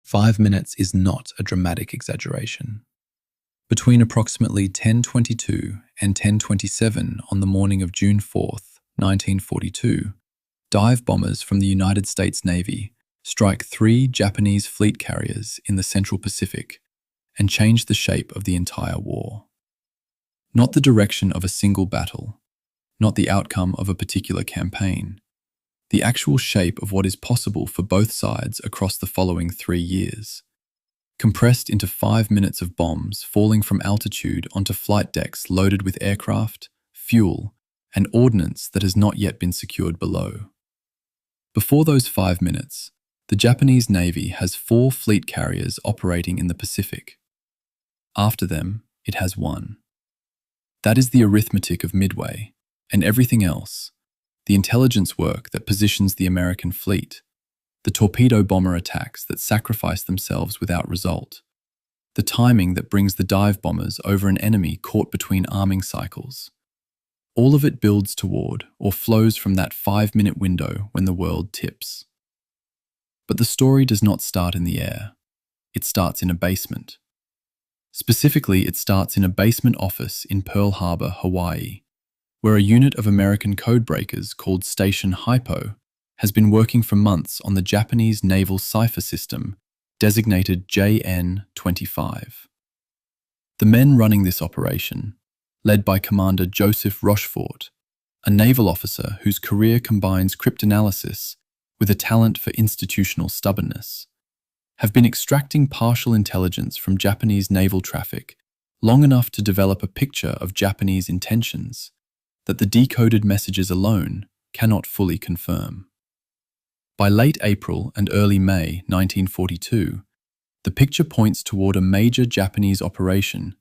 5 minutes is not a dramatic exaggeration. Between approximately 10:22 and 10:27 on the morning of June 4th, 1942, dive bombers from the United States Navy strike 3 Japanese fleet carriers in the Central Pacific and change the shape of the entire war. Not the direction of a single battle, not the outcome of a particular campaign, the actual shape of what is possible for both sides across the following 3 years. Compressed into 5 minutes of bombs falling from altitude onto flight decks loaded with aircraft, fuel, and ordnance that has not yet been secured below. Before those 5 minutes, the Japanese Navy has 4 fleet carriers operating in the Pacific. After them, it has 1. That is the arithmetic of Midway, and everything else, the intelligence work that positions the American fleet, the torpedo bomber attacks that sacrifice themselves without result, the timing that brings the dive bombers over an enemy caught between arming cycles. All of it builds toward or flows from that 5-minute window when the world tips. But the story does not start in the air. It starts in a basement. Specifically, it starts in a basement office in Pearl Harbor, Hawaii, where a unit of American codebreakers called Station Hypo has been working for months on the Japanese naval cipher system designated JN-25. The men running this operation, led by Commander Joseph Rochefort, a naval officer whose career combines cryptanalysis with a talent for institutional stubbornness, have been extracting partial intelligence from Japanese naval traffic long enough to develop a picture of Japanese intentions that the decoded messages alone cannot fully confirm. By late April and early May 1942, the picture points toward a major Japanese operation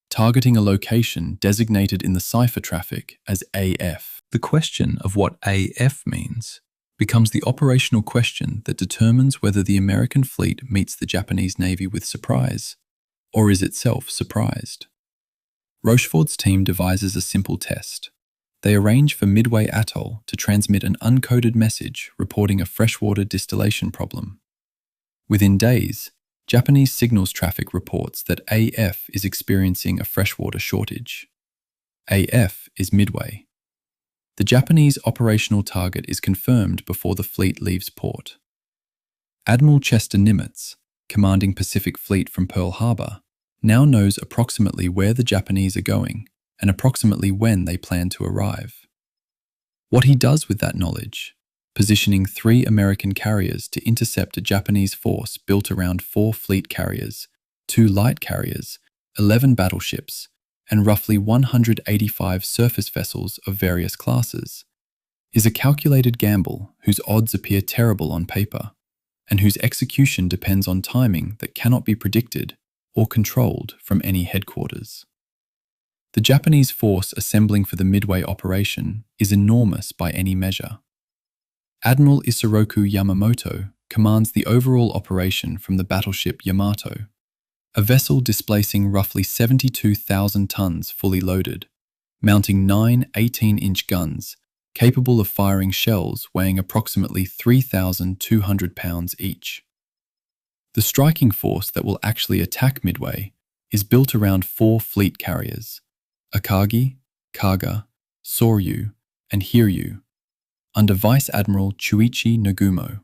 targeting a location designated in the cipher traffic as AF. The question of what AF means becomes the operational question that determines whether the American fleet meets the Japanese Navy with surprise, or is itself surprised. Rochefort's team devises a simple test. They arrange for Midway Atoll to transmit an uncoded message reporting a freshwater distillation problem. Within days, Japanese signals traffic reports that AF is experiencing a freshwater shortage. AF is Midway. The Japanese operational target is confirmed before the fleet leaves port. Admiral Chester Nimitz, commanding Pacific Fleet from Pearl Harbor, now knows approximately where the Japanese are going and approximately when they plan to arrive. What he does with that knowledge, positioning 3 American carriers to intercept a Japanese force built around 4 fleet carriers, 2 light carriers, 11 battleships, and roughly 185 surface vessels of various classes, is a calculated gamble whose odds appear terrible on paper, and whose execution depends on timing that cannot be predicted or controlled from any headquarters. The Japanese force assembling for the Midway operation is enormous by any measure. Admiral Isoroku Yamamoto commands the overall operation from the battleship Yamato, a vessel displacing roughly 72,000 tons fully loaded, mounting 9 18-inch guns capable of firing shells weighing approximately 3,200 pounds each. The striking force that will actually attack Midway is built around 4 fleet carriers, Akagi, Kaga, Soryu, and Hiryu, under Vice Admiral Chuichi Nagumo.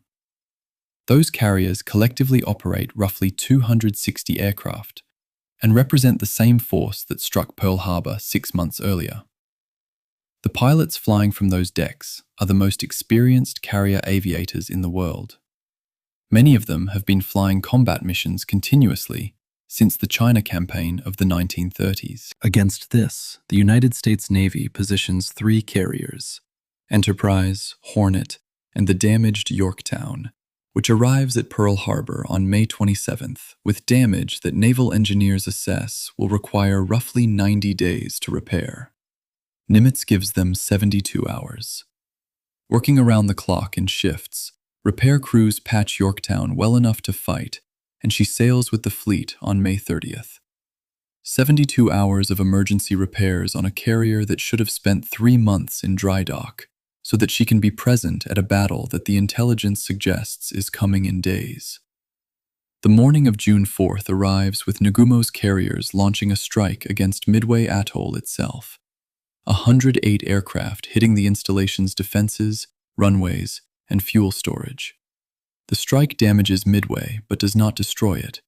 Those carriers collectively operate roughly 260 aircraft and represent the same force that struck Pearl Harbor 6 months earlier. The pilots flying from those decks are the most experienced carrier aviators in the world. Many of them have been flying combat missions continuously since the China campaign of the 1930s. Against this, the United States Navy positions 3 carriers, Enterprise, Hornet, and the damaged Yorktown, which arrives at Pearl Harbor on May 27th with damage that naval engineers assess will require roughly 90 days to repair. Nimitz gives them 72 hours. Working around the clock in shifts, repair crews patch Yorktown well enough to fight, and she sails with the fleet on May 30th. 72 hours of emergency repairs on a carrier that should have spent 3 months in dry dock, so that she can be present at a battle that the intelligence suggests is coming in days. The morning of June 4th arrives with Nagumo's carriers launching a strike against Midway Atoll itself. 108 aircraft hitting the installation's defenses, runways, and fuel storage. The strike damages Midway but does not destroy it,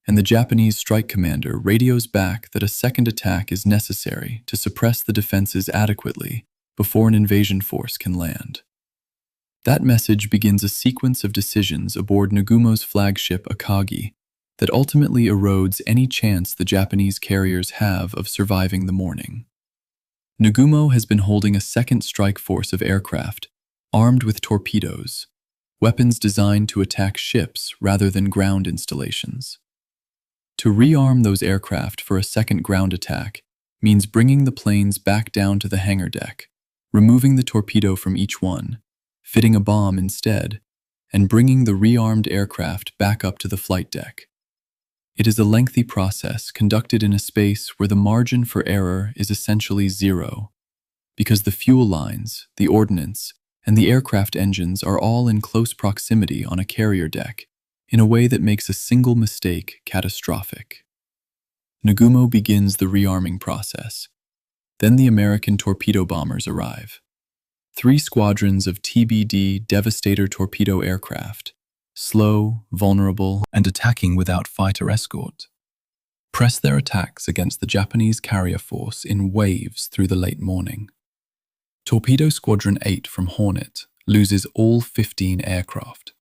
and the Japanese strike commander radios back that a second attack is necessary to suppress the defenses adequately before an invasion force can land. That message begins a sequence of decisions aboard Nagumo's flagship Akagi that ultimately erodes any chance the Japanese carriers have of surviving the morning. Nagumo has been holding a second strike force of aircraft armed with torpedoes, weapons designed to attack ships rather than ground installations. To rearm those aircraft for a second ground attack means bringing the planes back down to the hangar deck, removing the torpedo from each one, fitting a bomb instead, and bringing the rearmed aircraft back up to the flight deck. It is a lengthy process conducted in a space where the margin for error is essentially zero, because the fuel lines, the ordnance, and the aircraft engines are all in close proximity on a carrier deck in a way that makes a single mistake catastrophic. Nagumo begins the rearming process. Then the American torpedo bombers arrive. 3 squadrons of TBD Devastator torpedo aircraft, slow, vulnerable, and attacking without fighter escort, press their attacks against the Japanese carrier force in waves through the late morning. Torpedo Squadron 8 from Hornet loses all 15 aircraft.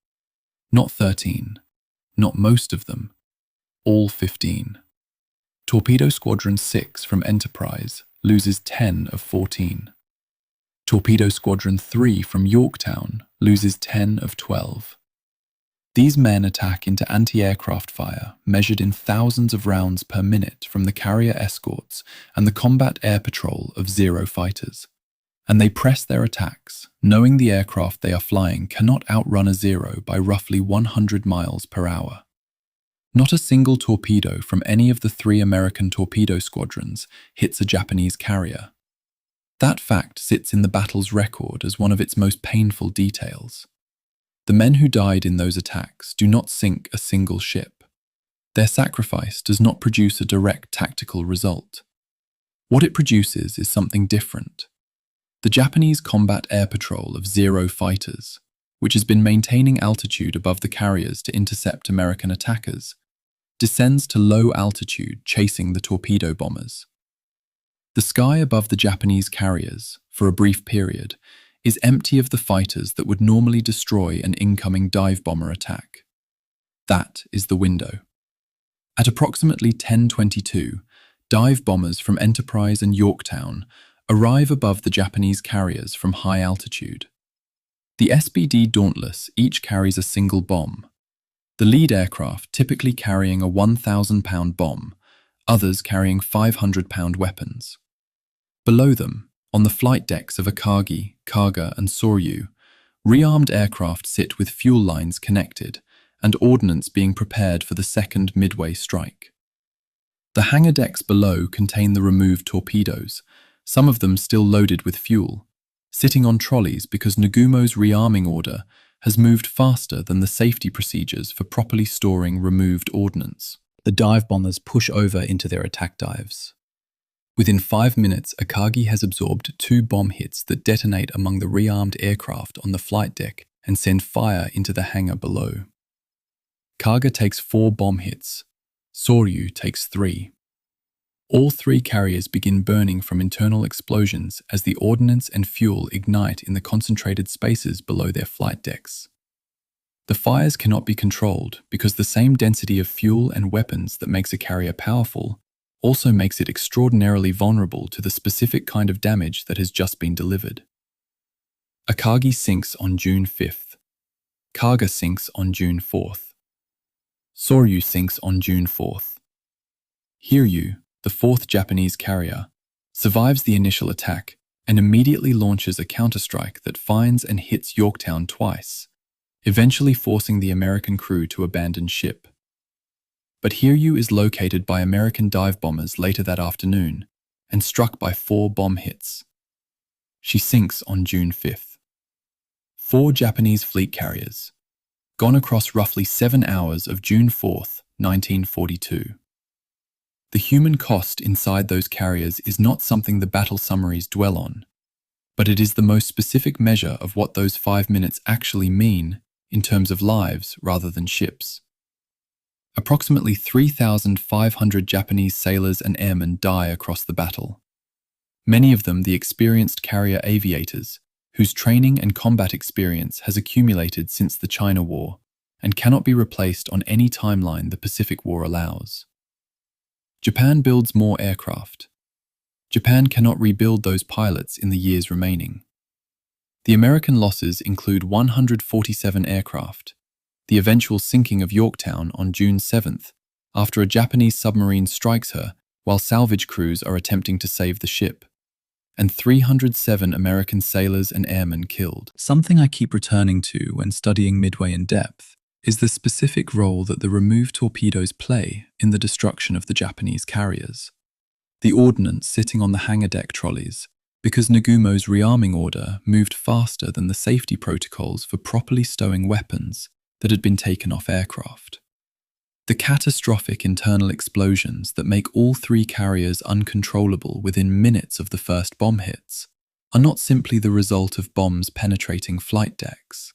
Not 13, not most of them, all 15. Torpedo Squadron 6 from Enterprise loses 10 of 14. Torpedo Squadron 3 from Yorktown loses 10 of 12. These men attack into anti-aircraft fire measured in thousands of rounds per minute from the carrier escorts and the combat air patrol of Zero fighters. And they press their attacks, knowing the aircraft they are flying cannot outrun a Zero by roughly 100 miles per hour. Not a single torpedo from any of the 3 American torpedo squadrons hits a Japanese carrier. That fact sits in the battle's record as one of its most painful details. The men who died in those attacks do not sink a single ship. Their sacrifice does not produce a direct tactical result. What it produces is something different. The Japanese combat air patrol of Zero fighters, which has been maintaining altitude above the carriers to intercept American attackers, descends to low altitude chasing the torpedo bombers. The sky above the Japanese carriers, for a brief period, is empty of the fighters that would normally destroy an incoming dive bomber attack. That is the window. At approximately 10:22, dive bombers from Enterprise and Yorktown arrive above the Japanese carriers from high altitude. The SBD Dauntless each carries a single bomb, the lead aircraft typically carrying a 1,000-pound bomb, others carrying 500-pound weapons. Below them, on the flight decks of Akagi, Kaga, and Soryu, rearmed aircraft sit with fuel lines connected and ordnance being prepared for the second Midway strike. The hangar decks below contain the removed torpedoes, some of them still loaded with fuel, sitting on trolleys because Nagumo's rearming order has moved faster than the safety procedures for properly storing removed ordnance. The dive bombers push over into their attack dives. Within 5 minutes, Akagi has absorbed 2 bomb hits that detonate among the rearmed aircraft on the flight deck and send fire into the hangar below. Kaga takes 4 bomb hits. Soryu takes 3. All 3 carriers begin burning from internal explosions as the ordnance and fuel ignite in the concentrated spaces below their flight decks. The fires cannot be controlled because the same density of fuel and weapons that makes a carrier powerful also makes it extraordinarily vulnerable to the specific kind of damage that has just been delivered. Akagi sinks on June 5th. Kaga sinks on June 4th. Soryu sinks on June 4th. Hiryu, the 4th Japanese carrier, survives the initial attack and immediately launches a counterstrike that finds and hits Yorktown twice, eventually forcing the American crew to abandon ship. But Hiryu is located by American dive bombers later that afternoon and struck by 4 bomb hits. She sinks on June 5th. 4 Japanese fleet carriers, gone across roughly 7 hours of June 4th, 1942. The human cost inside those carriers is not something the battle summaries dwell on, but it is the most specific measure of what those 5 minutes actually mean in terms of lives rather than ships. Approximately 3,500 Japanese sailors and airmen die across the battle. Many of them the experienced carrier aviators, whose training and combat experience has accumulated since the China War and cannot be replaced on any timeline the Pacific War allows. Japan builds more aircraft. Japan cannot rebuild those pilots in the years remaining. The American losses include 147 aircraft, the eventual sinking of Yorktown on June 7th after a Japanese submarine strikes her while salvage crews are attempting to save the ship, and 307 American sailors and airmen killed. Something I keep returning to when studying Midway in depth is the specific role that the removed torpedoes play in the destruction of the Japanese carriers. The ordnance sitting on the hangar deck trolleys, because Nagumo's rearming order moved faster than the safety protocols for properly stowing weapons that had been taken off aircraft. The catastrophic internal explosions that make all three carriers uncontrollable within minutes of the first bomb hits are not simply the result of bombs penetrating flight decks.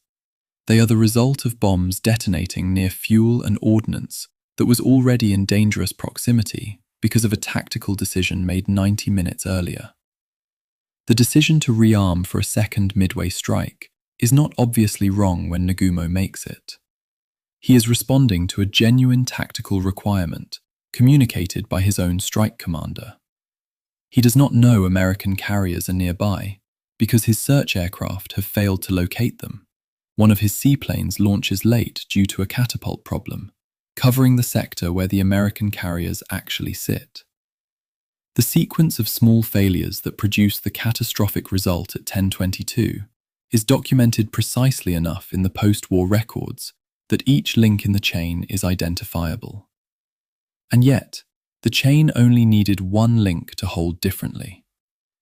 They are the result of bombs detonating near fuel and ordnance that was already in dangerous proximity because of a tactical decision made 90 minutes earlier. The decision to rearm for a second Midway strike is not obviously wrong when Nagumo makes it. He is responding to a genuine tactical requirement communicated by his own strike commander. He does not know American carriers are nearby because his search aircraft have failed to locate them. One of his seaplanes launches late due to a catapult problem, covering the sector where the American carriers actually sit. The sequence of small failures that produce the catastrophic result at 10:22 is documented precisely enough in the post-war records that each link in the chain is identifiable. And yet, the chain only needed one link to hold differently.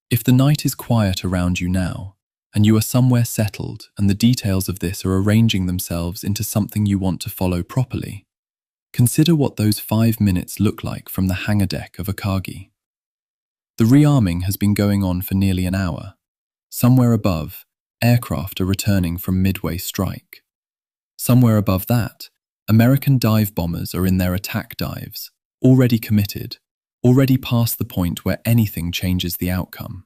If the night is quiet around you now, and you are somewhere settled and the details of this are arranging themselves into something you want to follow properly, consider what those 5 minutes look like from the hangar deck of Akagi. The rearming has been going on for nearly an hour. Somewhere above, aircraft are returning from Midway strike. Somewhere above that, American dive bombers are in their attack dives, already committed, already past the point where anything changes the outcome.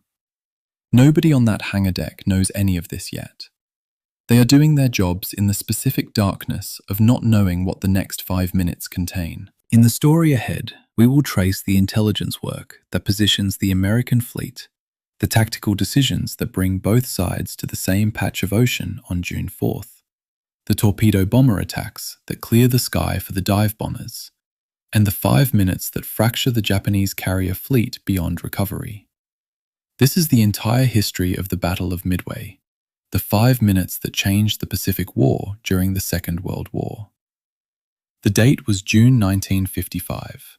Nobody on that hangar deck knows any of this yet. They are doing their jobs in the specific darkness of not knowing what the next 5 minutes contain. In the story ahead, we will trace the intelligence work that positions the American fleet, the tactical decisions that bring both sides to the same patch of ocean on June 4th, the torpedo bomber attacks that clear the sky for the dive bombers, and the 5 minutes that fracture the Japanese carrier fleet beyond recovery. This is the entire history of the Battle of Midway, the 5 minutes that changed the Pacific War during the Second World War. The date was June 1955.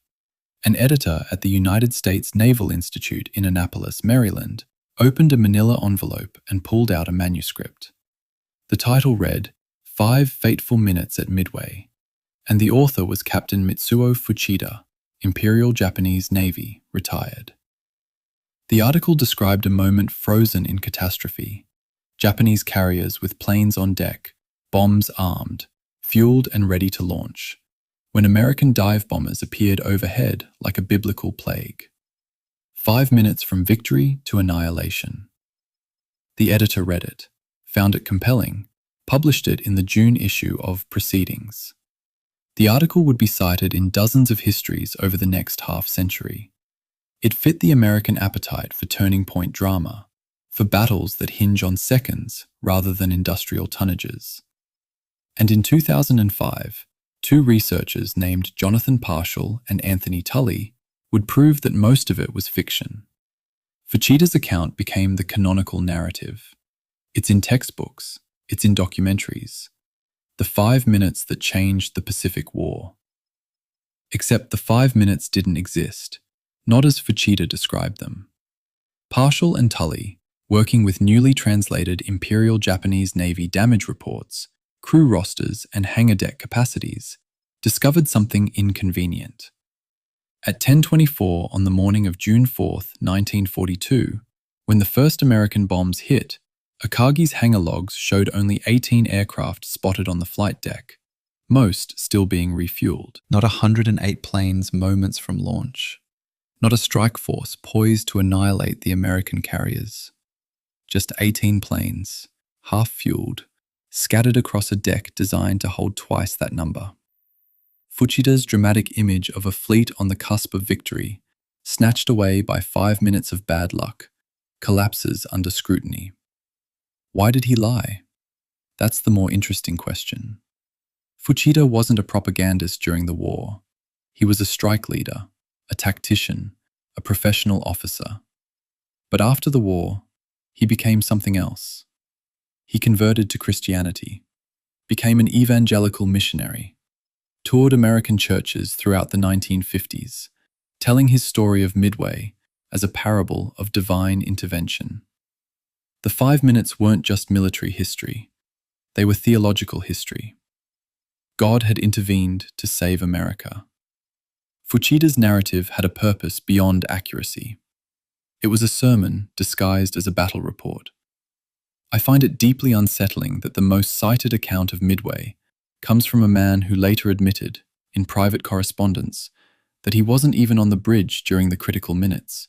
An editor at the United States Naval Institute in Annapolis, Maryland, opened a manila envelope and pulled out a manuscript. The title read, 5 Fateful Minutes at Midway, and the author was Captain Mitsuo Fuchida, Imperial Japanese Navy, retired. The article described a moment frozen in catastrophe, Japanese carriers with planes on deck, bombs armed, fueled and ready to launch, when American dive bombers appeared overhead like a biblical plague. 5 minutes from victory to annihilation. The editor read it, found it compelling, published it in the June issue of Proceedings. The article would be cited in dozens of histories over the next half-century. It fit the American appetite for turning point drama, for battles that hinge on seconds rather than industrial tonnages. And in 2005, 2 researchers named Jonathan Parshall and Anthony Tully would prove that most of it was fiction. Fuchida's account became the canonical narrative. It's in textbooks, it's in documentaries. The 5 minutes that changed the Pacific War. Except the 5 minutes didn't exist, not as Fuchida described them. Parshall and Tully, working with newly translated Imperial Japanese Navy damage reports, crew rosters, and hangar deck capacities, discovered something inconvenient. At 10:24 on the morning of June 4, 1942, when the first American bombs hit, Akagi's hangar logs showed only 18 aircraft spotted on the flight deck, most still being refueled. Not 108 planes moments from launch. Not a strike force poised to annihilate the American carriers. Just 18 planes, half-fueled, scattered across a deck designed to hold twice that number. Fuchida's dramatic image of a fleet on the cusp of victory, snatched away by 5 minutes of bad luck, collapses under scrutiny. Why did he lie? That's the more interesting question. Fuchida wasn't a propagandist during the war. He was a strike leader, a tactician, a professional officer. But after the war, he became something else. He converted to Christianity, became an evangelical missionary, toured American churches throughout the 1950s, telling his story of Midway as a parable of divine intervention. The 5 minutes weren't just military history, they were theological history. God had intervened to save America. Fuchida's narrative had a purpose beyond accuracy. It was a sermon disguised as a battle report. I find it deeply unsettling that the most cited account of Midway comes from a man who later admitted, in private correspondence, that he wasn't even on the bridge during the critical minutes.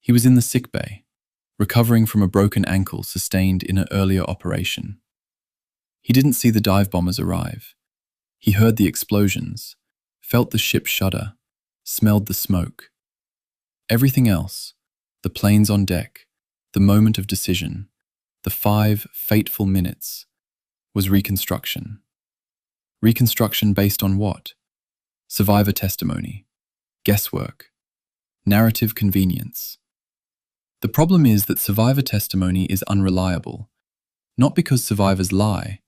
He was in the sickbay, recovering from a broken ankle sustained in an earlier operation. He didn't see the dive bombers arrive. He heard the explosions, felt the ship shudder, smelled the smoke. Everything else, the planes on deck, the moment of decision, the 5 fateful minutes, was reconstruction. Reconstruction based on what? Survivor testimony, guesswork, narrative convenience. The problem is that survivor testimony is unreliable, not because survivors lie,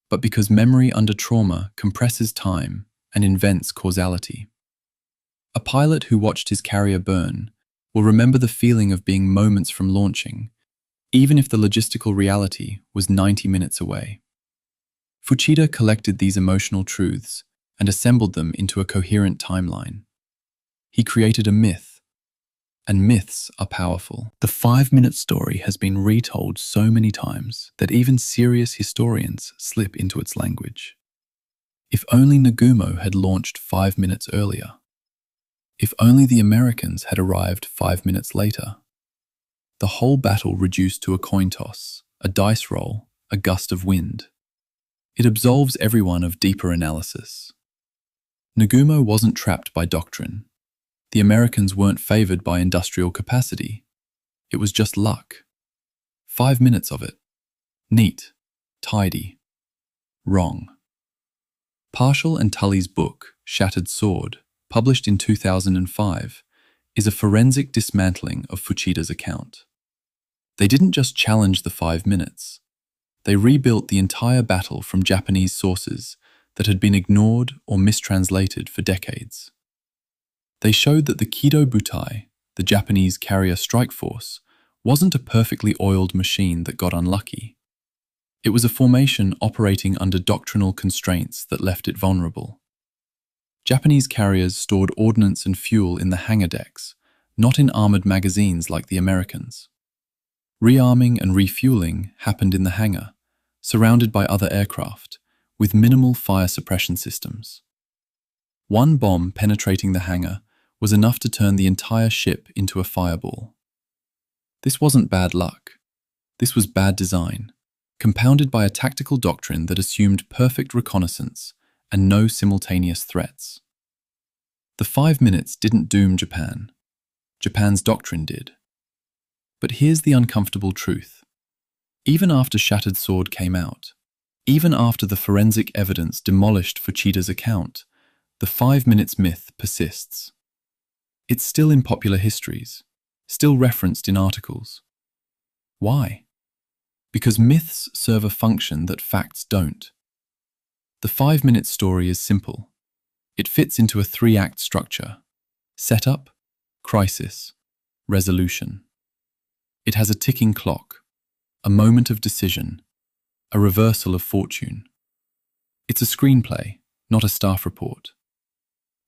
but because memory under trauma compresses time and invents causality. A pilot who watched his carrier burn will remember the feeling of being moments from launching, even if the logistical reality was 90 minutes away. Fuchida collected these emotional truths and assembled them into a coherent timeline. He created a myth, and myths are powerful. The 5-minute story has been retold so many times that even serious historians slip into its language. If only Nagumo had launched 5 minutes earlier. If only the Americans had arrived 5 minutes later. The whole battle reduced to a coin toss, a dice roll, a gust of wind. It absolves everyone of deeper analysis. Nagumo wasn't trapped by doctrine. The Americans weren't favored by industrial capacity. It was just luck. 5 minutes of it. Neat. Tidy. Wrong. Partial and Tully's book, Shattered Sword, published in 2005, is a forensic dismantling of Fuchida's account. They didn't just challenge the 5 minutes. They rebuilt the entire battle from Japanese sources that had been ignored or mistranslated for decades. They showed that the Kido Butai, the Japanese carrier strike force, wasn't a perfectly oiled machine that got unlucky. It was a formation operating under doctrinal constraints that left it vulnerable. Japanese carriers stored ordnance and fuel in the hangar decks, not in armored magazines like the Americans. Rearming and refueling happened in the hangar, surrounded by other aircraft, with minimal fire suppression systems. One bomb penetrating the hangar was enough to turn the entire ship into a fireball. This wasn't bad luck. This was bad design, compounded by a tactical doctrine that assumed perfect reconnaissance and no simultaneous threats. The 5 minutes didn't doom Japan. Japan's doctrine did. But here's the uncomfortable truth. Even after Shattered Sword came out, even after the forensic evidence demolished Fuchida's account, the 5 minutes myth persists. It's still in popular histories, still referenced in articles. Why? Because myths serve a function that facts don't. The 5-minute story is simple. It fits into a 3-act structure: setup, crisis, resolution. It has a ticking clock, a moment of decision, a reversal of fortune. It's a screenplay, not a staff report.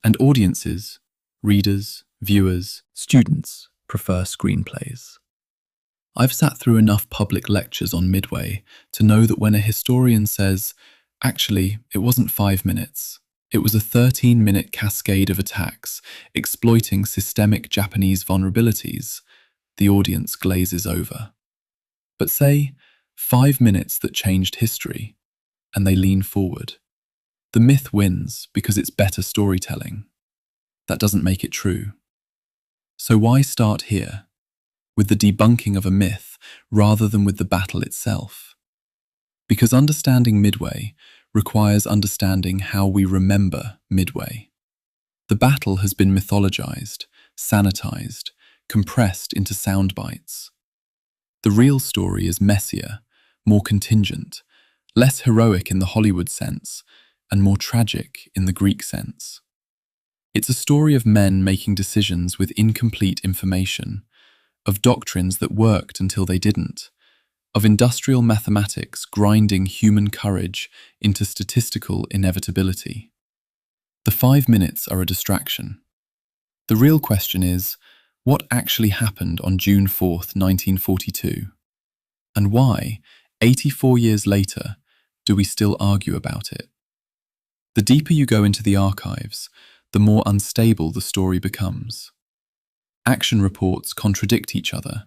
And audiences, readers, viewers, students prefer screenplays. I've sat through enough public lectures on Midway to know that when a historian says, actually, it wasn't 5 minutes, it was a 13-minute cascade of attacks exploiting systemic Japanese vulnerabilities, the audience glazes over. But say, 5 minutes that changed history, and they lean forward. The myth wins because it's better storytelling. That doesn't make it true. So why start here, with the debunking of a myth rather than with the battle itself? Because understanding Midway requires understanding how we remember Midway. The battle has been mythologized, sanitized, compressed into sound bites. The real story is messier, more contingent, less heroic in the Hollywood sense, and more tragic in the Greek sense. It's a story of men making decisions with incomplete information, of doctrines that worked until they didn't, of industrial mathematics grinding human courage into statistical inevitability. The 5 minutes are a distraction. The real question is, what actually happened on June 4th, 1942? And why, 84 years later, do we still argue about it? The deeper you go into the archives, the more unstable the story becomes. Action reports contradict each other.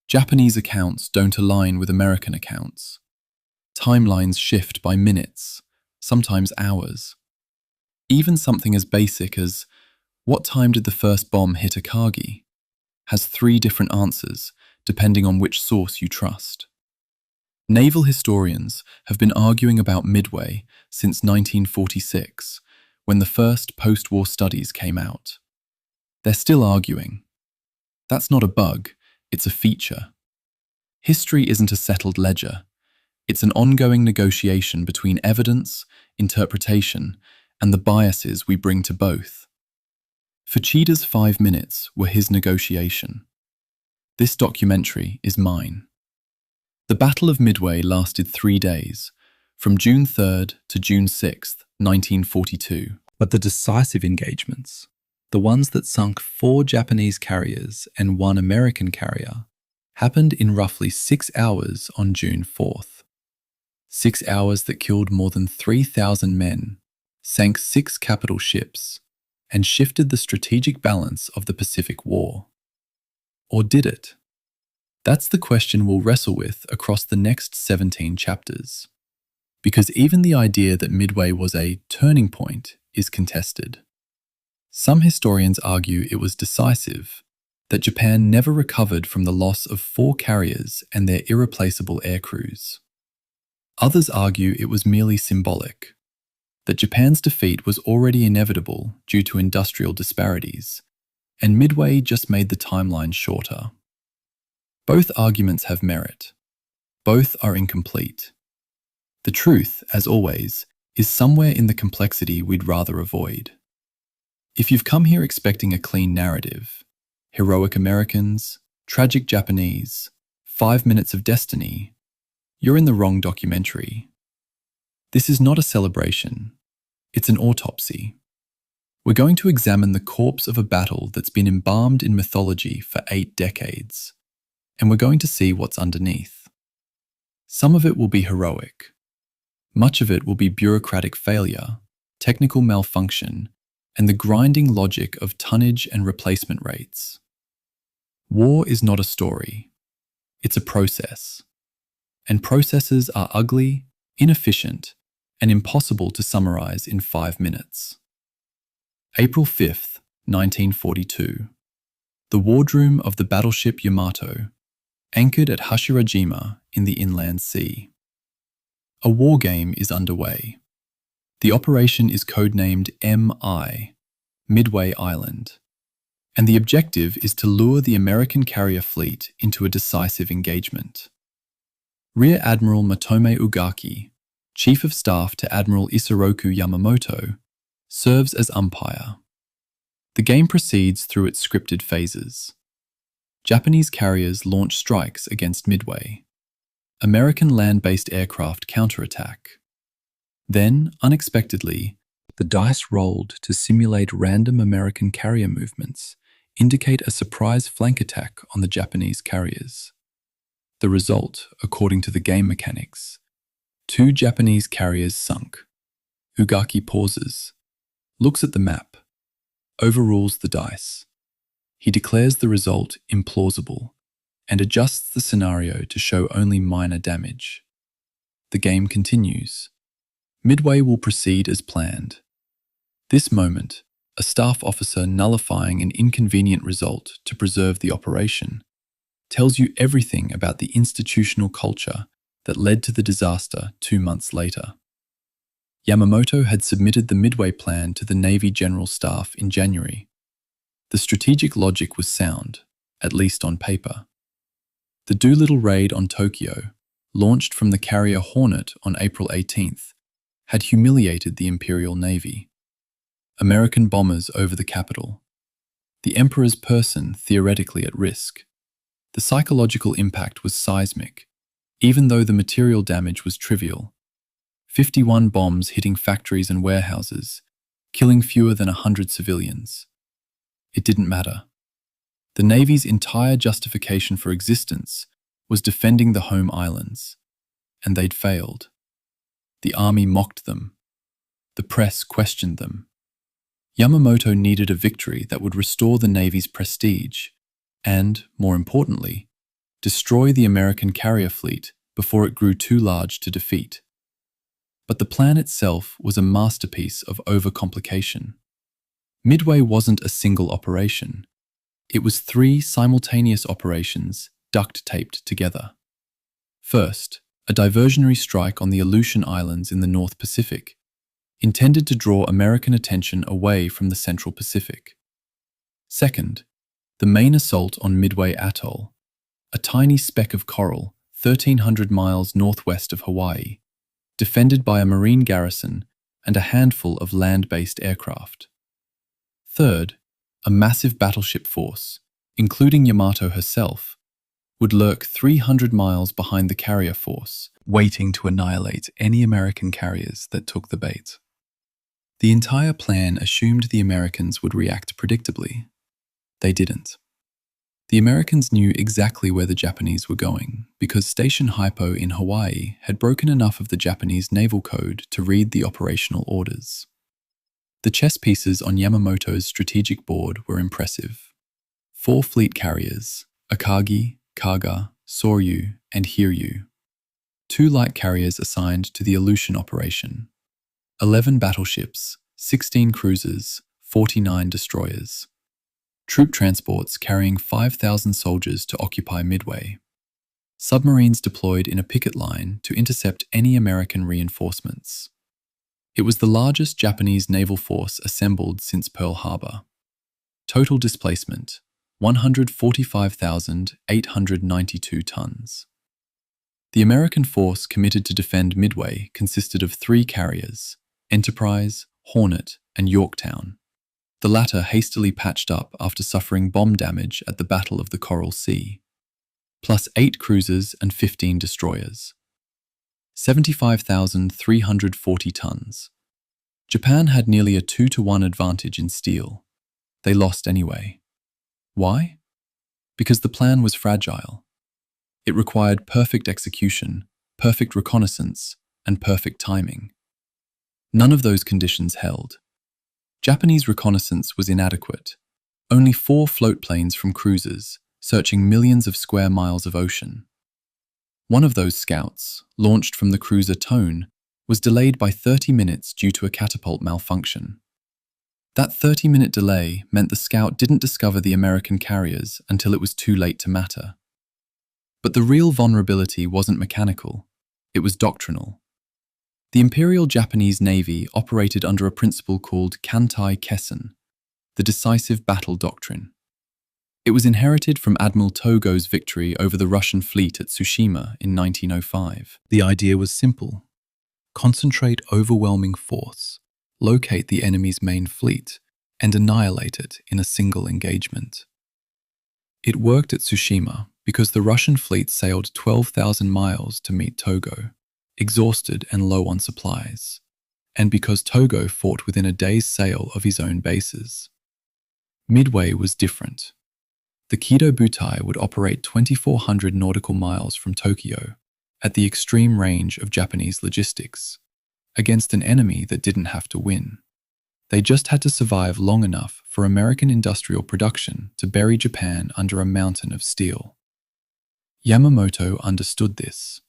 Japanese accounts don't align with American accounts. Timelines shift by minutes, sometimes hours. Even something as basic as, what time did the first bomb hit Akagi? Has 3 different answers, depending on which source you trust. Naval historians have been arguing about Midway since 1946, when the first post-war studies came out. They're still arguing. That's not a bug, it's a feature. History isn't a settled ledger. It's an ongoing negotiation between evidence, interpretation, and the biases we bring to both. Fuchida's 5 minutes were his negotiation. This documentary is mine. The Battle of Midway lasted 3 days, from June 3rd to June 6th, 1942. But the decisive engagements, the ones that sunk 4 Japanese carriers and 1 American carrier, happened in roughly 6 hours on June 4th. 6 hours that killed more than 3,000 men, sank 6 capital ships, and shifted the strategic balance of the Pacific War. Or did it? That's the question we'll wrestle with across the next 17 chapters. Because even the idea that Midway was a turning point is contested. Some historians argue it was decisive, that Japan never recovered from the loss of 4 carriers and their irreplaceable air crews. Others argue it was merely symbolic, that Japan's defeat was already inevitable due to industrial disparities, and Midway just made the timeline shorter. Both arguments have merit. Both are incomplete. The truth, as always, is somewhere in the complexity we'd rather avoid. If you've come here expecting a clean narrative, heroic Americans, tragic Japanese, 5 minutes of destiny, you're in the wrong documentary. This is not a celebration. It's an autopsy. We're going to examine the corpse of a battle that's been embalmed in mythology for 8 decades, and we're going to see what's underneath. Some of it will be heroic. Much of it will be bureaucratic failure, technical malfunction, and the grinding logic of tonnage and replacement rates. War is not a story. It's a process. And processes are ugly, inefficient, and impossible to summarize in 5 minutes. April 5th, 1942. The wardroom of the battleship Yamato, anchored at Hashirajima in the Inland Sea. A war game is underway. The operation is codenamed MI, Midway Island, and the objective is to lure the American carrier fleet into a decisive engagement. Rear Admiral Matome Ugaki, Chief of Staff to Admiral Isoroku Yamamoto, serves as umpire. The game proceeds through its scripted phases. Japanese carriers launch strikes against Midway. American land-based aircraft counterattack. Then, unexpectedly, the dice rolled to simulate random American carrier movements indicate a surprise flank attack on the Japanese carriers. The result, according to the game mechanics, 2 Japanese carriers sunk. Ugaki pauses, looks at the map, overrules the dice. He declares the result implausible and adjusts the scenario to show only minor damage. The game continues. Midway will proceed as planned. This moment, a staff officer nullifying an inconvenient result to preserve the operation, tells you everything about the institutional culture that led to the disaster 2 months later. Yamamoto had submitted the Midway plan to the Navy General Staff in January. The strategic logic was sound, at least on paper. The Doolittle raid on Tokyo, launched from the carrier Hornet on April 18th, had humiliated the Imperial Navy. American bombers over the capital. The Emperor's person theoretically at risk. The psychological impact was seismic, even though the material damage was trivial. 51 bombs hitting factories and warehouses, killing fewer than 100 civilians. It didn't matter. The Navy's entire justification for existence was defending the home islands, and they'd failed. The army mocked them. The press questioned them. Yamamoto needed a victory that would restore the Navy's prestige and, more importantly, destroy the American carrier fleet before it grew too large to defeat. But the plan itself was a masterpiece of overcomplication. Midway wasn't a single operation. It was 3 simultaneous operations duct-taped together. First, a diversionary strike on the Aleutian Islands in the North Pacific, intended to draw American attention away from the Central Pacific. Second, the main assault on Midway Atoll, a tiny speck of coral 1,300 miles northwest of Hawaii, defended by a marine garrison and a handful of land-based aircraft. Third, a massive battleship force, including Yamato herself, would lurk 300 miles behind the carrier force, waiting to annihilate any American carriers that took the bait. The entire plan assumed the Americans would react predictably. They didn't. The Americans knew exactly where the Japanese were going because Station Hypo in Hawaii had broken enough of the Japanese naval code to read the operational orders. The chess pieces on Yamamoto's strategic board were impressive. 4 fleet carriers, Akagi, Kaga, Soryu, and Hiryu. 2 light carriers assigned to the Aleutian operation. 11 battleships, 16 cruisers, 49 destroyers. Troop transports carrying 5,000 soldiers to occupy Midway. Submarines deployed in a picket line to intercept any American reinforcements. It was the largest Japanese naval force assembled since Pearl Harbor. Total displacement, 145,892 tons. The American force committed to defend Midway consisted of 3 carriers, Enterprise, Hornet, and Yorktown, the latter hastily patched up after suffering bomb damage at the Battle of the Coral Sea, plus 8 cruisers and 15 destroyers. 75,340 tons. Japan had nearly a 2-to-1 advantage in steel. They lost anyway. Why? Because the plan was fragile. It required perfect execution, perfect reconnaissance, and perfect timing. None of those conditions held. Japanese reconnaissance was inadequate. Only 4 float planes from cruisers, searching millions of square miles of ocean. One of those scouts, launched from the cruiser Tone, was delayed by 30 minutes due to a catapult malfunction. That 30-minute delay meant the scout didn't discover the American carriers until it was too late to matter. But the real vulnerability wasn't mechanical, it was doctrinal. The Imperial Japanese Navy operated under a principle called Kantai Kessen, the decisive battle doctrine. It was inherited from Admiral Togo's victory over the Russian fleet at Tsushima in 1905. The idea was simple. Concentrate overwhelming force, locate the enemy's main fleet, and annihilate it in a single engagement. It worked at Tsushima because the Russian fleet sailed 12,000 miles to meet Togo, exhausted and low on supplies. and because Togo fought within a day's sail of his own bases. Midway was different. The Kido Butai would operate 2,400 nautical miles from Tokyo, at the extreme range of Japanese logistics, against an enemy that didn't have to win. They just had to survive long enough for American industrial production to bury Japan under a mountain of steel. Yamamoto understood this.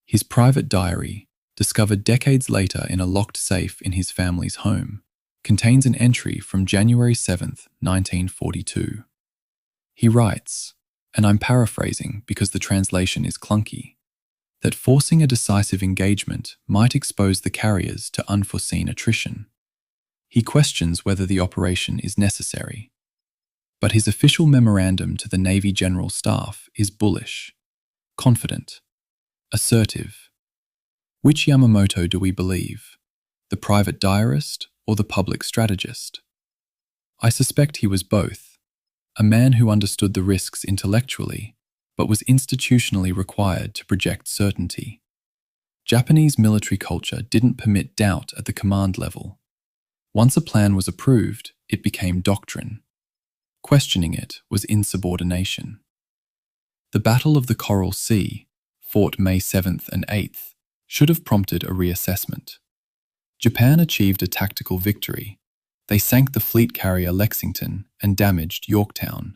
His private diary, discovered decades later in a locked safe in his family's home, contains an entry from January 7, 1942. He writes, and I'm paraphrasing because the translation is clunky, that forcing a decisive engagement might expose the carriers to unforeseen attrition. He questions whether the operation is necessary. But his official memorandum to the Navy General Staff is bullish, confident, assertive. Which Yamamoto do we believe? The private diarist or the public strategist? I suspect he was both, a man who understood the risks intellectually, but was institutionally required to project certainty. Japanese military culture didn't permit doubt at the command level. Once a plan was approved, it became doctrine. Questioning it was insubordination. The Battle of the Coral Sea, fought May 7th and 8th, should have prompted a reassessment. Japan achieved a tactical victory. They sank the fleet carrier Lexington and damaged Yorktown,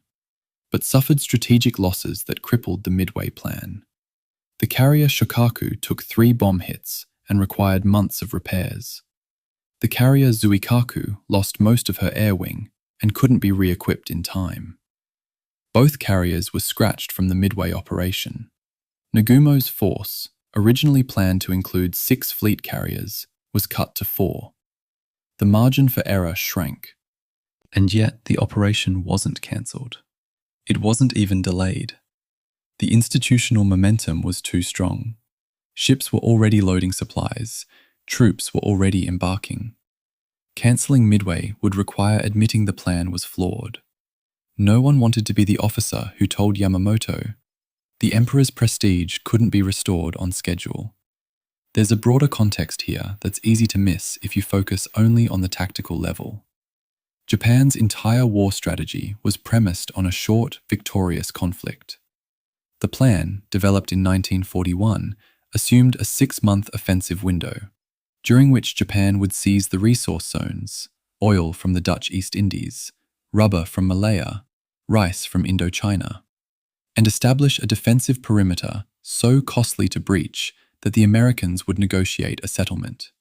but suffered strategic losses that crippled the Midway plan. The carrier Shokaku took 3 bomb hits and required months of repairs. The carrier Zuikaku lost most of her air wing and couldn't be re-equipped in time. Both carriers were scratched from the Midway operation. Nagumo's force, originally planned to include 6 fleet carriers, was cut to 4. The margin for error shrank. And yet the operation wasn't cancelled. It wasn't even delayed. The institutional momentum was too strong. Ships were already loading supplies. Troops were already embarking. Cancelling Midway would require admitting the plan was flawed. No one wanted to be the officer who told Yamamoto, the Emperor's prestige couldn't be restored on schedule. There's a broader context here that's easy to miss if you focus only on the tactical level. Japan's entire war strategy was premised on a short, victorious conflict. The plan, developed in 1941, assumed a 6-month offensive window, during which Japan would seize the resource zones, oil from the Dutch East Indies, rubber from Malaya, rice from Indochina, and establish a defensive perimeter so costly to breach that the Americans would negotiate a settlement.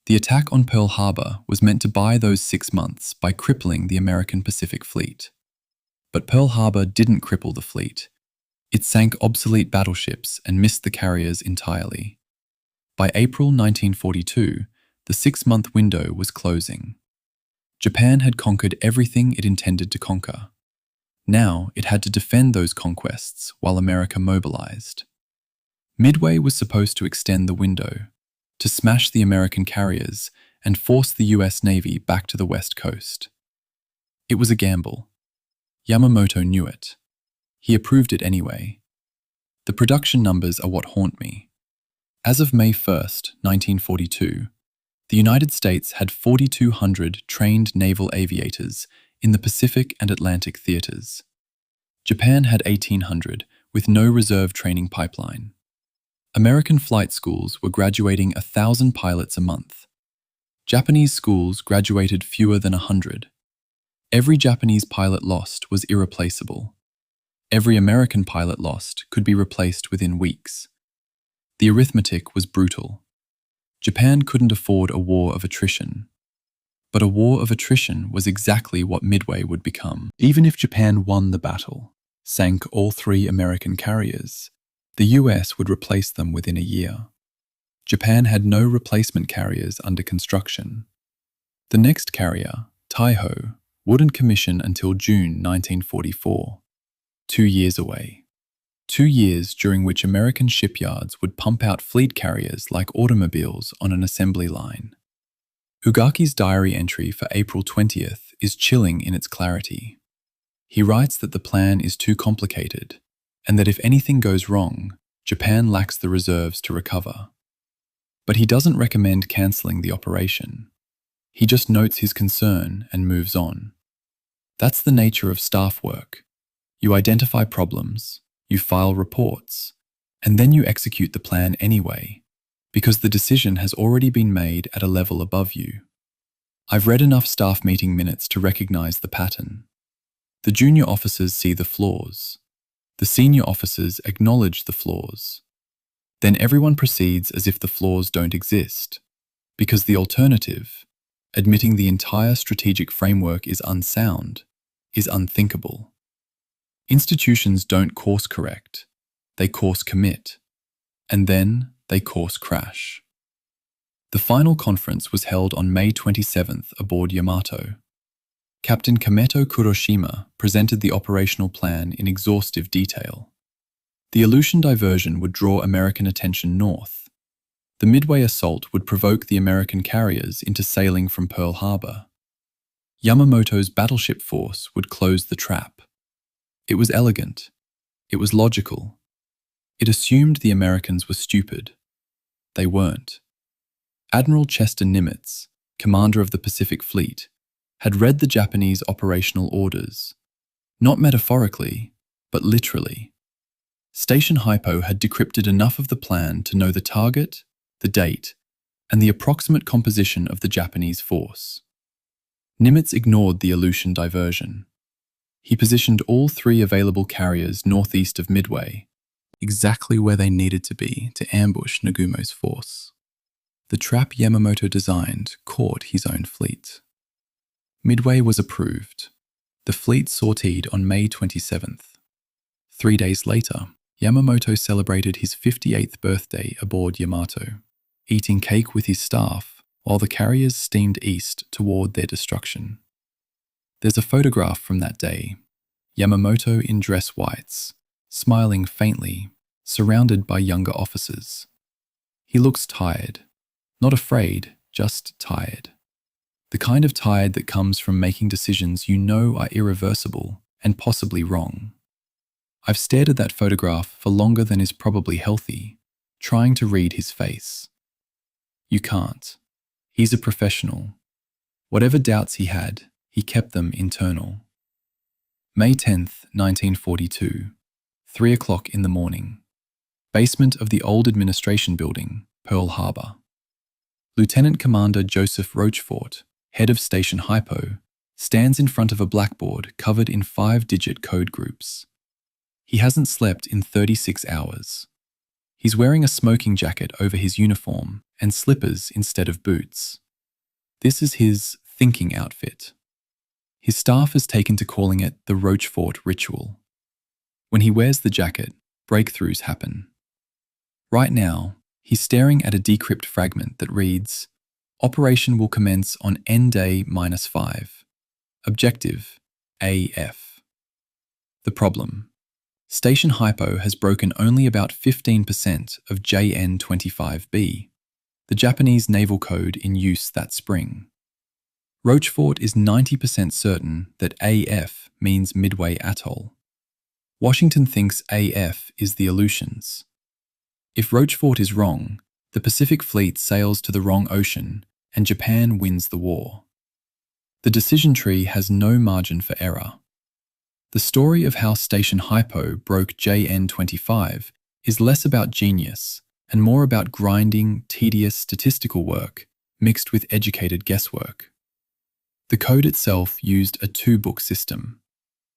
The attack on Pearl Harbor was meant to buy those 6 months by crippling the American Pacific Fleet. But Pearl Harbor didn't cripple the fleet. It sank obsolete battleships and missed the carriers entirely. By April 1942, the 6-month window was closing. Japan had conquered everything it intended to conquer. Now it had to defend those conquests while America mobilized. Midway was supposed to extend the window, to smash the American carriers and force the US Navy back to the West Coast. It was a gamble. Yamamoto knew it. He approved it anyway. The production numbers are what haunt me. As of May 1st, 1942, the United States had 4,200 trained naval aviators in the Pacific and Atlantic theaters. Japan had 1,800, with no reserve training pipeline. American flight schools were graduating 1,000 pilots a month. Japanese schools graduated fewer than 100. Every Japanese pilot lost was irreplaceable. Every American pilot lost could be replaced within weeks. The arithmetic was brutal. Japan couldn't afford a war of attrition. But a war of attrition was exactly what Midway would become. Even if Japan won the battle, sank all 3 American carriers, the US would replace them within a year. Japan had no replacement carriers under construction. The next carrier, Taiho, wouldn't commission until June 1944, 2 years away. 2 years during which American shipyards would pump out fleet carriers like automobiles on an assembly line. Ugaki's diary entry for April 20th is chilling in its clarity. He writes that the plan is too complicated, and that if anything goes wrong, Japan lacks the reserves to recover. But he doesn't recommend cancelling the operation. He just notes his concern and moves on. That's the nature of staff work. You identify problems, you file reports, and then you execute the plan anyway, because the decision has already been made at a level above you. I've read enough staff meeting minutes to recognize the pattern. The junior officers see the flaws. The senior officers acknowledge the flaws. Then everyone proceeds as if the flaws don't exist, because the alternative, admitting the entire strategic framework is unsound, is unthinkable. Institutions don't course correct, they course commit, and then they course crash. The final conference was held on May 27th aboard Yamato. Captain Kameto Kuroshima presented the operational plan in exhaustive detail. The Aleutian diversion would draw American attention north. The Midway assault would provoke the American carriers into sailing from Pearl Harbor. Yamamoto's battleship force would close the trap. It was elegant. It was logical. It assumed the Americans were stupid. They weren't. Admiral Chester Nimitz, commander of the Pacific Fleet, had read the Japanese operational orders, not metaphorically, but literally. Station Hypo had decrypted enough of the plan to know the target, the date, and the approximate composition of the Japanese force. Nimitz ignored the Aleutian diversion. He positioned all 3 available carriers northeast of Midway, exactly where they needed to be to ambush Nagumo's force. The trap Yamamoto designed caught his own fleet. Midway was approved. The fleet sortied on May 27th. 3 days later, Yamamoto celebrated his 58th birthday aboard Yamato, eating cake with his staff while the carriers steamed east toward their destruction. There's a photograph from that day, Yamamoto in dress whites, smiling faintly, surrounded by younger officers. He looks tired. Not afraid, just tired. The kind of tired that comes from making decisions you know are irreversible and possibly wrong. I've stared at that photograph for longer than is probably healthy, trying to read his face. You can't. He's a professional. Whatever doubts he had, he kept them internal. May 10th, 1942, 3 o'clock in the morning. Basement of the old administration building, Pearl Harbor. Lieutenant Commander Joseph Rochefort, head of Station Hypo, stands in front of a blackboard covered in 5-digit code groups. He hasn't slept in 36 hours. He's wearing a smoking jacket over his uniform and slippers instead of boots. This is his thinking outfit. His staff has taken to calling it the Rochefort ritual. When he wears the jacket, breakthroughs happen. Right now, he's staring at a decrypt fragment that reads, Operation will commence on N-Day -5. Objective, AF. The problem. Station Hypo has broken only about 15% of JN-25B, the Japanese naval code in use that spring. Rochefort is 90% certain that AF means Midway Atoll. Washington thinks AF is the Aleutians. If Rochefort is wrong, the Pacific Fleet sails to the wrong ocean and Japan wins the war. The decision tree has no margin for error. The story of how Station Hypo broke JN-25 is less about genius and more about grinding, tedious statistical work mixed with educated guesswork. The code itself used a 2-book system.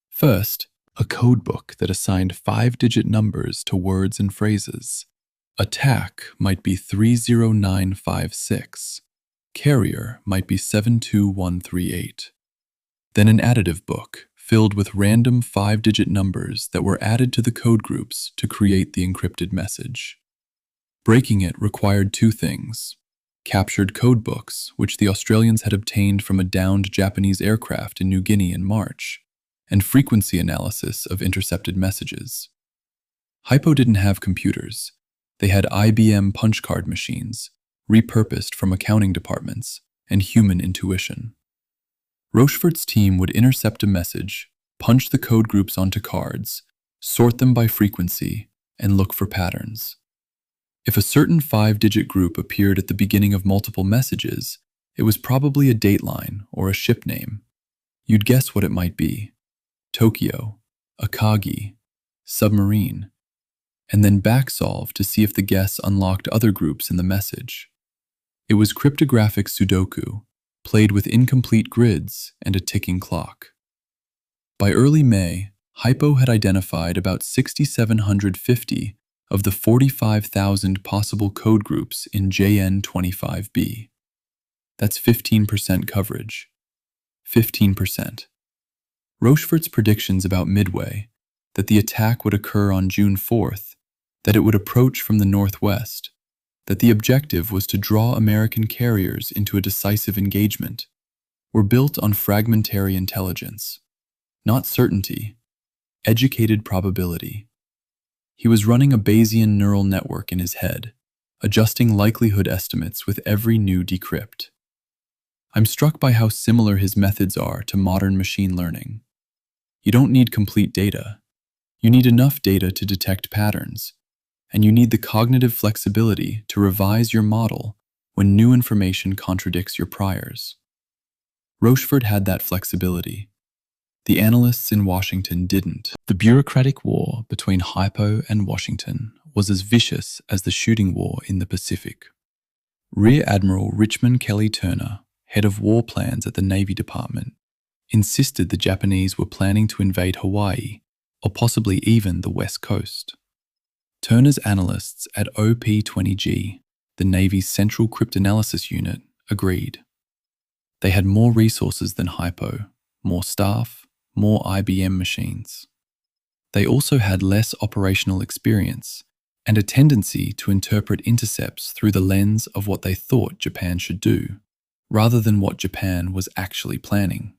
First, a code book that assigned 5-digit numbers to words and phrases. Attack might be 30956. Carrier might be 72138. Then an additive book filled with random 5-digit numbers that were added to the code groups to create the encrypted message. Breaking it required 2 things: captured code books, which the Australians had obtained from a downed Japanese aircraft in New Guinea in March, and frequency analysis of intercepted messages. Hypo didn't have computers. They had IBM punch card machines, repurposed from accounting departments, and human intuition. Rochefort's team would intercept a message, punch the code groups onto cards, sort them by frequency, and look for patterns. If a certain 5-digit group appeared at the beginning of multiple messages, it was probably a dateline or a ship name. You'd guess what it might be: Tokyo, Akagi, submarine, and then backsolve to see if the guess unlocked other groups in the message. It was cryptographic Sudoku, played with incomplete grids and a ticking clock. By early May, Hypo had identified about 6,750 of the 45,000 possible code groups in JN25B. That's 15% coverage. 15%. Rochefort's predictions about Midway, that the attack would occur on June 4th, that it would approach from the northwest, that the objective was to draw American carriers into a decisive engagement, were built on fragmentary intelligence, not certainty, educated probability. He was running a Bayesian neural network in his head, adjusting likelihood estimates with every new decrypt. I'm struck by how similar his methods are to modern machine learning. You don't need complete data. You need enough data to detect patterns, and you need the cognitive flexibility to revise your model when new information contradicts your priors. Rochefort had that flexibility. The analysts in Washington didn't. The bureaucratic war between Hypo and Washington was as vicious as the shooting war in the Pacific. Rear Admiral Richmond Kelly Turner, head of war plans at the Navy Department, insisted the Japanese were planning to invade Hawaii, or possibly even the West Coast. Turner's analysts at OP-20G, the Navy's Central Cryptanalysis Unit, agreed. They had more resources than Hypo, more staff, more IBM machines. They also had less operational experience and a tendency to interpret intercepts through the lens of what they thought Japan should do, rather than what Japan was actually planning.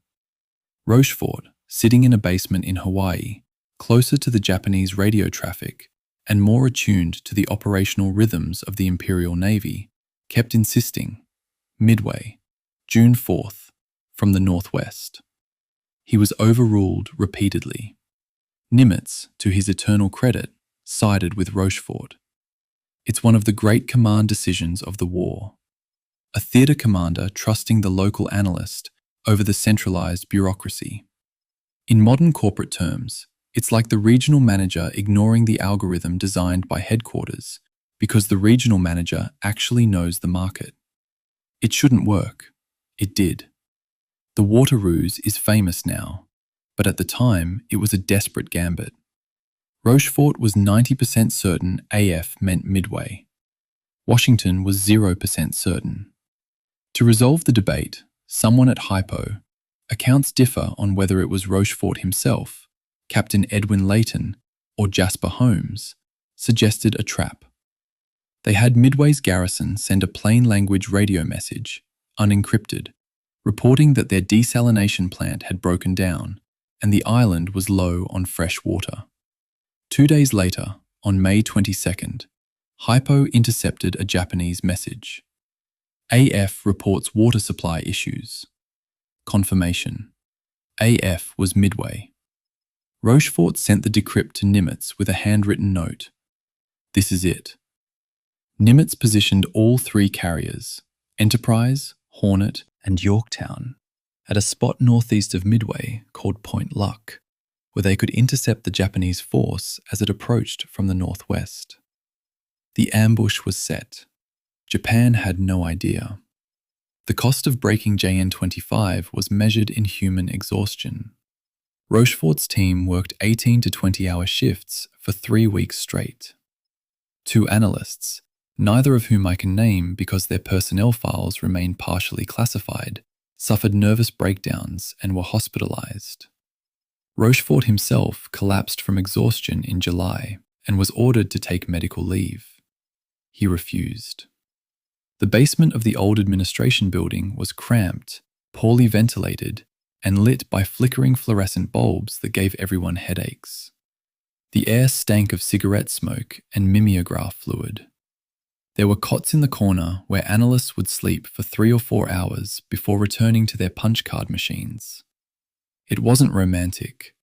Rochefort, sitting in a basement in Hawaii, closer to the Japanese radio traffic and more attuned to the operational rhythms of the Imperial Navy, kept insisting, Midway, June 4th, from the northwest. He was overruled repeatedly. Nimitz, to his eternal credit, sided with Rochefort. It's one of the great command decisions of the war. A theatre commander trusting the local analyst over the centralized bureaucracy. In modern corporate terms, it's like the regional manager ignoring the algorithm designed by headquarters because the regional manager actually knows the market. It shouldn't work. It did. The water ruse is famous now, but at the time it was a desperate gambit. Rochefort was 90% certain AF meant Midway. Washington was 0% certain. To resolve the debate, someone at Hypo, accounts differ on whether it was Rochefort himself, Captain Edwin Layton, or Jasper Holmes, suggested a trap. They had Midway's garrison send a plain language radio message, unencrypted, reporting that their desalination plant had broken down and the island was low on fresh water. 2 days later, on May 22nd, Hypo intercepted a Japanese message. AF reports water supply issues. Confirmation. AF was Midway. Rochefort sent the decrypt to Nimitz with a handwritten note. This is it. Nimitz positioned all 3 carriers, Enterprise, Hornet, and Yorktown, at a spot northeast of Midway called Point Luck, where they could intercept the Japanese force as it approached from the northwest. The ambush was set. Japan had no idea. The cost of breaking JN-25 was measured in human exhaustion. Rochefort's team worked 18 to 20-hour shifts for 3 weeks straight. 2 analysts, neither of whom I can name because their personnel files remain partially classified, suffered nervous breakdowns and were hospitalized. Rochefort himself collapsed from exhaustion in July and was ordered to take medical leave. He refused. The basement of the old administration building was cramped, poorly ventilated, and lit by flickering fluorescent bulbs that gave everyone headaches. The air stank of cigarette smoke and mimeograph fluid. There were cots in the corner where analysts would sleep for 3 or 4 hours before returning to their punch card machines. It wasn't romantic.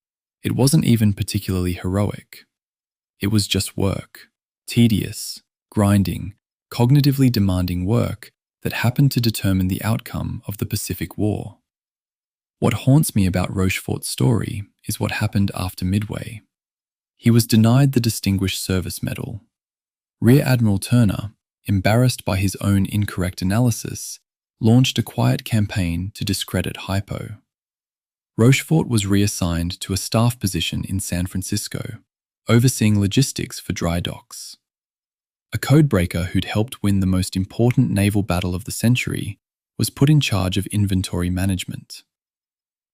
It wasn't even particularly heroic. It was just work, tedious, grinding, cognitively demanding work that happened to determine the outcome of the Pacific War. What haunts me about Rochefort's story is what happened after Midway. He was denied the Distinguished Service Medal. Rear Admiral Turner, embarrassed by his own incorrect analysis, launched a quiet campaign to discredit Hypo. Rochefort was reassigned to a staff position in San Francisco, overseeing logistics for dry docks. A codebreaker who'd helped win the most important naval battle of the century was put in charge of inventory management.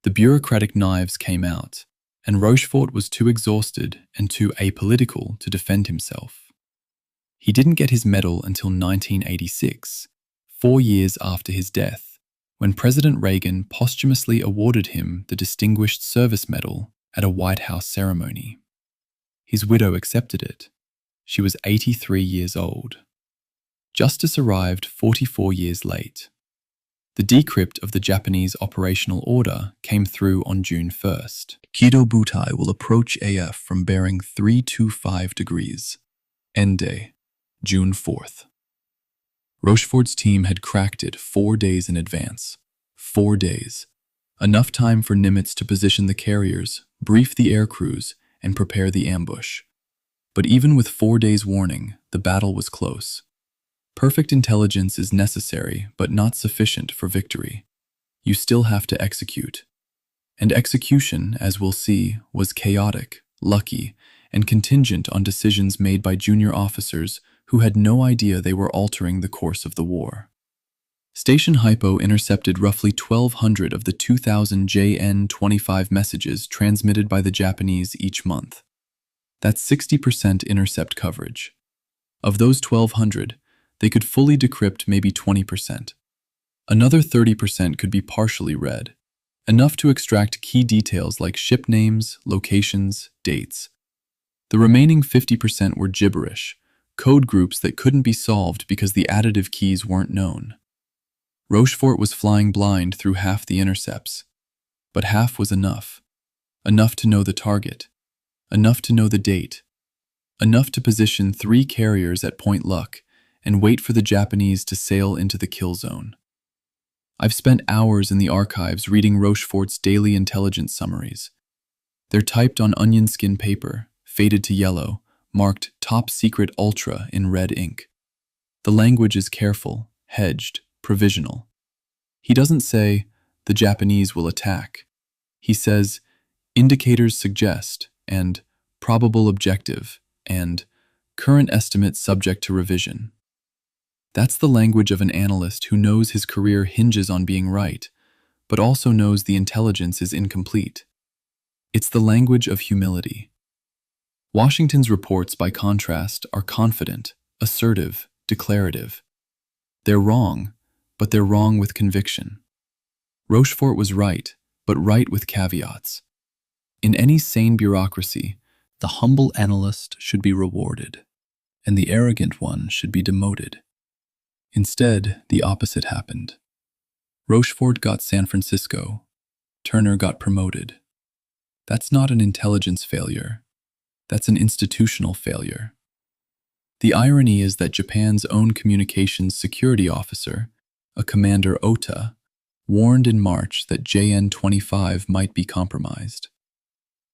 The bureaucratic knives came out, and Rochefort was too exhausted and too apolitical to defend himself. He didn't get his medal until 1986, 4 years after his death, when President Reagan posthumously awarded him the Distinguished Service Medal at a White House ceremony. His widow accepted it. She was 83 years old. Justice arrived 44 years late. The decrypt of the Japanese operational order came through on June 1st. Kido Butai will approach AF from bearing 325 degrees. End day, June 4th. Rochefort's team had cracked it 4 days in advance. 4 days. Enough time for Nimitz to position the carriers, brief the air crews, and prepare the ambush. But even with 4 days' warning, the battle was close. Perfect intelligence is necessary, but not sufficient for victory. You still have to execute. And execution, as we'll see, was chaotic, lucky, and contingent on decisions made by junior officers who had no idea they were altering the course of the war. Station Hypo intercepted roughly 1,200 of the 2,000 JN-25 messages transmitted by the Japanese each month. That's 60% intercept coverage. Of those 1,200, they could fully decrypt maybe 20%. Another 30% could be partially read, enough to extract key details like ship names, locations, dates. The remaining 50% were gibberish, code groups that couldn't be solved because the additive keys weren't known. Rochefort was flying blind through half the intercepts, but half was enough. Enough to know the target, enough to know the date, enough to position 3 carriers at Point Luck and wait for the Japanese to sail into the kill zone. I've spent hours in the archives reading Rochefort's daily intelligence summaries. They're typed on onion skin paper, faded to yellow, marked Top Secret Ultra in red ink. The language is careful, hedged, provisional. He doesn't say, the Japanese will attack. He says, indicators suggest, and probable objective, and current estimate subject to revision. That's the language of an analyst who knows his career hinges on being right, but also knows the intelligence is incomplete. It's the language of humility. Washington's reports, by contrast, are confident, assertive, declarative. They're wrong, but they're wrong with conviction. Rochefort was right, but right with caveats. In any sane bureaucracy, the humble analyst should be rewarded, and the arrogant one should be demoted. Instead, the opposite happened. Rochefort got San Francisco. Turner got promoted. That's not an intelligence failure. That's an institutional failure. The irony is that Japan's own communications security officer, a Commander Ota, warned in March that JN-25 might be compromised.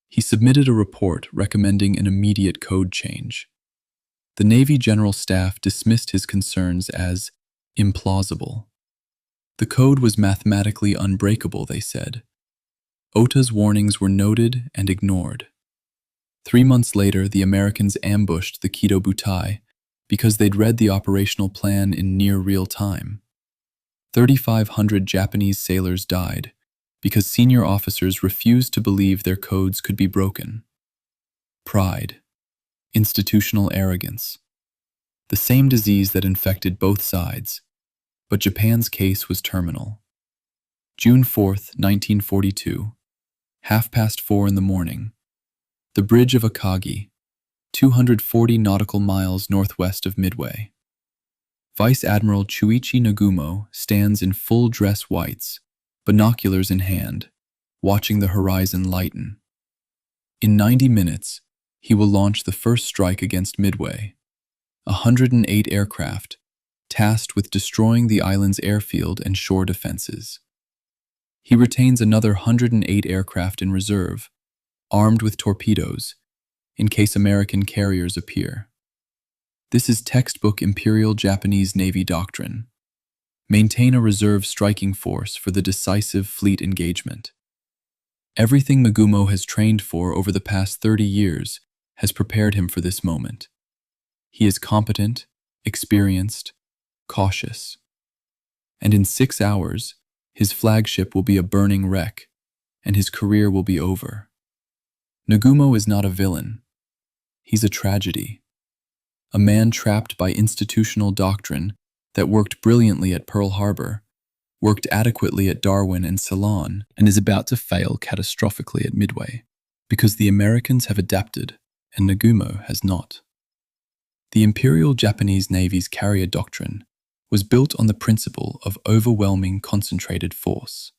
He submitted a report recommending an immediate code change. The Navy General Staff dismissed his concerns as implausible. The code was mathematically unbreakable, they said. Ota's warnings were noted and ignored. 3 months later, the Americans ambushed the Kido Butai because they'd read the operational plan in near real time. 3,500 Japanese sailors died because senior officers refused to believe their codes could be broken. Pride. Institutional arrogance. The same disease that infected both sides, but Japan's case was terminal. June 4th, 1942, 4:30 in the morning. The bridge of Akagi, 240 nautical miles northwest of Midway. Vice Admiral Chuichi Nagumo stands in full dress whites, binoculars in hand, watching the horizon lighten. In 90 minutes, he will launch the first strike against Midway. 108 aircraft, tasked with destroying the island's airfield and shore defenses. He retains another 108 aircraft in reserve, armed with torpedoes, in case American carriers appear. This is textbook Imperial Japanese Navy doctrine. Maintain a reserve striking force for the decisive fleet engagement. Everything Nagumo has trained for over the past 30 years has prepared him for this moment. He is competent, experienced, cautious. And in 6 hours, his flagship will be a burning wreck, and his career will be over. Nagumo is not a villain. He's a tragedy. A man trapped by institutional doctrine that worked brilliantly at Pearl Harbor, worked adequately at Darwin and Ceylon, and is about to fail catastrophically at Midway, because the Americans have adapted and Nagumo has not. The Imperial Japanese Navy's carrier doctrine was built on the principle of overwhelming concentrated force.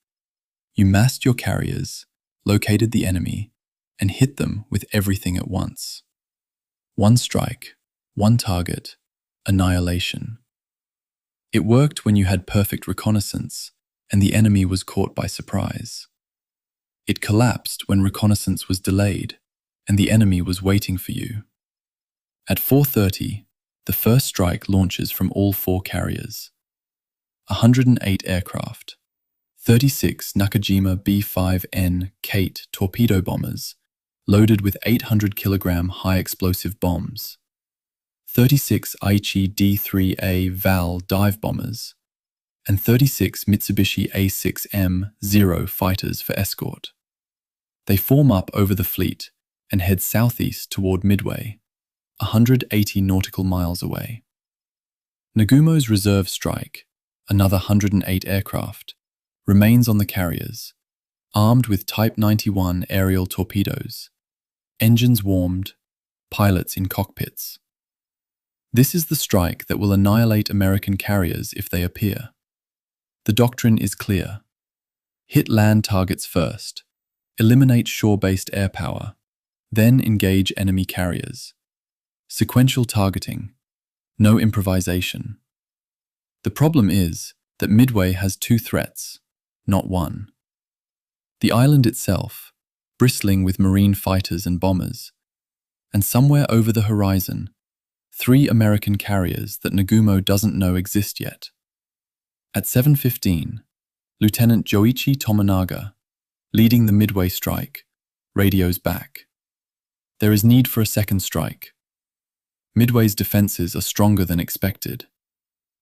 You massed your carriers, located the enemy, and hit them with everything at once. One strike, one target, annihilation. It worked when you had perfect reconnaissance and the enemy was caught by surprise. It collapsed when reconnaissance was delayed and the enemy was waiting for you. At 4:30, the first strike launches from all 4 carriers. 108 aircraft, 36 Nakajima B-5N Kate torpedo bombers, loaded with 800-kilogram high-explosive bombs, 36 Aichi D-3A Val dive bombers, and 36 Mitsubishi A-6M-0 fighters for escort. They form up over the fleet and head southeast toward Midway, 180 nautical miles away. Nagumo's reserve strike, another 108 aircraft, remains on the carriers, armed with Type 91 aerial torpedoes, engines warmed, pilots in cockpits. This is the strike that will annihilate American carriers if they appear. The doctrine is clear. Hit land targets first, eliminate shore-based air power, then engage enemy carriers. Sequential targeting, no improvisation. The problem is that Midway has 2 threats, not one. The island itself, bristling with marine fighters and bombers, and somewhere over the horizon, 3 American carriers that Nagumo doesn't know exist yet. At 7:15, Lieutenant Joichi Tominaga, leading the Midway strike, radios back. There is need for a second strike. Midway's defenses are stronger than expected.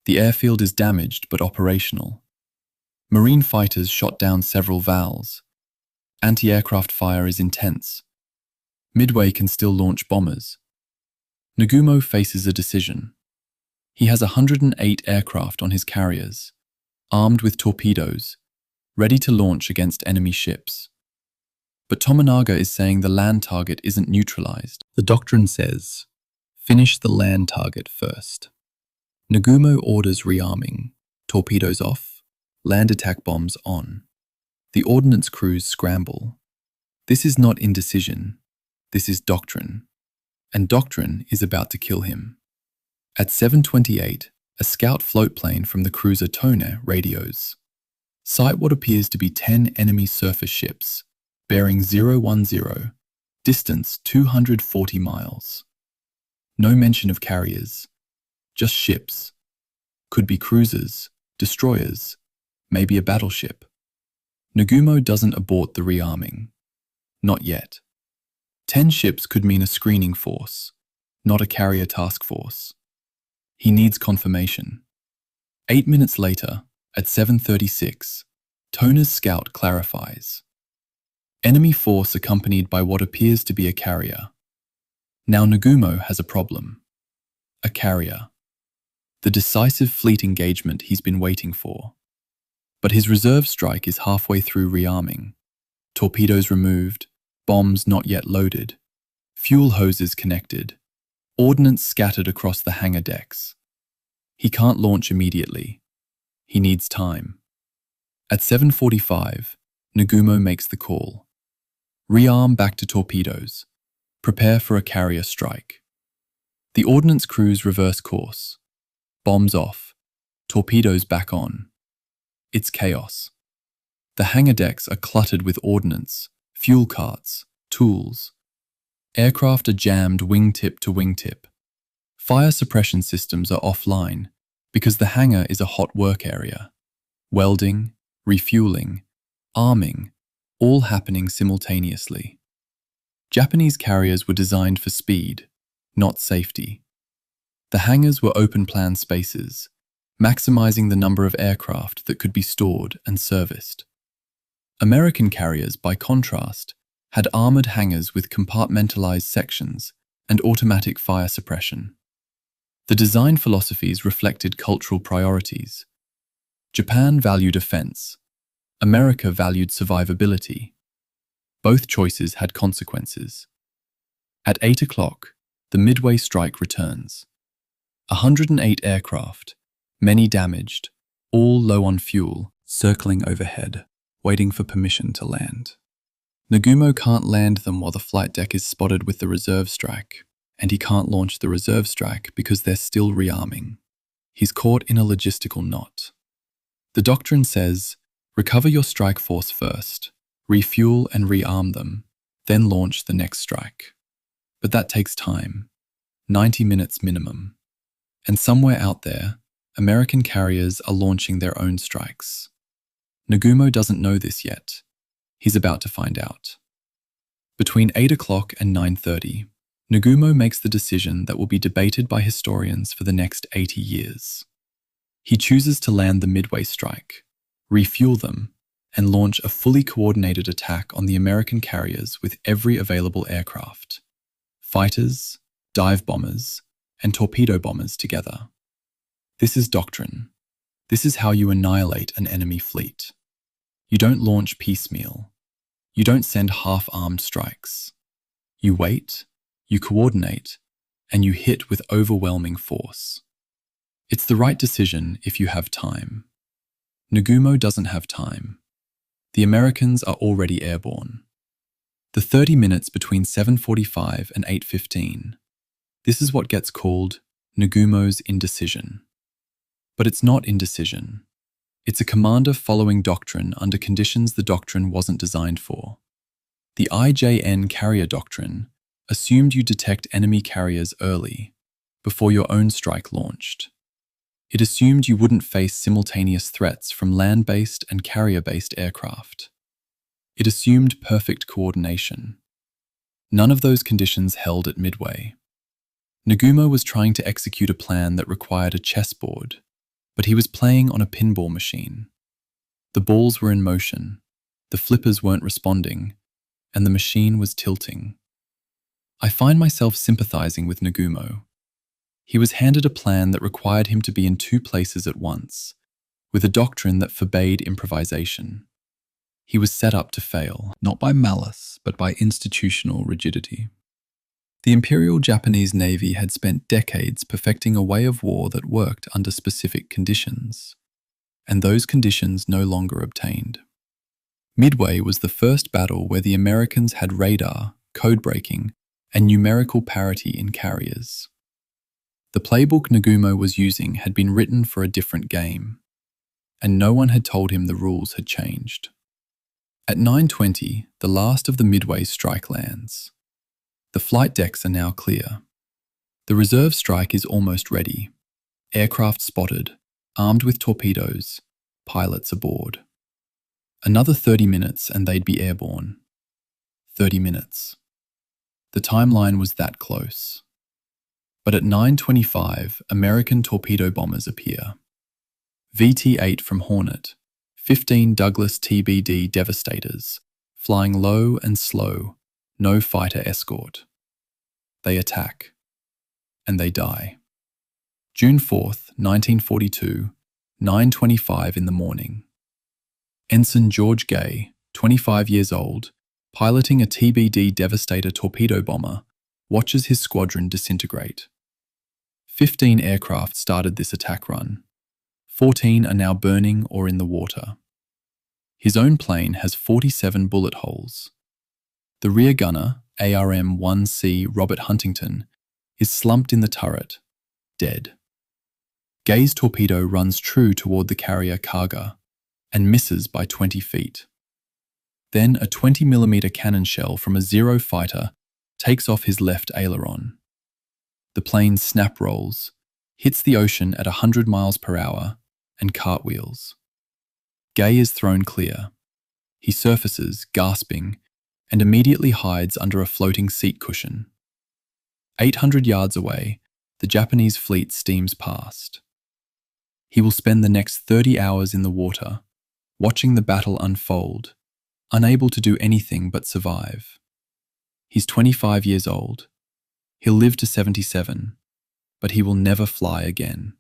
The airfield is damaged but operational. Marine fighters shot down several Vals. Anti-aircraft fire is intense. Midway can still launch bombers. Nagumo faces a decision. He has 108 aircraft on his carriers, armed with torpedoes, ready to launch against enemy ships. But Tominaga is saying the land target isn't neutralized. The doctrine says, finish the land target first. Nagumo orders rearming, torpedoes off, land attack bombs on. The ordnance crews scramble. This is not indecision. This is doctrine. And doctrine is about to kill him. At 7:28, a scout float plane from the cruiser Tone radios. Sight what appears to be 10 enemy surface ships, bearing 010, distance 240 miles. No mention of carriers, just ships. Could be cruisers, destroyers, maybe a battleship. Nagumo doesn't abort the rearming. Not yet. 10 ships could mean a screening force, not a carrier task force. He needs confirmation. 8 minutes later, at 7:36, Tona's scout clarifies. Enemy force accompanied by what appears to be a carrier. Now Nagumo has a problem. A carrier. The decisive fleet engagement he's been waiting for. But his reserve strike is halfway through rearming. Torpedoes removed, bombs not yet loaded, fuel hoses connected, ordnance scattered across the hangar decks. He can't launch immediately. He needs time. At 7:45, Nagumo makes the call. Rearm back to torpedoes. Prepare for a carrier strike. The ordnance crews reverse course. Bombs off. Torpedoes back on. It's chaos. The hangar decks are cluttered with ordnance, fuel carts, tools. Aircraft are jammed wingtip to wingtip. Fire suppression systems are offline because the hangar is a hot work area. Welding, refueling, arming, all happening simultaneously. Japanese carriers were designed for speed, not safety. The hangars were open-plan spaces, maximizing the number of aircraft that could be stored and serviced. American carriers, by contrast, had armored hangars with compartmentalized sections and automatic fire suppression. The design philosophies reflected cultural priorities. Japan valued offense. America valued survivability. Both choices had consequences. At 8 o'clock, the Midway strike returns. 108 aircraft, many damaged, all low on fuel, circling overhead, waiting for permission to land. Nagumo can't land them while the flight deck is spotted with the reserve strike, and he can't launch the reserve strike because they're still rearming. He's caught in a logistical knot. The doctrine says, recover your strike force first, refuel and rearm them, then launch the next strike. But that takes time, 90 minutes minimum. And somewhere out there, American carriers are launching their own strikes. Nagumo doesn't know this yet. He's about to find out. Between 8 o'clock and 9:30, Nagumo makes the decision that will be debated by historians for the next 80 years. He chooses to land the Midway strike, refuel them, and launch a fully coordinated attack on the American carriers with every available aircraft. Fighters, dive bombers, and torpedo bombers together. This is doctrine. This is how you annihilate an enemy fleet. You don't launch piecemeal. You don't send half-armed strikes. You wait, you coordinate, and you hit with overwhelming force. It's the right decision if you have time. Nagumo doesn't have time. The Americans are already airborne. The 30 minutes between 7:45 and 8:15. This is what gets called Nagumo's indecision. But it's not indecision. It's a commander following doctrine under conditions the doctrine wasn't designed for. The IJN carrier doctrine assumed you detect enemy carriers early, before your own strike launched. It assumed you wouldn't face simultaneous threats from land-based and carrier-based aircraft. It assumed perfect coordination. None of those conditions held at Midway. Nagumo was trying to execute a plan that required a chessboard, but he was playing on a pinball machine. The balls were in motion, the flippers weren't responding, and the machine was tilting. I find myself sympathizing with Nagumo. He was handed a plan that required him to be in two places at once, with a doctrine that forbade improvisation. He was set up to fail, not by malice, but by institutional rigidity. The Imperial Japanese Navy had spent decades perfecting a way of war that worked under specific conditions, and those conditions no longer obtained. Midway was the first battle where the Americans had radar, codebreaking, and numerical parity in carriers. The playbook Nagumo was using had been written for a different game, and no one had told him the rules had changed. At 9:20, the last of the Midway strike lands. The flight decks are now clear. The reserve strike is almost ready. Aircraft spotted, armed with torpedoes, pilots aboard. Another 30 minutes and they'd be airborne. 30 minutes. The timeline was that close. But at 9:25, American torpedo bombers appear. VT-8 from Hornet, 15 Douglas TBD Devastators, flying low and slow, no fighter escort. They attack. And they die. June 4th, 1942, 9:25 in the morning. Ensign George Gay, 25 years old, piloting a TBD Devastator torpedo bomber, watches his squadron disintegrate. 15 aircraft started this attack run. 14 are now burning or in the water. His own plane has 47 bullet holes. The rear gunner, ARM-1C Robert Huntington, is slumped in the turret, dead. Gay's torpedo runs true toward the carrier Kaga and misses by 20 feet. Then a 20mm cannon shell from a Zero fighter takes off his left aileron. The plane snap rolls, hits the ocean at 100 miles per hour, and cartwheels. Gay is thrown clear. He surfaces, gasping, and immediately hides under a floating seat cushion. 800 yards away, the Japanese fleet steams past. He will spend the next 30 hours in the water, watching the battle unfold, unable to do anything but survive. He's 25 years old. He'll live to 77, but he will never fly again.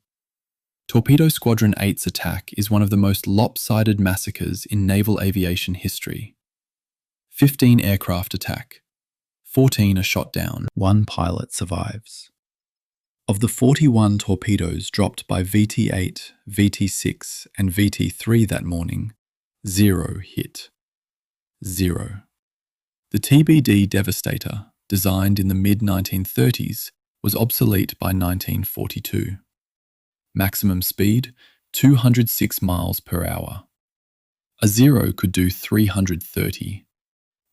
Torpedo Squadron 8's attack is one of the most lopsided massacres in naval aviation history. 15 aircraft attack. 14 are shot down. 1 pilot survives. Of the 41 torpedoes dropped by VT-8, VT-6, and VT-3 that morning, 0 hit. 0. The TBD Devastator, designed in the mid-1930s, was obsolete by 1942. Maximum speed, 206 miles per hour. A Zero could do 330.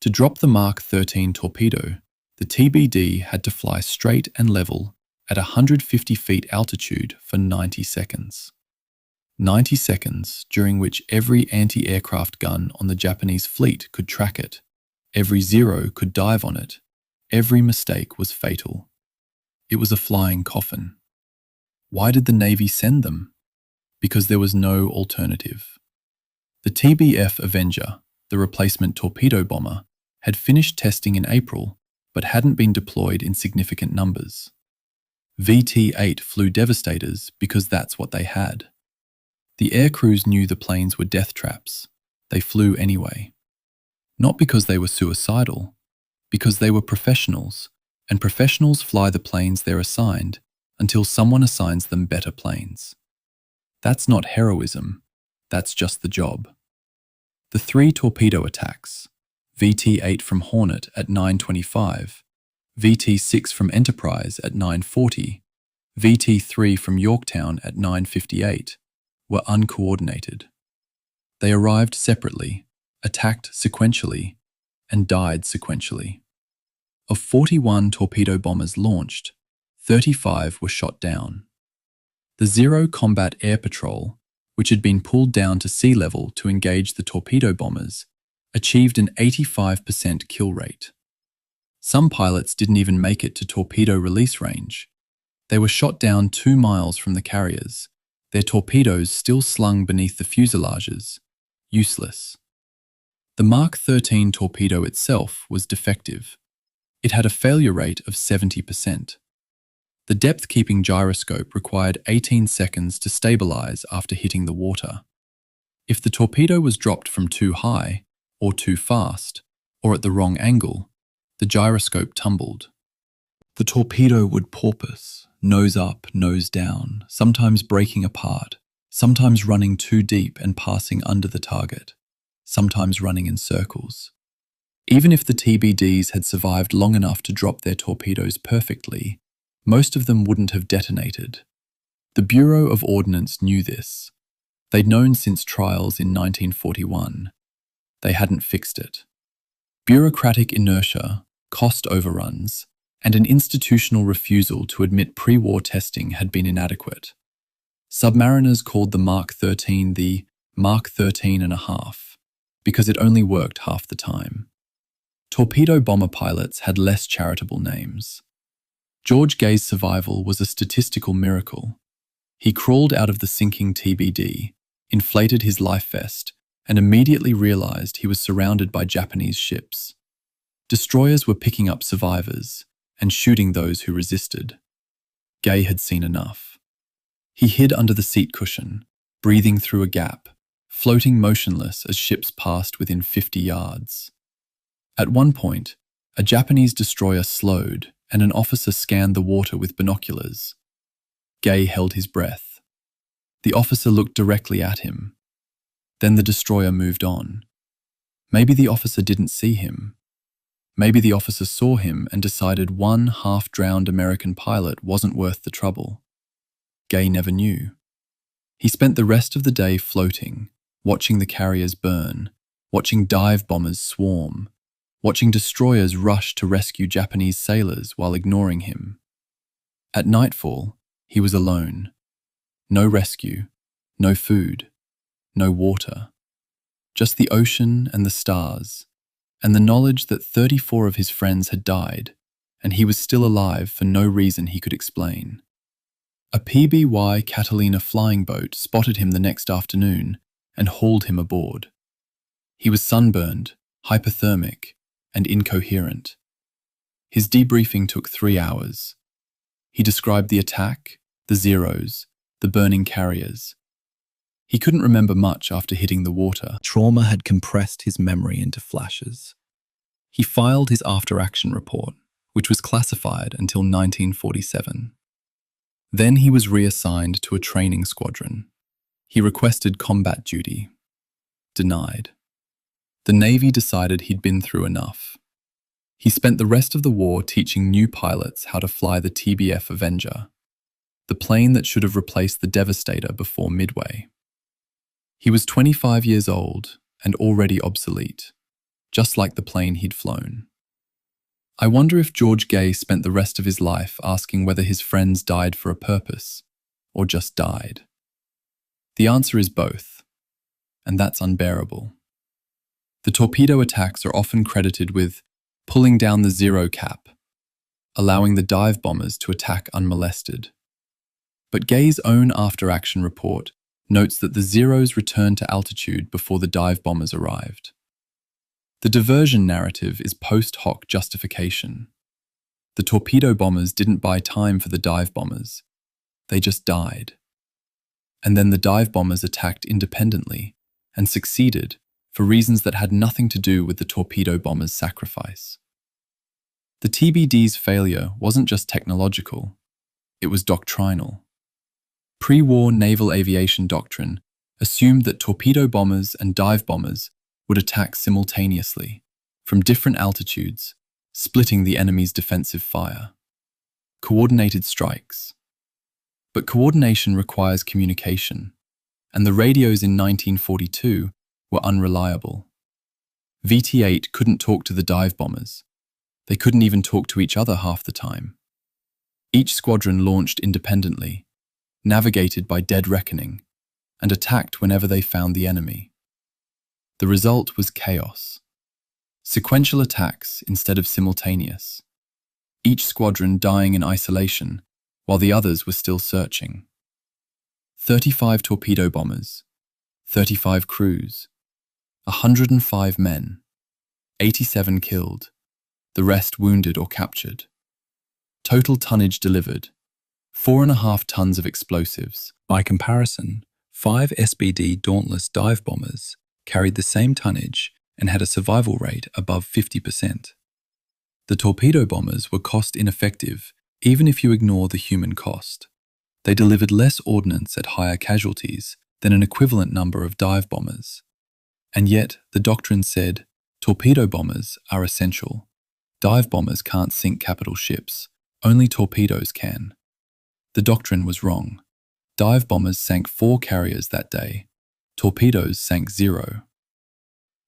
To drop the Mark 13 torpedo, the TBD had to fly straight and level at 150 feet altitude for 90 seconds. 90 seconds during which every anti-aircraft gun on the Japanese fleet could track it, every Zero could dive on it, every mistake was fatal. It was a flying coffin. Why did the Navy send them? Because there was no alternative. The TBF Avenger, the replacement torpedo bomber, had finished testing in April but hadn't been deployed in significant numbers. VT-8 flew Devastators because that's what they had. The air crews knew the planes were death traps. They flew anyway. Not because they were suicidal, because they were professionals, and professionals fly the planes they're assigned until someone assigns them better planes. That's not heroism, that's just the job. The 3 torpedo attacks, VT-8 from Hornet at 9:25, VT-6 from Enterprise at 9:40, VT-3 from Yorktown at 9:58, were uncoordinated. They arrived separately, attacked sequentially, and died sequentially. Of 41 torpedo bombers launched, 35 were shot down. The Zero Combat Air Patrol, which had been pulled down to sea level to engage the torpedo bombers, achieved an 85% kill rate. Some pilots didn't even make it to torpedo release range. They were shot down 2 miles from the carriers, their torpedoes still slung beneath the fuselages, useless. The Mark 13 torpedo itself was defective. It had a failure rate of 70%. The depth-keeping gyroscope required 18 seconds to stabilize after hitting the water. If the torpedo was dropped from too high, or too fast, or at the wrong angle, the gyroscope tumbled. The torpedo would porpoise, nose up, nose down, sometimes breaking apart, sometimes running too deep and passing under the target, sometimes running in circles. Even if the TBDs had survived long enough to drop their torpedoes perfectly, most of them wouldn't have detonated. The Bureau of Ordnance knew this. They'd known since trials in 1941. They hadn't fixed it. Bureaucratic inertia, cost overruns, and an institutional refusal to admit pre-war testing had been inadequate. Submariners called the Mark 13 the Mark 13.5 because it only worked half the time. Torpedo bomber pilots had less charitable names. George Gay's survival was a statistical miracle. He crawled out of the sinking TBD, inflated his life vest, and immediately realized he was surrounded by Japanese ships. Destroyers were picking up survivors and shooting those who resisted. Gay had seen enough. He hid under the seat cushion, breathing through a gap, floating motionless as ships passed within 50 yards. At one point, a Japanese destroyer slowed and an officer scanned the water with binoculars. Gay held his breath. The officer looked directly at him. Then the destroyer moved on. Maybe the officer didn't see him. Maybe the officer saw him and decided one half-drowned American pilot wasn't worth the trouble. Gay never knew. He spent the rest of the day floating, watching the carriers burn, watching dive bombers swarm, watching destroyers rush to rescue Japanese sailors while ignoring him. At nightfall, he was alone. No rescue, no food, no water. Just the ocean and the stars, and the knowledge that 34 of his friends had died, and he was still alive for no reason he could explain. A PBY Catalina flying boat spotted him the next afternoon and hauled him aboard. He was sunburned, hypothermic, and incoherent. His debriefing took 3 hours. He described the attack, the Zeros, the burning carriers. He couldn't remember much after hitting the water. Trauma had compressed his memory into flashes. He filed his after-action report, which was classified until 1947. Then he was reassigned to a training squadron. He requested combat duty. Denied. The Navy decided he'd been through enough. He spent the rest of the war teaching new pilots how to fly the TBF Avenger, the plane that should have replaced the Devastator before Midway. He was 25 years old and already obsolete, just like the plane he'd flown. I wonder if George Gay spent the rest of his life asking whether his friends died for a purpose or just died. The answer is both, and that's unbearable. The torpedo attacks are often credited with pulling down the zero cap, allowing the dive bombers to attack unmolested. But Gay's own after-action report notes that the Zeros returned to altitude before the dive bombers arrived. The diversion narrative is post hoc justification. The torpedo bombers didn't buy time for the dive bombers. They just died. And then the dive bombers attacked independently and succeeded for reasons that had nothing to do with the torpedo bombers' sacrifice. The TBD's failure wasn't just technological, it was doctrinal. Pre-war naval aviation doctrine assumed that torpedo bombers and dive bombers would attack simultaneously, from different altitudes, splitting the enemy's defensive fire. Coordinated strikes. But coordination requires communication, and the radios in 1942 were unreliable. VT-8 couldn't talk to the dive bombers. They couldn't even talk to each other half the time. Each squadron launched independently, navigated by dead reckoning, and attacked whenever they found the enemy. The result was chaos. Sequential attacks instead of simultaneous. Each squadron dying in isolation while the others were still searching. 35 torpedo bombers, 35 crews, 105 men, 87 killed, the rest wounded or captured. Total tonnage delivered, 4.5 tons of explosives. By comparison, 5 SBD Dauntless dive bombers carried the same tonnage and had a survival rate above 50%. The torpedo bombers were cost ineffective even if you ignore the human cost. They delivered less ordnance at higher casualties than an equivalent number of dive bombers. And yet, the doctrine said, torpedo bombers are essential. Dive bombers can't sink capital ships, only torpedoes can. The doctrine was wrong. Dive bombers sank 4 carriers that day. Torpedoes sank 0.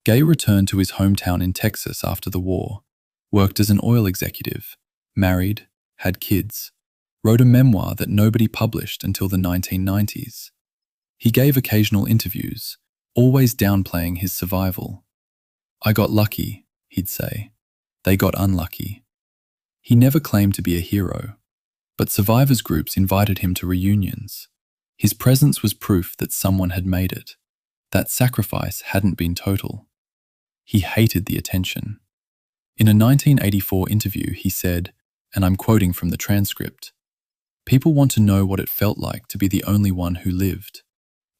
Gay returned to his hometown in Texas after the war, worked as an oil executive, married, had kids, wrote a memoir that nobody published until the 1990s. He gave occasional interviews, always downplaying his survival. "I got lucky," he'd say. "They got unlucky." He never claimed to be a hero, but survivors groups invited him to reunions. His presence was proof that someone had made it. That sacrifice hadn't been total. He hated the attention. In a 1984 interview, he said, and I'm quoting from the transcript, "People want to know what it felt like to be the only one who lived.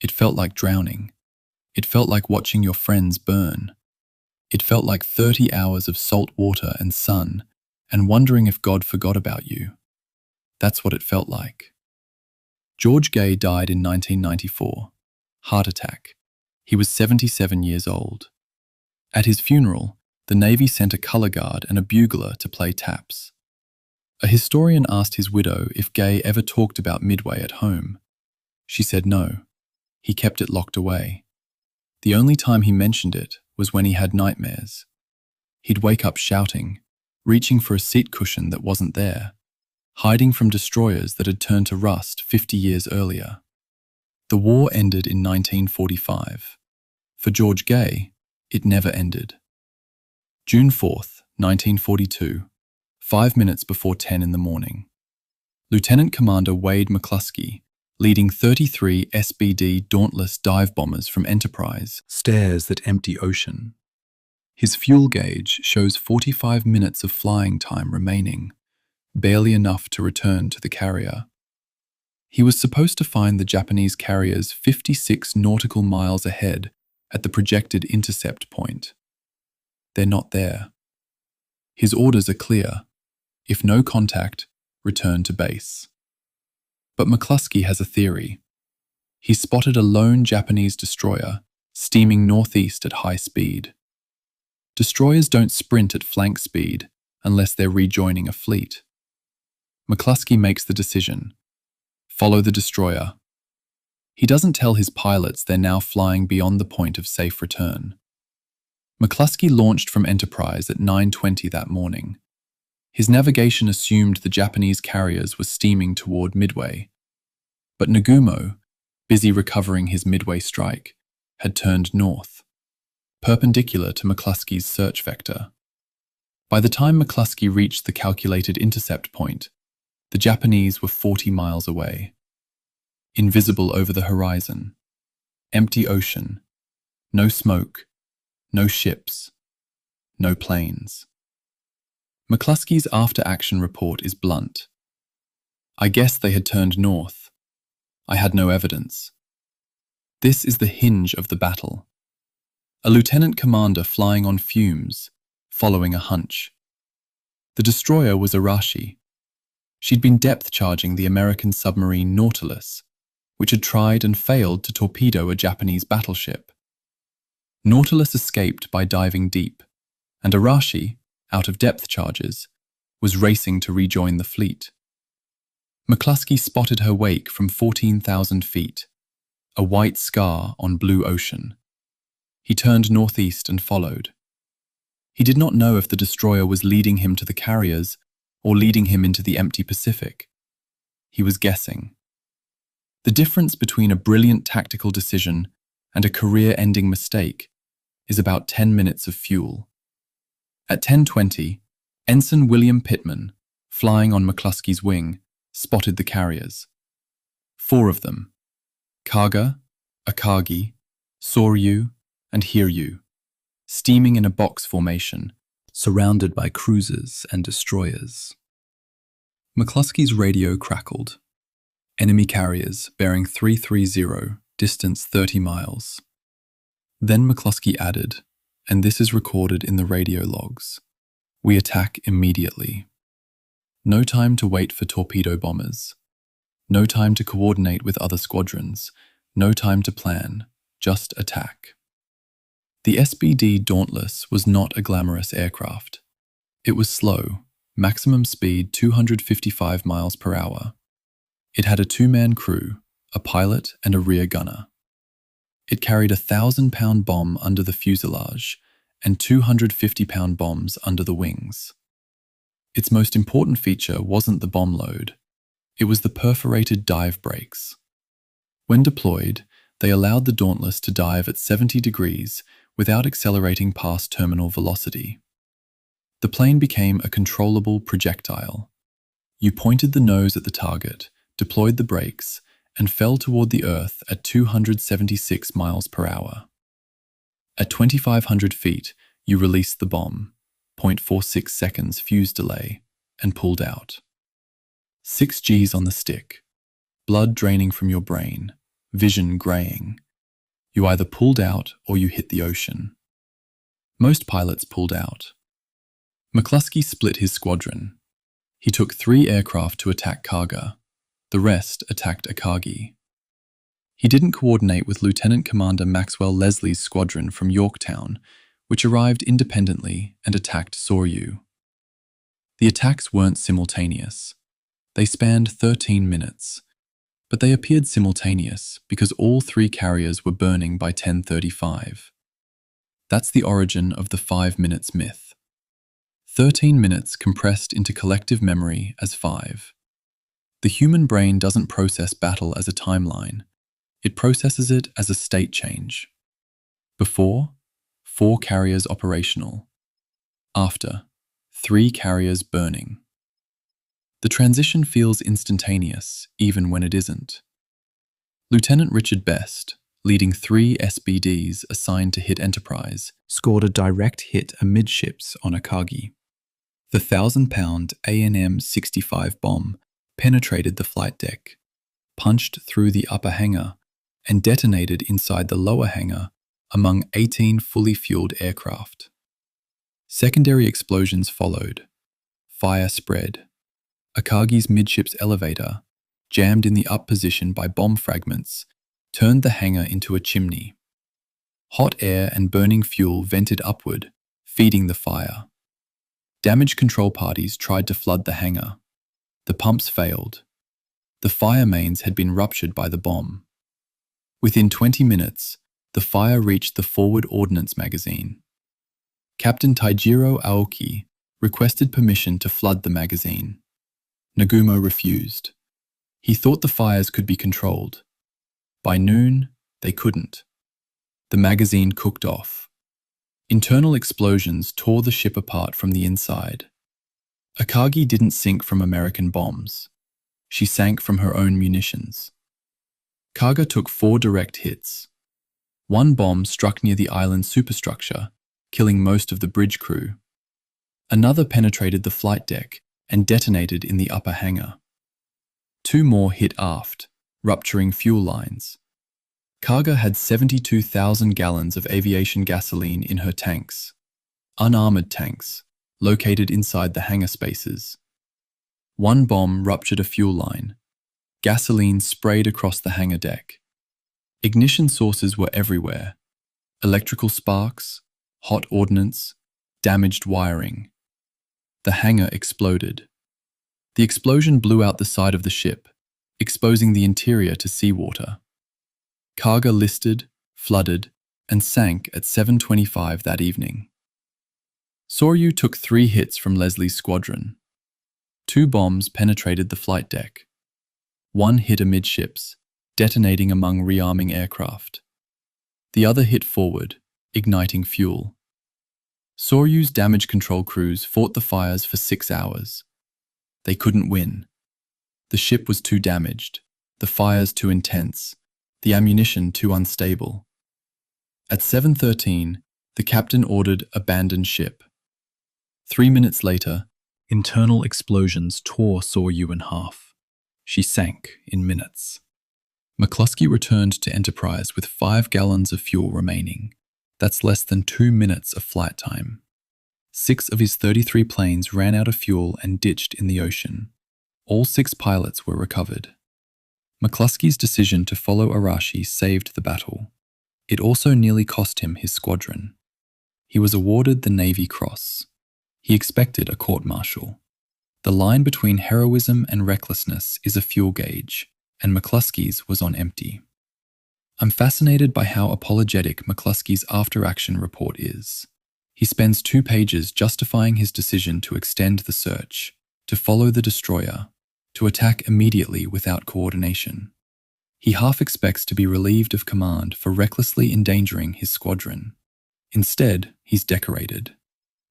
It felt like drowning. It felt like watching your friends burn. It felt like 30 hours of salt water and sun and wondering if God forgot about you. That's what it felt like." George Gay died in 1994. Heart attack. He was 77 years old. At his funeral, The Navy sent a color guard and a bugler to play taps. A historian asked his widow if Gay ever talked about Midway at home. She said no. He kept it locked away. The only time he mentioned it was when he had nightmares. He'd wake up shouting, reaching for a seat cushion that wasn't there, hiding from destroyers that had turned to rust 50 years earlier. The war ended in 1945. For George Gay, it never ended. June 4th, 1942, 5 minutes before 10 in the morning. Lieutenant Commander Wade McCluskey, leading 33 SBD Dauntless dive bombers from Enterprise, stares at empty ocean. His fuel gauge shows 45 minutes of flying time remaining, barely enough to return to the carrier. He was supposed to find the Japanese carriers 56 nautical miles ahead at the projected intercept point. They're not there. His orders are clear. If no contact, return to base. But McCluskey has a theory. He spotted a lone Japanese destroyer steaming northeast at high speed. Destroyers don't sprint at flank speed unless they're rejoining a fleet. McCluskey makes the decision. Follow the destroyer. He doesn't tell his pilots they're now flying beyond the point of safe return. McCluskey launched from Enterprise at 9:20 that morning. His navigation assumed the Japanese carriers were steaming toward Midway. But Nagumo, busy recovering his Midway strike, had turned north, perpendicular to McCluskey's search vector. By the time McCluskey reached the calculated intercept point, the Japanese were 40 miles away. Invisible over the horizon. Empty ocean. No smoke. No ships. No planes. McCluskey's after-action report is blunt. I guess they had turned north. I had no evidence. This is the hinge of the battle. A lieutenant commander flying on fumes, following a hunch. The destroyer was Arashi. She'd been depth-charging the American submarine Nautilus, which had tried and failed to torpedo a Japanese battleship. Nautilus escaped by diving deep, and Arashi, out of depth charges, was racing to rejoin the fleet. McCluskey spotted her wake from 14,000 feet, a white scar on blue ocean. He turned northeast and followed. He did not know if the destroyer was leading him to the carriers or leading him into the empty Pacific. He was guessing. The difference between a brilliant tactical decision and a career-ending mistake is about 10 minutes of fuel. At 10:20, Ensign William Pittman, flying on McCluskey's wing, spotted the carriers. 4 of them: Kaga, Akagi, Soryu, and Hiryu, steaming in a box formation, surrounded by cruisers and destroyers. McCluskey's radio crackled. Enemy carriers bearing 330, distance 30 miles. Then McCluskey added, and this is recorded in the radio logs, we attack immediately. No time to wait for torpedo bombers. No time to coordinate with other squadrons. No time to plan. Just attack. The SBD Dauntless was not a glamorous aircraft. It was slow, maximum speed 255 miles per hour. It had a 2-man crew, a pilot and a rear gunner. It carried a 1,000-pound bomb under the fuselage and 250-pound bombs under the wings. Its most important feature wasn't the bomb load. It was the perforated dive brakes. When deployed, they allowed the Dauntless to dive at 70 degrees without accelerating past terminal velocity. The plane became a controllable projectile. You pointed the nose at the target, deployed the brakes, and fell toward the Earth at 276 miles per hour. At 2,500 feet, you released the bomb, 0.46 seconds fuse delay, and pulled out. 6 Gs on the stick, blood draining from your brain, vision graying. You either pulled out or you hit the ocean. Most pilots pulled out. McCluskey split his squadron. He took 3 aircraft to attack Kaga. The rest attacked Akagi. He didn't coordinate with Lieutenant Commander Maxwell Leslie's squadron from Yorktown, which arrived independently and attacked Soryu. The attacks weren't simultaneous. They spanned 13 minutes, but they appeared simultaneous because all three carriers were burning by 10:35. That's the origin of the 5 minutes myth. 13 minutes compressed into collective memory as 5. The human brain doesn't process battle as a timeline. It processes it as a state change. Before, 4 carriers operational. After, 3 carriers burning. The transition feels instantaneous, even when it isn't. Lieutenant Richard Best, leading 3 SBDs assigned to hit Enterprise, scored a direct hit amidships on Akagi. The 1,000-pound ANM-65 bomb penetrated the flight deck, punched through the upper hangar, and detonated inside the lower hangar among 18 fully fueled aircraft. Secondary explosions followed. Fire spread. Akagi's midships elevator, jammed in the up position by bomb fragments, turned the hangar into a chimney. Hot air and burning fuel vented upward, feeding the fire. Damage control parties tried to flood the hangar. The pumps failed. The fire mains had been ruptured by the bomb. Within 20 minutes, the fire reached the forward ordnance magazine. Captain Taijiro Aoki requested permission to flood the magazine. Nagumo refused. He thought the fires could be controlled. By noon, they couldn't. The magazine cooked off. Internal explosions tore the ship apart from the inside. Akagi didn't sink from American bombs. She sank from her own munitions. Kaga took 4 direct hits. One bomb struck near the island's superstructure, killing most of the bridge crew. Another penetrated the flight deck and detonated in the upper hangar. 2 more hit aft, rupturing fuel lines. Kaga had 72,000 gallons of aviation gasoline in her tanks, unarmored tanks, located inside the hangar spaces. One bomb ruptured a fuel line. Gasoline sprayed across the hangar deck. Ignition sources were everywhere. Electrical sparks, hot ordnance, damaged wiring. The hangar exploded. The explosion blew out the side of the ship, exposing the interior to seawater. Kaga listed, flooded, and sank at 7:25 that evening. Soryu took 3 hits from Leslie's squadron. 2 bombs penetrated the flight deck. 1 hit amidships, detonating among rearming aircraft. The other hit forward, igniting fuel. Soryu's damage control crews fought the fires for 6 hours. They couldn't win. The ship was too damaged, the fires too intense, the ammunition too unstable. At 7:13, the captain ordered abandon ship. 3 minutes later, internal explosions tore Soryu in half. She sank in minutes. McCluskey returned to Enterprise with 5 gallons of fuel remaining. That's less than 2 minutes of flight time. 6 of his 33 planes ran out of fuel and ditched in the ocean. All 6 pilots were recovered. McCluskey's decision to follow Arashi saved the battle. It also nearly cost him his squadron. He was awarded the Navy Cross. He expected a court-martial. The line between heroism and recklessness is a fuel gauge, and McCluskey's was on empty. I'm fascinated by how apologetic McCluskey's after-action report is. He spends 2 pages justifying his decision to extend the search, to follow the destroyer, to attack immediately without coordination. He half expects to be relieved of command for recklessly endangering his squadron. Instead, he's decorated.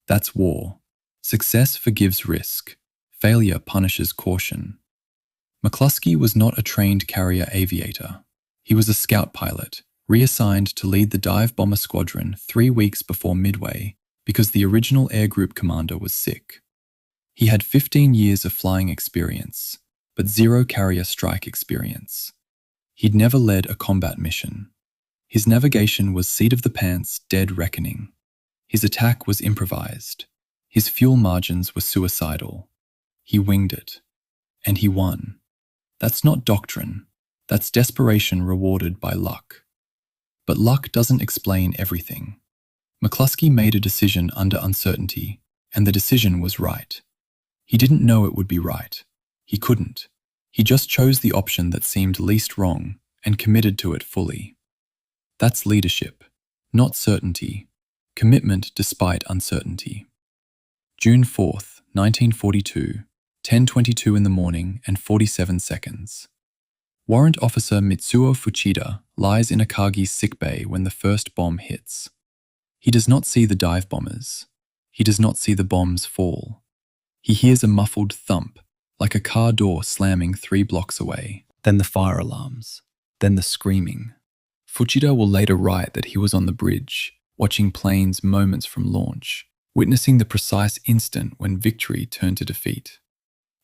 That's war. Success forgives risk. Failure punishes caution. McCluskey was not a trained carrier aviator. He was a scout pilot, reassigned to lead the dive bomber squadron 3 weeks before Midway because the original air group commander was sick. He had 15 years of flying experience, but 0 carrier strike experience. He'd never led a combat mission. His navigation was seat-of-the-pants dead reckoning. His attack was improvised. His fuel margins were suicidal. He winged it. And he won. That's not doctrine. That's desperation rewarded by luck. But luck doesn't explain everything. McCluskey made a decision under uncertainty, and the decision was right. He didn't know it would be right. He couldn't. He just chose the option that seemed least wrong and committed to it fully. That's leadership, not certainty. Commitment despite uncertainty. June 4th, 1942, 10:22 in the morning and 47 seconds. Warrant Officer Mitsuo Fuchida lies in Akagi's sickbay when the first bomb hits. He does not see the dive bombers. He does not see the bombs fall. He hears a muffled thump, like a car door slamming 3 blocks away. Then the fire alarms. Then the screaming. Fuchida will later write that he was on the bridge, watching planes moments from launch, witnessing the precise instant when victory turned to defeat.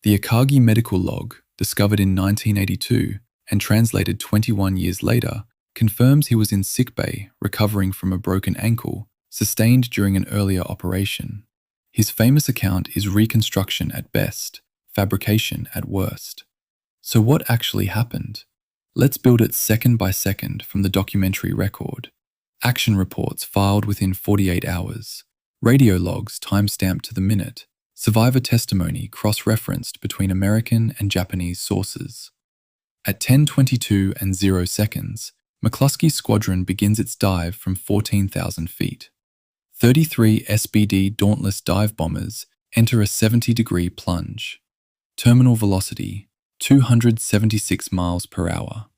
The Akagi medical log, discovered in 1982 and translated 21 years later, confirms he was in sickbay recovering from a broken ankle sustained during an earlier operation. His famous account is reconstruction at best, fabrication at worst. So what actually happened? Let's build it second by second from the documentary record. Action reports filed within 48 hours, radio logs time-stamped to the minute, survivor testimony cross-referenced between American and Japanese sources. At 10:22 and 0 seconds, McCluskey's squadron begins its dive from 14,000 feet. 33 SBD Dauntless dive bombers enter a 70-degree plunge. Terminal velocity, 276 miles per hour.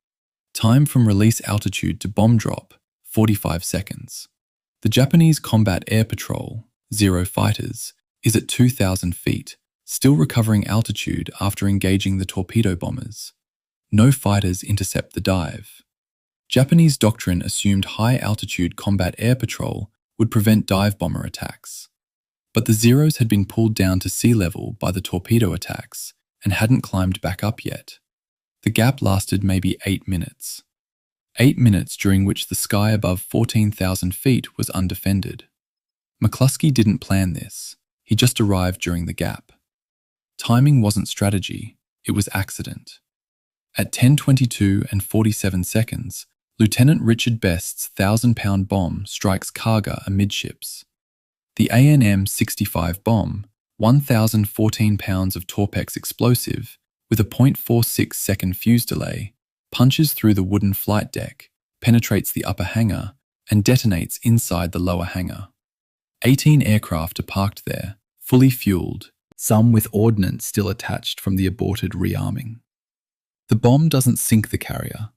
Time from release altitude to bomb drop, 45 seconds. The Japanese Combat Air Patrol, Zero fighters, is at 2,000 feet, still recovering altitude after engaging the torpedo bombers. No fighters intercept the dive. Japanese doctrine assumed high-altitude combat air patrol would prevent dive bomber attacks. But the Zeros had been pulled down to sea level by the torpedo attacks and hadn't climbed back up yet. The gap lasted maybe 8 minutes. 8 minutes during which the sky above 14,000 feet was undefended. McCluskey didn't plan this. He just arrived during the gap. Timing wasn't strategy, it was accident. At 10:22 and 47 seconds, Lieutenant Richard Best's 1,000-pound bomb strikes Kaga amidships. The ANM-65 bomb, 1,014 pounds of Torpex explosive, with a 0.46-second fuse delay, punches through the wooden flight deck, penetrates the upper hangar, and detonates inside the lower hangar. 18 aircraft are parked there, fully fueled, some with ordnance still attached from the aborted rearming. The bomb doesn't sink the carrier.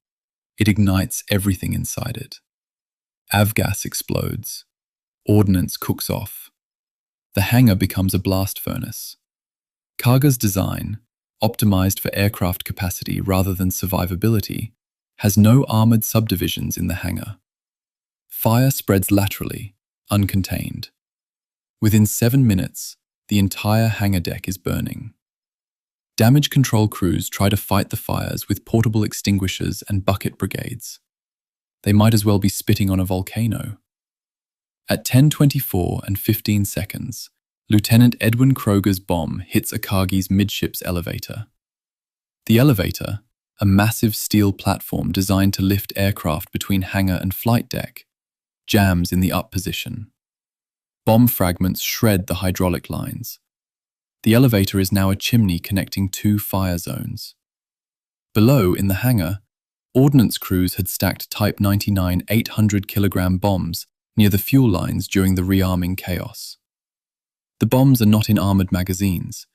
It ignites everything inside it. Avgas explodes. Ordnance cooks off. The hangar becomes a blast furnace. Kaga's design, optimized for aircraft capacity rather than survivability, has no armored subdivisions in the hangar. Fire spreads laterally, uncontained. Within 7 minutes, the entire hangar deck is burning. Damage control crews try to fight the fires with portable extinguishers and bucket brigades. They might as well be spitting on a volcano. At 10:24 and 15 seconds, Lieutenant Edwin Kroger's bomb hits Akagi's midships elevator. The elevator, a massive steel platform designed to lift aircraft between hangar and flight deck, jams in the up position. Bomb fragments shred the hydraulic lines. The elevator is now a chimney connecting 2 fire zones. Below, in the hangar, ordnance crews had stacked Type 99 800-kilogram bombs near the fuel lines during the rearming chaos. The bombs are not in armored magazines.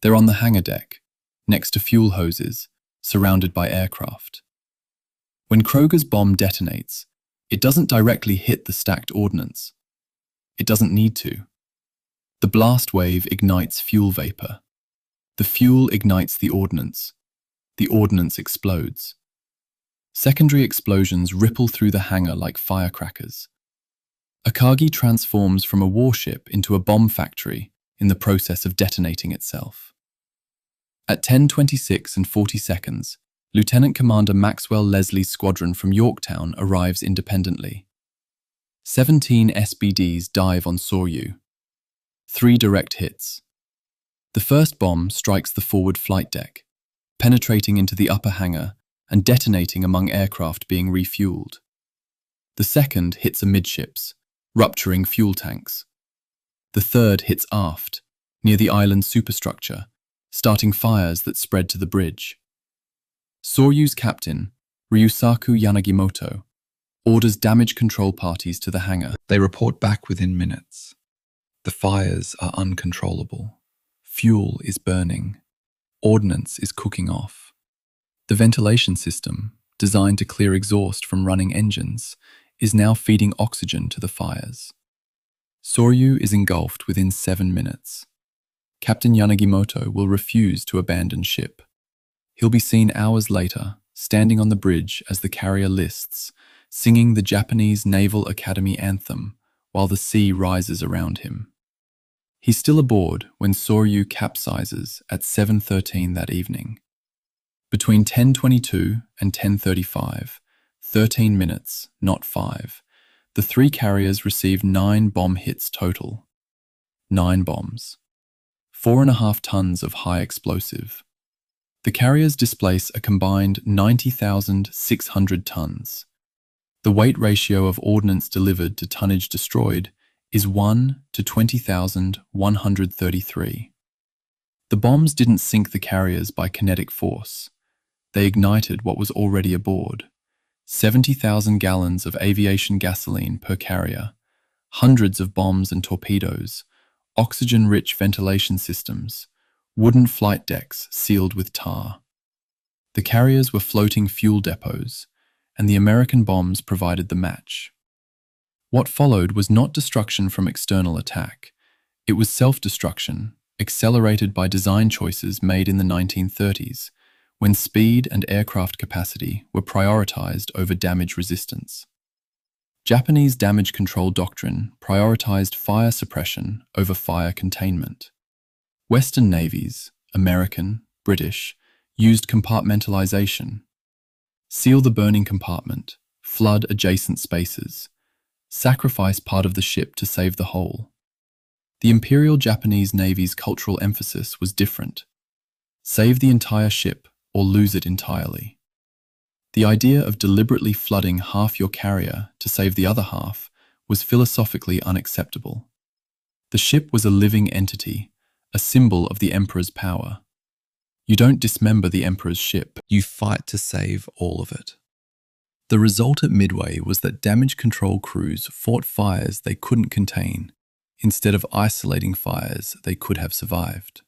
They're on the hangar deck, next to fuel hoses, surrounded by aircraft. When Kroger's bomb detonates, it doesn't directly hit the stacked ordnance. It doesn't need to. The blast wave ignites fuel vapor. The fuel ignites the ordnance. The ordnance explodes. Secondary explosions ripple through the hangar like firecrackers. Akagi transforms from a warship into a bomb factory in the process of detonating itself. At 10:26 and 40 seconds, Lieutenant Commander Maxwell Leslie's squadron from Yorktown arrives independently. 17 SBDs dive on Soryu. 3 direct hits. The first bomb strikes the forward flight deck, penetrating into the upper hangar and detonating among aircraft being refueled. The second hits amidships, rupturing fuel tanks. The third hits aft, near the island's superstructure, starting fires that spread to the bridge. Soryu's captain, Ryusaku Yanagimoto, orders damage control parties to the hangar. They report back within minutes. The fires are uncontrollable. Fuel is burning. Ordnance is cooking off. The ventilation system, designed to clear exhaust from running engines, is now feeding oxygen to the fires. Soryu is engulfed within 7 minutes. Captain Yanagimoto will refuse to abandon ship. He'll be seen hours later, standing on the bridge as the carrier lists, singing the Japanese Naval Academy anthem while the sea rises around him. He's still aboard when Soryu capsizes at 7:13 that evening. Between 10:22 and 10:35, 13 minutes, not 5, the three carriers receive 9 bomb hits total. 9 bombs. 4.5 tons of high explosive. The carriers displace a combined 90,600 tons. The weight ratio of ordnance delivered to tonnage destroyed is 1 to 20,133. The bombs didn't sink the carriers by kinetic force. They ignited what was already aboard. 70,000 gallons of aviation gasoline per carrier, hundreds of bombs and torpedoes, oxygen-rich ventilation systems, wooden flight decks sealed with tar. The carriers were floating fuel depots, and the American bombs provided the match. What followed was not destruction from external attack. It was self-destruction, accelerated by design choices made in the 1930s, when speed and aircraft capacity were prioritized over damage resistance. Japanese damage control doctrine prioritized fire suppression over fire containment. Western navies, American, British, used compartmentalization. Seal the burning compartment, flood adjacent spaces, sacrifice part of the ship to save the whole. The Imperial Japanese Navy's cultural emphasis was different. Save the entire ship or lose it entirely. The idea of deliberately flooding half your carrier to save the other half was philosophically unacceptable. The ship was a living entity, a symbol of the Emperor's power. You don't dismember the Emperor's ship, you fight to save all of it. The result at Midway was that damage control crews fought fires they couldn't contain, instead of isolating fires they could have survived.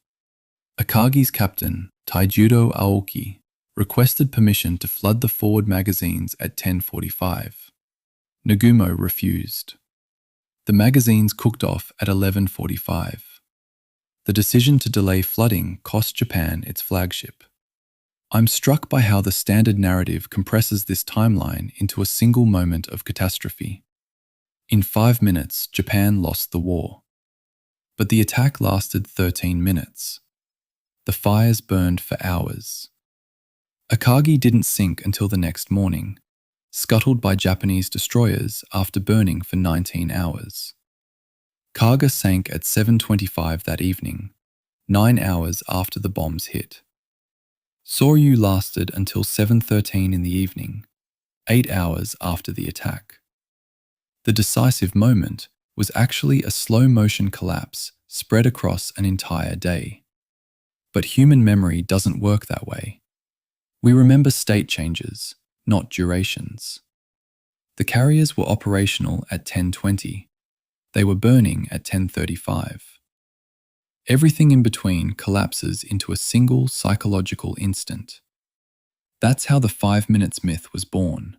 Akagi's captain, Taijiro Aoki, requested permission to flood the forward magazines at 10:45. Nagumo refused. The magazines cooked off at 11:45. The decision to delay flooding cost Japan its flagship. I'm struck by how the standard narrative compresses this timeline into a single moment of catastrophe. In 5 minutes, Japan lost the war. But the attack lasted 13 minutes. The fires burned for hours. Akagi didn't sink until the next morning, scuttled by Japanese destroyers after burning for 19 hours. Kaga sank at 7:25 that evening, 9 hours after the bombs hit. Soryu lasted until 7:13 in the evening, 8 hours after the attack. The decisive moment was actually a slow-motion collapse spread across an entire day. But human memory doesn't work that way. We remember state changes, not durations. The carriers were operational at 10:20. They were burning at 10:35. Everything in between collapses into a single psychological instant. That's how the 5 minutes myth was born.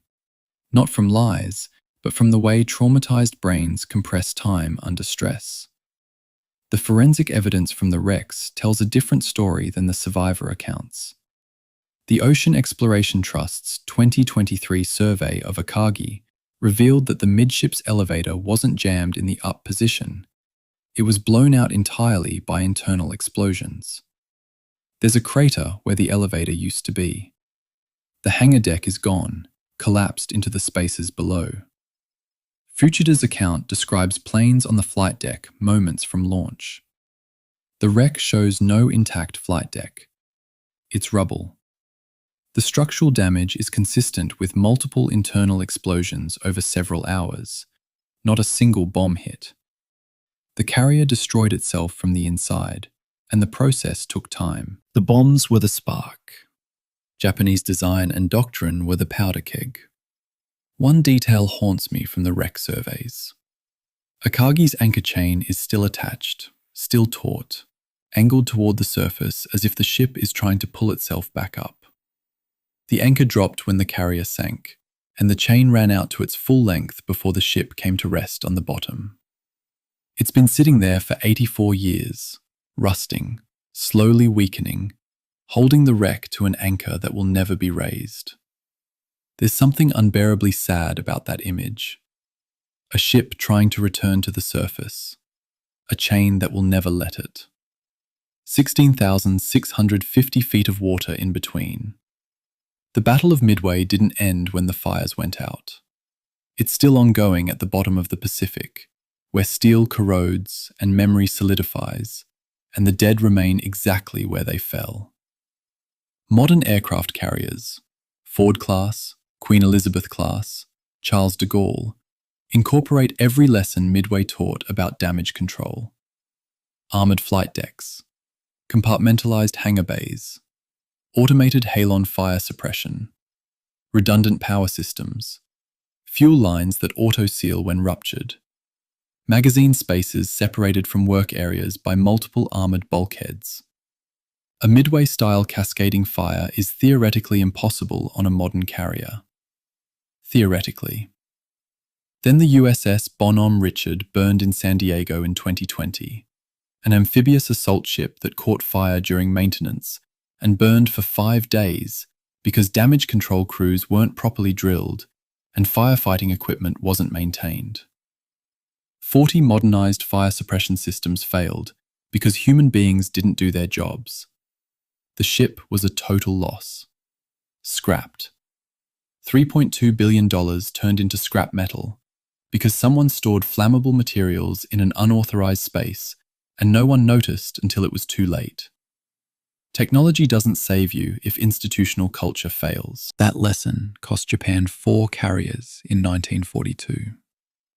Not from lies, but from the way traumatized brains compress time under stress. The forensic evidence from the wrecks tells a different story than the survivor accounts. The Ocean Exploration Trust's 2023 survey of Akagi revealed that the midships elevator wasn't jammed in the up position. It was blown out entirely by internal explosions. There's a crater where the elevator used to be. The hangar deck is gone, collapsed into the spaces below. Fuchida's account describes planes on the flight deck moments from launch. The wreck shows no intact flight deck. It's rubble. The structural damage is consistent with multiple internal explosions over several hours, Not a single bomb hit. The carrier destroyed itself from the inside, and the process took time. The bombs were the spark. Japanese design and doctrine were the powder keg. One detail haunts me from the wreck surveys. Akagi's anchor chain is still attached, still taut, angled toward the surface as if the ship is trying to pull itself back up. The anchor dropped when the carrier sank, and the chain ran out to its full length before the ship came to rest on the bottom. It's been sitting there for 84 years, rusting, slowly weakening, holding the wreck to an anchor that will never be raised. There's something unbearably sad about that image. A ship trying to return to the surface, a chain that will never let it. 16,650 feet of water in between. The Battle of Midway didn't end when the fires went out. It's still ongoing at the bottom of the Pacific, where steel corrodes and memory solidifies, and the dead remain exactly where they fell. Modern aircraft carriers, Ford-class, Queen Elizabeth-class, Charles de Gaulle, incorporate every lesson Midway taught about damage control. Armored flight decks, compartmentalized hangar bays, automated halon fire suppression, redundant power systems, fuel lines that auto-seal when ruptured, magazine spaces separated from work areas by multiple armored bulkheads. A Midway-style cascading fire is theoretically impossible on a modern carrier. Theoretically. Then the USS Bonhomme Richard burned in San Diego in 2020, an amphibious assault ship that caught fire during maintenance and burned for 5 days because damage control crews weren't properly drilled and firefighting equipment wasn't maintained. 40 modernized fire suppression systems failed because human beings didn't do their jobs. The ship was a total loss. Scrapped. $3.2 billion turned into scrap metal because someone stored flammable materials in an unauthorized space and no one noticed until it was too late. Technology doesn't save you if institutional culture fails. That lesson cost Japan 4 carriers in 1942.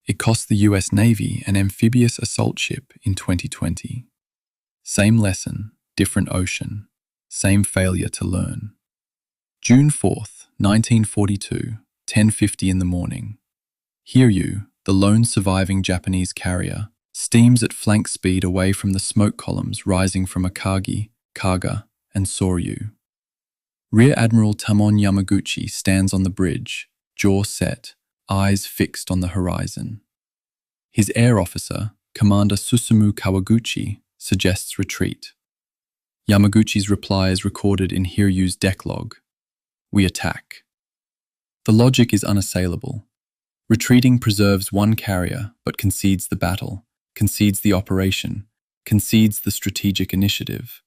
It cost the US Navy an amphibious assault ship in 2020. Same lesson, different ocean, same failure to learn. June 4th, 1942, 10:50 in the morning. Hiryu, the lone surviving Japanese carrier, steams at flank speed away from the smoke columns rising from Akagi, Kaga, and Soryu. Rear Admiral Tamon Yamaguchi stands on the bridge, jaw set, eyes fixed on the horizon. His air officer, Commander Susumu Kawaguchi, suggests retreat. Yamaguchi's reply is recorded in Hiryu's deck log. We attack. The logic is unassailable. Retreating preserves one carrier, but concedes the battle, concedes the operation, concedes the strategic initiative.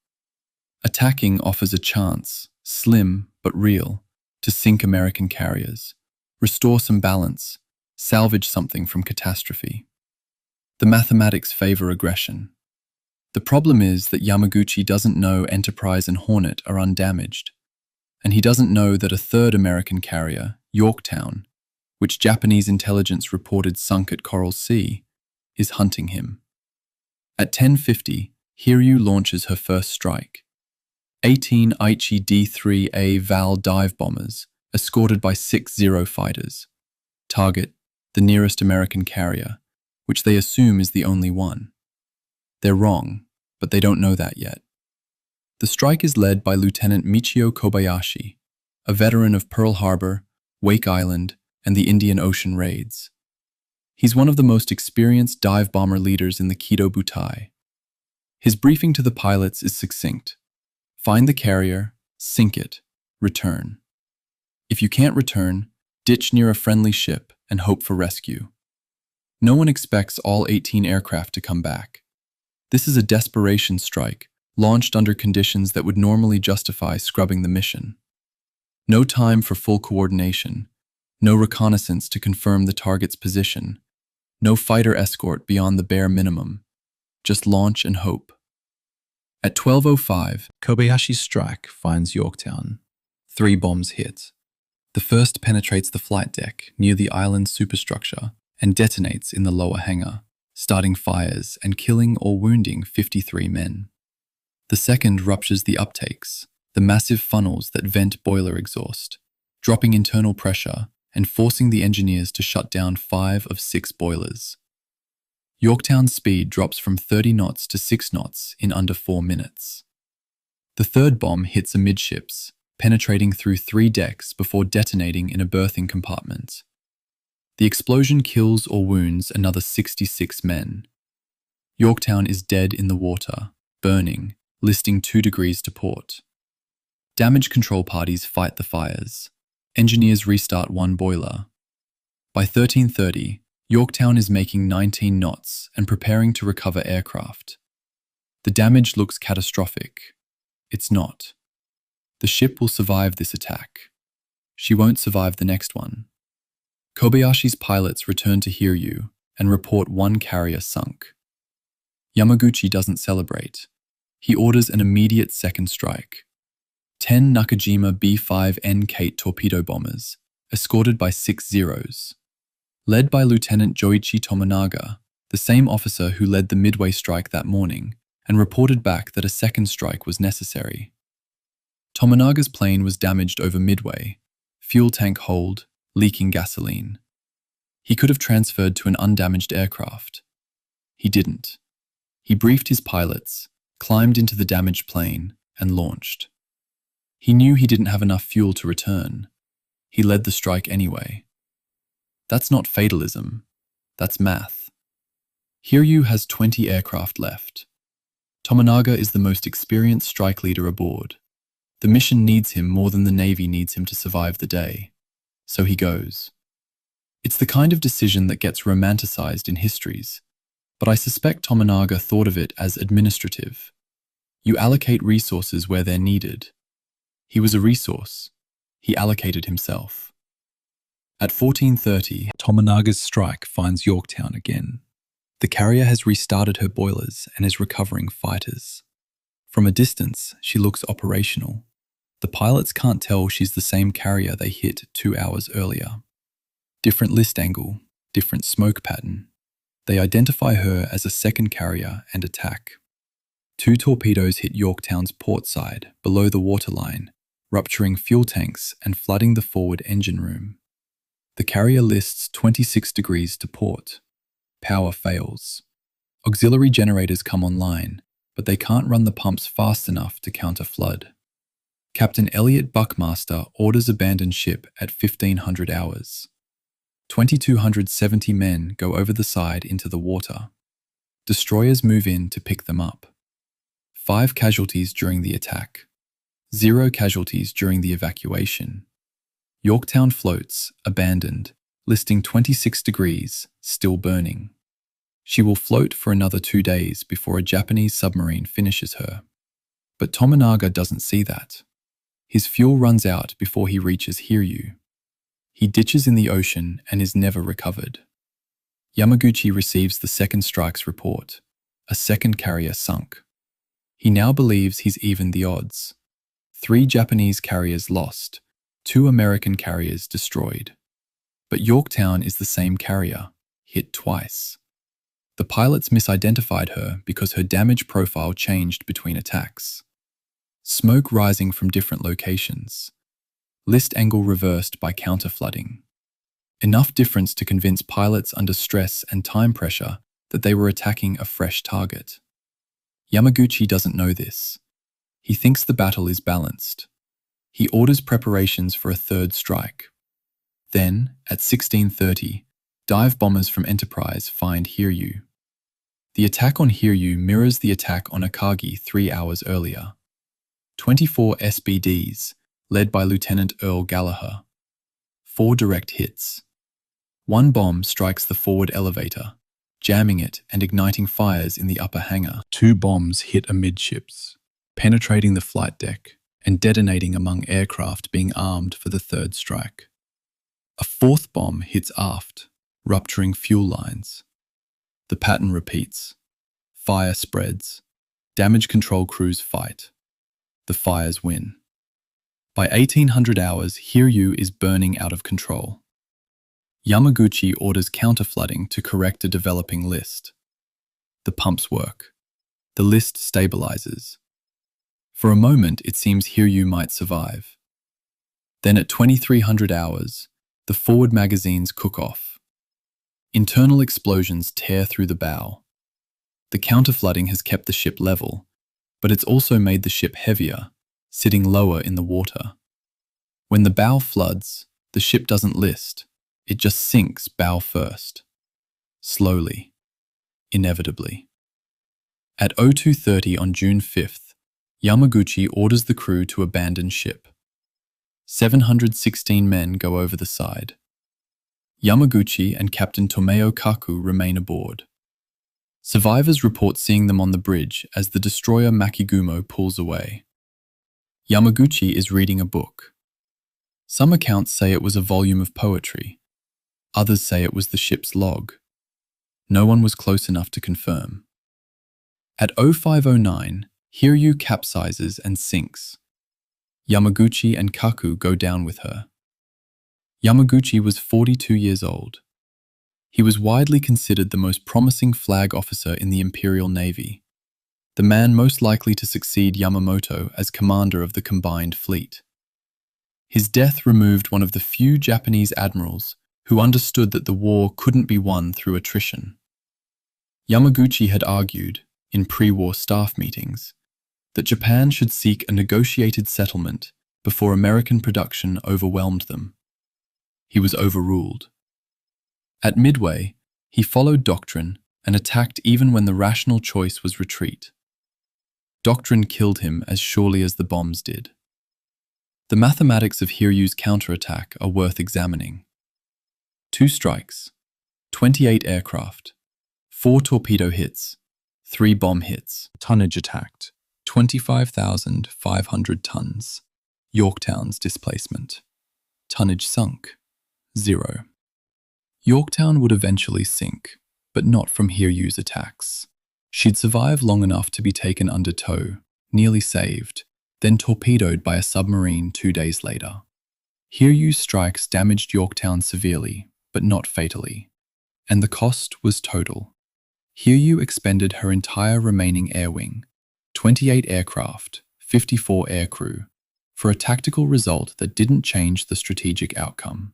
Attacking offers a chance, slim but real, to sink American carriers, restore some balance, salvage something from catastrophe. The mathematics favor aggression. The problem is that Yamaguchi doesn't know Enterprise and Hornet are undamaged, and he doesn't know that a third American carrier, Yorktown, which Japanese intelligence reported sunk at Coral Sea, is hunting him. At 10:50, Hiryu launches her first strike. 18 Aichi D-3A Val dive bombers, escorted by 6 Zero fighters. Target, the nearest American carrier, which they assume is the only one. They're wrong, but they don't know that yet. The strike is led by Lieutenant Michio Kobayashi, a veteran of Pearl Harbor, Wake Island, and the Indian Ocean raids. He's one of the most experienced dive bomber leaders in the Kido Butai. His briefing to the pilots is succinct. Find the carrier, sink it, return. If you can't return, ditch near a friendly ship and hope for rescue. No one expects all 18 aircraft to come back. This is a desperation strike, launched under conditions that would normally justify scrubbing the mission. No time for full coordination, no reconnaissance to confirm the target's position, no fighter escort beyond the bare minimum, just launch and hope. At 12:05, Kobayashi's strike finds Yorktown. 3 bombs hit. The first penetrates the flight deck near the island's superstructure and detonates in the lower hangar, starting fires and killing or wounding 53 men. The second ruptures the uptakes, the massive funnels that vent boiler exhaust, dropping internal pressure and forcing the engineers to shut down 5 of 6 boilers. Yorktown's speed drops from 30 knots to 6 knots in under 4 minutes. The third bomb hits amidships, penetrating through 3 decks before detonating in a berthing compartment. The explosion kills or wounds another 66 men. Yorktown is dead in the water, burning, listing 2 degrees to port. Damage control parties fight the fires. Engineers restart 1 boiler. By 13:30, Yorktown is making 19 knots and preparing to recover aircraft. The damage looks catastrophic. It's not. The ship will survive this attack. She won't survive the next one. Kobayashi's pilots return to Hiryu and report 1 carrier sunk. Yamaguchi doesn't celebrate. He orders an immediate second strike. 10 Nakajima B-5N Kate torpedo bombers, escorted by 6 Zeros. Led by Lieutenant Joichi Tominaga, the same officer who led the Midway strike that morning, and reported back that a second strike was necessary. Tominaga's plane was damaged over Midway, fuel tank hold, leaking gasoline. He could have transferred to an undamaged aircraft. He didn't. He briefed his pilots, climbed into the damaged plane, and launched. He knew he didn't have enough fuel to return. He led the strike anyway. That's not fatalism. That's math. Hiryu has 20 aircraft left. Tominaga is the most experienced strike leader aboard. The mission needs him more than the Navy needs him to survive the day. So he goes. It's the kind of decision that gets romanticized in histories, but I suspect Tominaga thought of it as administrative. You allocate resources where they're needed. He was a resource. He allocated himself. At 14:30, Tominaga's strike finds Yorktown again. The carrier has restarted her boilers and is recovering fighters. From a distance, she looks operational. The pilots can't tell she's the same carrier they hit 2 hours earlier. Different list angle, different smoke pattern. They identify her as a second carrier and attack. 2 torpedoes hit Yorktown's port side, below the waterline, rupturing fuel tanks and flooding the forward engine room. The carrier lists 26 degrees to port. Power fails. Auxiliary generators come online, but they can't run the pumps fast enough to counter flood. Captain Elliot Buckmaster orders abandon ship at 1500 hours. 2,270 men go over the side into the water. Destroyers move in to pick them up. 5 casualties during the attack. 0 casualties during the evacuation. Yorktown floats, abandoned, listing 26 degrees, still burning. She will float for another 2 days before a Japanese submarine finishes her. But Tominaga doesn't see that. His fuel runs out before he reaches Hiryu. He ditches in the ocean and is never recovered. Yamaguchi receives the second strike's report. A second carrier sunk. He now believes he's even the odds. 3 Japanese carriers lost, 2 American carriers destroyed. But Yorktown is the same carrier, hit twice. The pilots misidentified her because her damage profile changed between attacks. Smoke rising from different locations. List angle reversed by counterflooding. Enough difference to convince pilots under stress and time pressure that they were attacking a fresh target. Yamaguchi doesn't know this. He thinks the battle is balanced. He orders preparations for a third strike. Then, at 16:30, dive bombers from Enterprise find Hiryu. The attack on Hiryu mirrors the attack on Akagi 3 hours earlier. 24 SBDs, led by Lieutenant Earl Gallagher. 4 direct hits. 1 bomb strikes the forward elevator, jamming it and igniting fires in the upper hangar. 2 bombs hit amidships, penetrating the flight deck and detonating among aircraft being armed for the third strike. A 4th bomb hits aft, rupturing fuel lines. The pattern repeats. Fire spreads. Damage control crews fight. The fires win. By 1800 hours, Hiryu is burning out of control. Yamaguchi orders counterflooding to correct a developing list. The pumps work. The list stabilizes. For a moment, it seems Hiryu might survive. Then at 2300 hours, the forward magazines cook off. Internal explosions tear through the bow. The counterflooding has kept the ship level, but it's also made the ship heavier, sitting lower in the water. When the bow floods, the ship doesn't list. It just sinks bow first. Slowly. Inevitably. At 02:30 on June 5th, Yamaguchi orders the crew to abandon ship. 716 men go over the side. Yamaguchi and Captain Tomeo Kaku remain aboard. Survivors report seeing them on the bridge as the destroyer Makigumo pulls away. Yamaguchi is reading a book. Some accounts say it was a volume of poetry. Others say it was the ship's log. No one was close enough to confirm. At 0509, Hiryu capsizes and sinks. Yamaguchi and Kaku go down with her. Yamaguchi was 42 years old. He was widely considered the most promising flag officer in the Imperial Navy, the man most likely to succeed Yamamoto as commander of the combined fleet. His death removed one of the few Japanese admirals who understood that the war couldn't be won through attrition. Yamaguchi had argued, in pre-war staff meetings, that Japan should seek a negotiated settlement before American production overwhelmed them. He was overruled. At Midway, he followed doctrine and attacked even when the rational choice was retreat. Doctrine killed him as surely as the bombs did. The mathematics of Hiryu's counterattack are worth examining. 2 strikes, 28 aircraft, 4 torpedo hits, 3 bomb hits. Tonnage attacked, 25,500 tons. Yorktown's displacement. Tonnage sunk, 0. Yorktown would eventually sink, but not from Hiryu's attacks. She'd survive long enough to be taken under tow, nearly saved, then torpedoed by a submarine 2 days later. Hiryu's strikes damaged Yorktown severely, but not fatally, and the cost was total. Hiryu expended her entire remaining air wing, 28 aircraft, 54 aircrew, for a tactical result that didn't change the strategic outcome.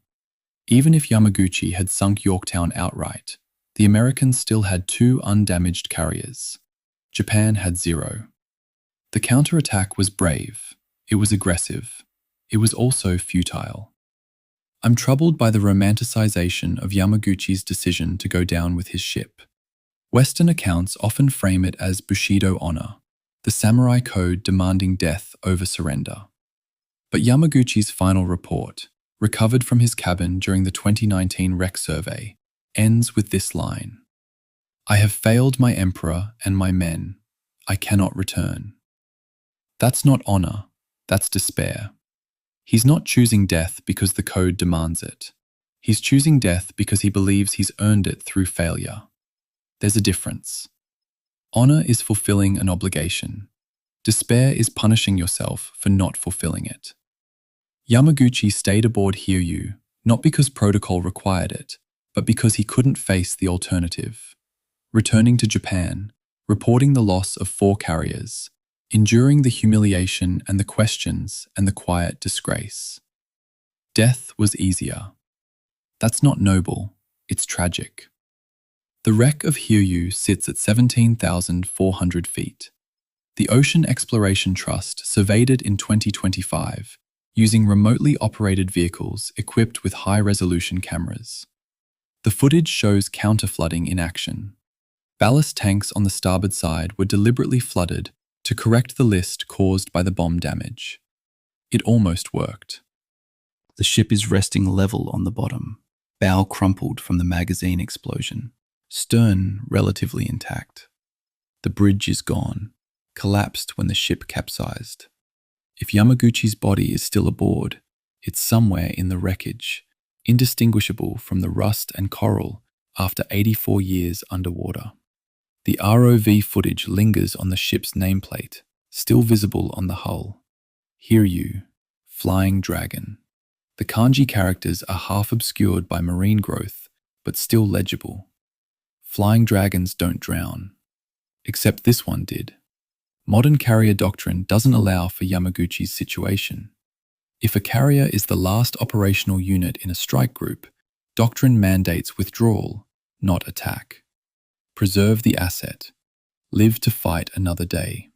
Even if Yamaguchi had sunk Yorktown outright, the Americans still had 2 undamaged carriers. Japan had 0. The counterattack was brave, it was aggressive, it was also futile. I'm troubled by the romanticization of Yamaguchi's decision to go down with his ship. Western accounts often frame it as Bushido honor, the samurai code demanding death over surrender. But Yamaguchi's final report, recovered from his cabin during the 2019 wreck survey, ends with this line: "I have failed my emperor and my men. I cannot return." That's not honor, that's despair. He's not choosing death because the code demands it. He's choosing death because he believes he's earned it through failure. There's a difference. Honor is fulfilling an obligation. Despair is punishing yourself for not fulfilling it. Yamaguchi stayed aboard Hiryu, not because protocol required it, but because he couldn't face the alternative. Returning to Japan, reporting the loss of 4 carriers, enduring the humiliation and the questions and the quiet disgrace. Death was easier. That's not noble, it's tragic. The wreck of Hiryu sits at 17,400 feet. The Ocean Exploration Trust surveyed it in 2025, using remotely operated vehicles equipped with high-resolution cameras. The footage shows counterflooding in action. Ballast tanks on the starboard side were deliberately flooded to correct the list caused by the bomb damage. It almost worked. The ship is resting level on the bottom, bow crumpled from the magazine explosion, stern relatively intact. The bridge is gone, collapsed when the ship capsized. If Yamaguchi's body is still aboard, it's somewhere in the wreckage, indistinguishable from the rust and coral after 84 years underwater. The ROV footage lingers on the ship's nameplate, still visible on the hull. Hiryu, Flying Dragon. The kanji characters are half obscured by marine growth, but still legible. Flying dragons don't drown. Except this one did. Modern carrier doctrine doesn't allow for Yamaguchi's situation. If a carrier is the last operational unit in a strike group, doctrine mandates withdrawal, not attack. Preserve the asset. Live to fight another day.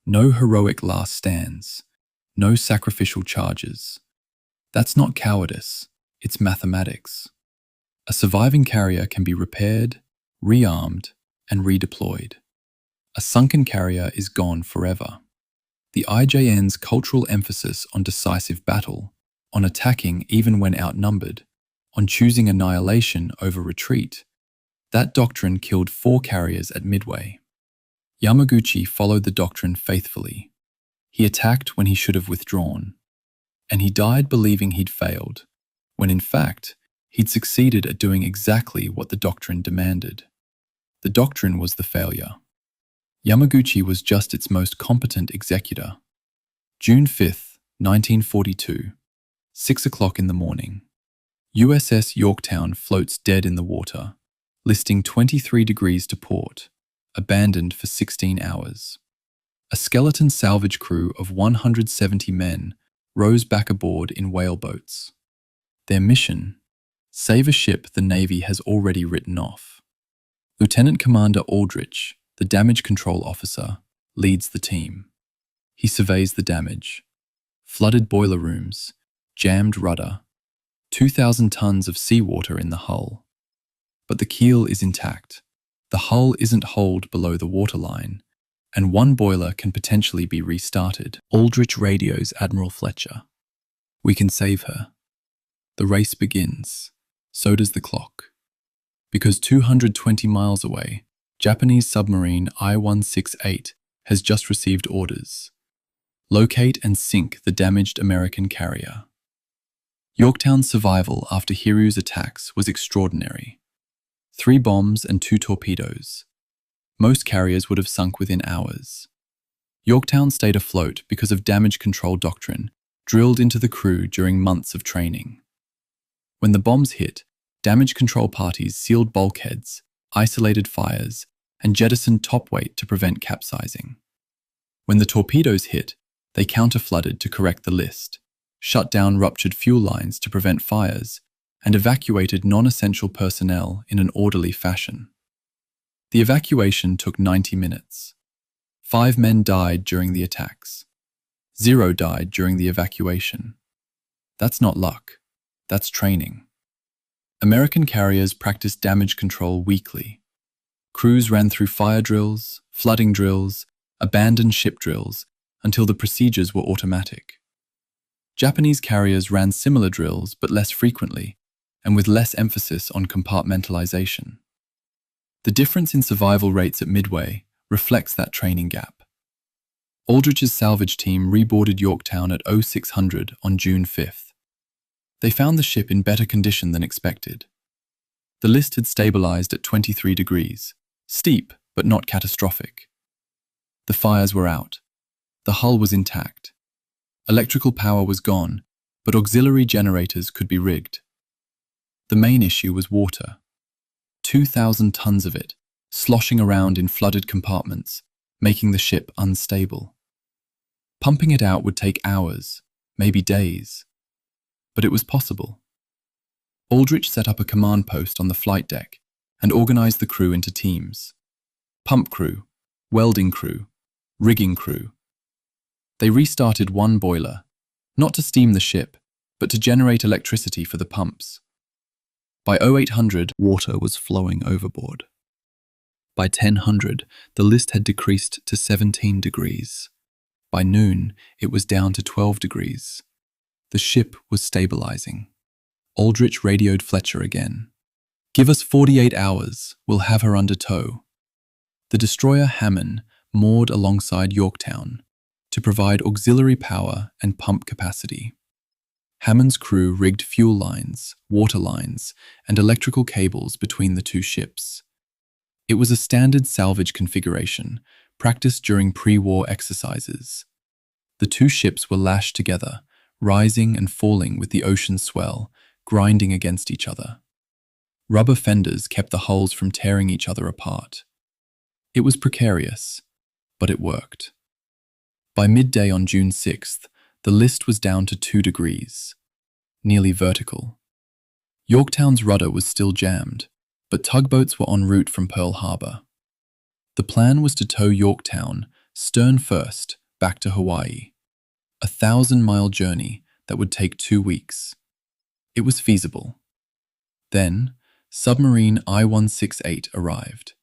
No heroic last stands. No sacrificial charges. That's not cowardice, it's mathematics. A surviving carrier can be repaired, rearmed, and redeployed. A sunken carrier is gone forever. The IJN's cultural emphasis on decisive battle, on attacking even when outnumbered, on choosing annihilation over retreat, that doctrine killed 4 carriers at Midway. Yamaguchi followed the doctrine faithfully. He attacked when he should have withdrawn. And he died believing he'd failed, when in fact, he'd succeeded at doing exactly what the doctrine demanded. The doctrine was the failure. Yamaguchi was just its most competent executor. June 5th, 1942, 6 o'clock in the morning. USS Yorktown floats dead in the water, listing 23 degrees to port, abandoned for 16 hours. A skeleton salvage crew of 170 men rows back aboard in whaleboats. Their mission? Save a ship the Navy has already written off. Lieutenant Commander Aldrich, the damage control officer, leads the team. He surveys the damage. Flooded boiler rooms, jammed rudder, 2,000 tons of seawater in the hull. But the keel is intact. The hull isn't holed below the waterline, and one boiler can potentially be restarted. Aldrich radios Admiral Fletcher. We can save her. The race begins. So does the clock. Because 220 miles away, Japanese submarine I-168 has just received orders. Locate and sink the damaged American carrier. Yorktown's survival after Hiryu's attacks was extraordinary. 3 bombs and 2 torpedoes. Most carriers would have sunk within hours. Yorktown stayed afloat because of damage control doctrine drilled into the crew during months of training. When the bombs hit, damage control parties sealed bulkheads, isolated fires, and jettisoned topweight to prevent capsizing. When the torpedoes hit, they counterflooded to correct the list, shut down ruptured fuel lines to prevent fires, and evacuated non-essential personnel in an orderly fashion. The evacuation took 90 minutes. 5 men died during the attacks. 0 died during the evacuation. That's not luck. That's training. American carriers practiced damage control weekly. Crews ran through fire drills, flooding drills, abandoned ship drills, until the procedures were automatic. Japanese carriers ran similar drills but less frequently, and with less emphasis on compartmentalization. The difference in survival rates at Midway reflects that training gap. Aldrich's salvage team reboarded Yorktown at 0600 on June 5th. They found the ship in better condition than expected. The list had stabilized at 23 degrees, steep but not catastrophic. The fires were out. The hull was intact. Electrical power was gone, but auxiliary generators could be rigged. The main issue was water. 2,000 tons of it, sloshing around in flooded compartments, making the ship unstable. Pumping it out would take hours, maybe days. But it was possible. Aldrich set up a command post on the flight deck and organized the crew into teams. Pump crew, welding crew, rigging crew. They restarted one boiler, not to steam the ship, but to generate electricity for the pumps. By 0800, water was flowing overboard. By 1000, the list had decreased to 17 degrees. By noon, it was down to 12 degrees. The ship was stabilizing. Aldrich radioed Fletcher again. "Give us 48 hours, we'll have her under tow." The destroyer Hammond moored alongside Yorktown to provide auxiliary power and pump capacity. Hammond's crew rigged fuel lines, water lines, and electrical cables between the 2 ships. It was a standard salvage configuration, practiced during pre-war exercises. The 2 ships were lashed together, rising and falling with the ocean swell, grinding against each other. Rubber fenders kept the hulls from tearing each other apart. It was precarious, but it worked. By midday on June 6th, the list was down to 2 degrees, nearly vertical. Yorktown's rudder was still jammed, but tugboats were en route from Pearl Harbor. The plan was to tow Yorktown, stern first, back to Hawaii, a 1,000-mile journey that would take 2 weeks. It was feasible. Then, submarine I-168 arrived.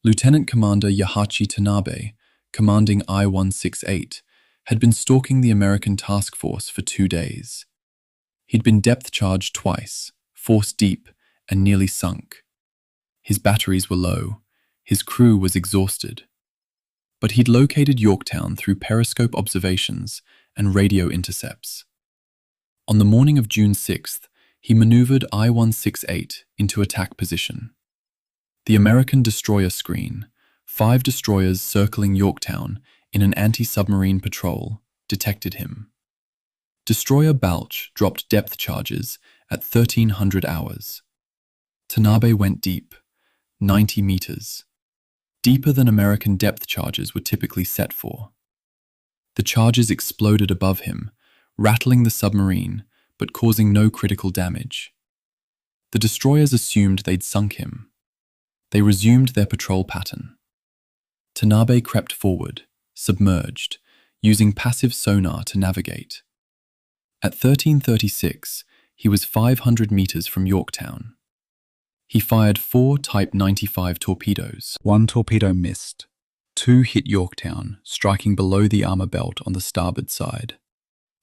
Lieutenant Commander Yahachi Tanabe, commanding I-168, had been stalking the American task force for 2 days. He'd been depth-charged twice, forced deep, and nearly sunk. His batteries were low. His crew was exhausted. But he'd located Yorktown through periscope observations and radio intercepts. On the morning of June 6th, he maneuvered I-168 into attack position. The American destroyer screen, 5 destroyers circling Yorktown in an anti-submarine patrol, detected him. Destroyer Balch dropped depth charges at 1,300 hours. Tanabe went deep, 90 meters, deeper than American depth charges were typically set for. The charges exploded above him, rattling the submarine, but causing no critical damage. The destroyers assumed they'd sunk him. They resumed their patrol pattern. Tanabe crept forward, submerged, using passive sonar to navigate. At 1336, he was 500 meters from Yorktown. He fired 4 Type 95 torpedoes. 1 torpedo missed. 2 hit Yorktown, striking below the armor belt on the starboard side.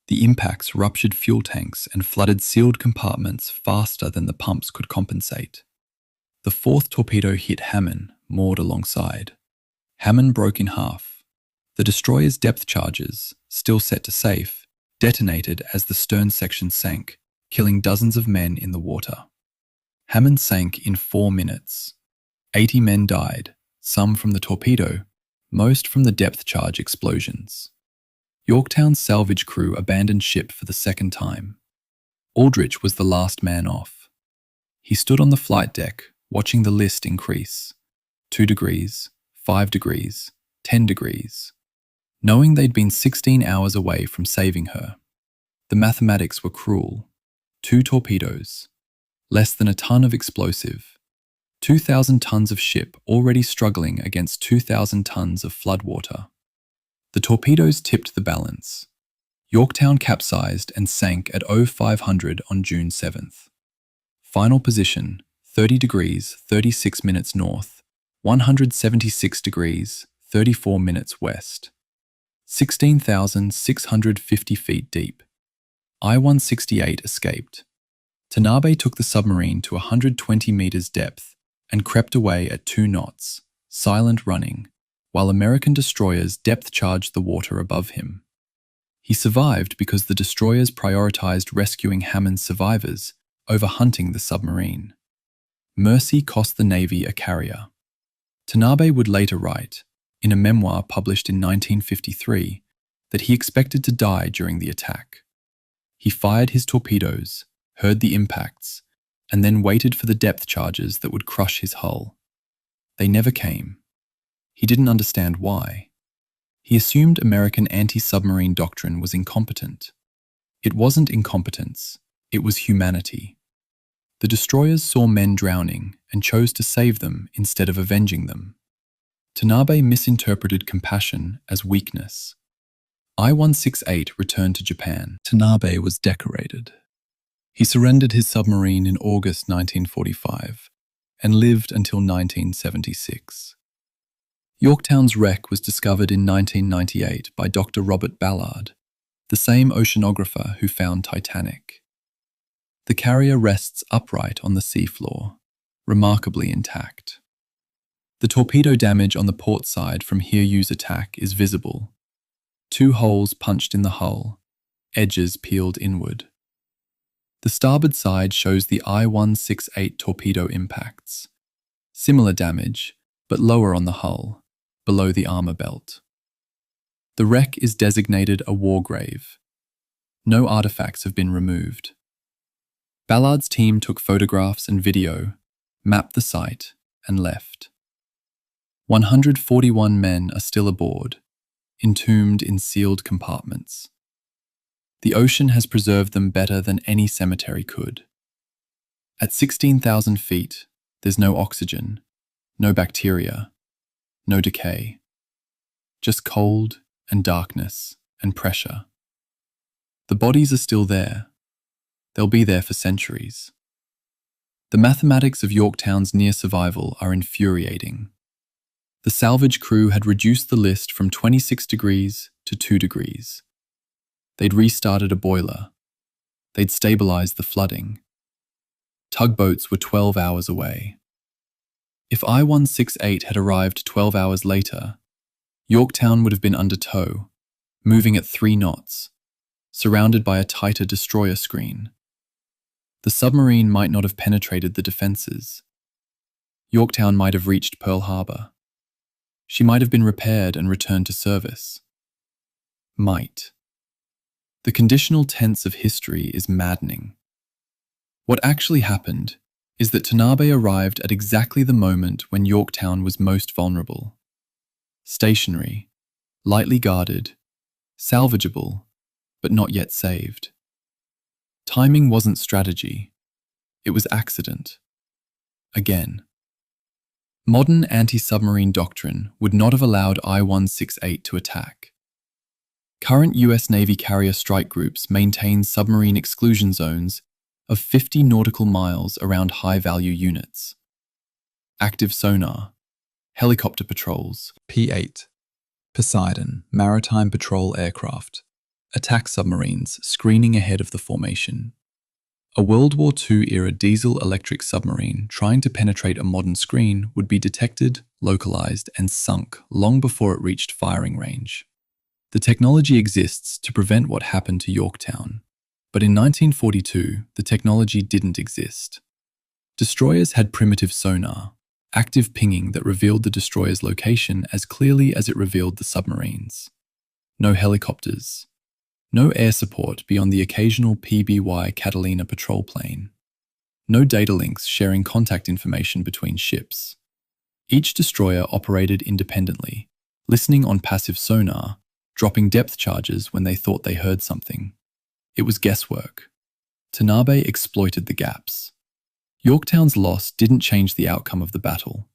The impacts ruptured fuel tanks and flooded sealed compartments faster than the pumps could compensate. The 4th torpedo hit Hammond, moored alongside. Hammond broke in half. The destroyer's depth charges, still set to safe, detonated as the stern section sank, killing dozens of men in the water. Hammond sank in 4 minutes. 80 men died, some from the torpedo, most from the depth charge explosions. Yorktown's salvage crew abandoned ship for the 2nd time. Aldrich was the last man off. He stood on the flight deck, watching the list increase. 2 degrees, 5 degrees, 10 degrees. Knowing they'd been 16 hours away from saving her. The mathematics were cruel. 2 torpedoes. Less than a ton of explosive. 2,000 tons of ship already struggling against 2,000 tons of floodwater. The torpedoes tipped the balance. Yorktown capsized and sank at 0500 on June 7th. Final position, 30 degrees, 36 minutes north, 176 degrees, 34 minutes west. 16,650 feet deep. I-168 escaped. Tanabe took the submarine to 120 meters depth and crept away at 2 knots, silent running, while American destroyers depth-charged the water above him. He survived because the destroyers prioritized rescuing Hammond's survivors over hunting the submarine. Mercy cost the Navy a carrier. Tanabe would later write, in a memoir published in 1953, that he expected to die during the attack. He fired his torpedoes, heard the impacts, and then waited for the depth charges that would crush his hull. They never came. He didn't understand why. He assumed American anti-submarine doctrine was incompetent. It wasn't incompetence, it was humanity. The destroyers saw men drowning and chose to save them instead of avenging them. Tanabe misinterpreted compassion as weakness. I-168 returned to Japan. Tanabe was decorated. He surrendered his submarine in August 1945 and lived until 1976. Yorktown's wreck was discovered in 1998 by Dr. Robert Ballard, the same oceanographer who found Titanic. The carrier rests upright on the seafloor, remarkably intact. The torpedo damage on the port side from Hiryu's attack is visible. 2 holes punched in the hull, edges peeled inward. The starboard side shows the I-168 torpedo impacts. Similar damage, but lower on the hull, below the armor belt. The wreck is designated a war grave. No artifacts have been removed. Ballard's team took photographs and video, mapped the site, and left. 141 men are still aboard, entombed in sealed compartments. The ocean has preserved them better than any cemetery could. At 16,000 feet, there's no oxygen, no bacteria, no decay. Just cold and darkness and pressure. The bodies are still there. They'll be there for centuries. The mathematics of Yorktown's near survival are infuriating. The salvage crew had reduced the list from 26 degrees to 2 degrees. They'd restarted a boiler. They'd stabilized the flooding. Tugboats were 12 hours away. If I-168 had arrived 12 hours later, Yorktown would have been under tow, moving at 3 knots, surrounded by a tighter destroyer screen. The submarine might not have penetrated the defenses. Yorktown might have reached Pearl Harbor. She might have been repaired and returned to service. Might. The conditional tense of history is maddening. What actually happened is that Tanabe arrived at exactly the moment when Yorktown was most vulnerable. Stationary, lightly guarded, salvageable, but not yet saved. Timing wasn't strategy. It was accident. Again. Modern anti-submarine doctrine would not have allowed I-168 to attack. Current US Navy carrier strike groups maintain submarine exclusion zones of 50 nautical miles around high-value units. Active sonar, helicopter patrols, P-8, Poseidon, maritime patrol aircraft, attack submarines screening ahead of the formation. A World War II-era diesel-electric submarine trying to penetrate a modern screen would be detected, localized, and sunk long before it reached firing range. The technology exists to prevent what happened to Yorktown, but in 1942, the technology didn't exist. Destroyers had primitive sonar, active pinging that revealed the destroyer's location as clearly as it revealed the submarines. No helicopters. No air support beyond the occasional PBY Catalina patrol plane. No data links sharing contact information between ships. Each destroyer operated independently, listening on passive sonar, dropping depth charges when they thought they heard something. It was guesswork. Tanabe exploited the gaps. Yorktown's loss didn't change the outcome of the battle.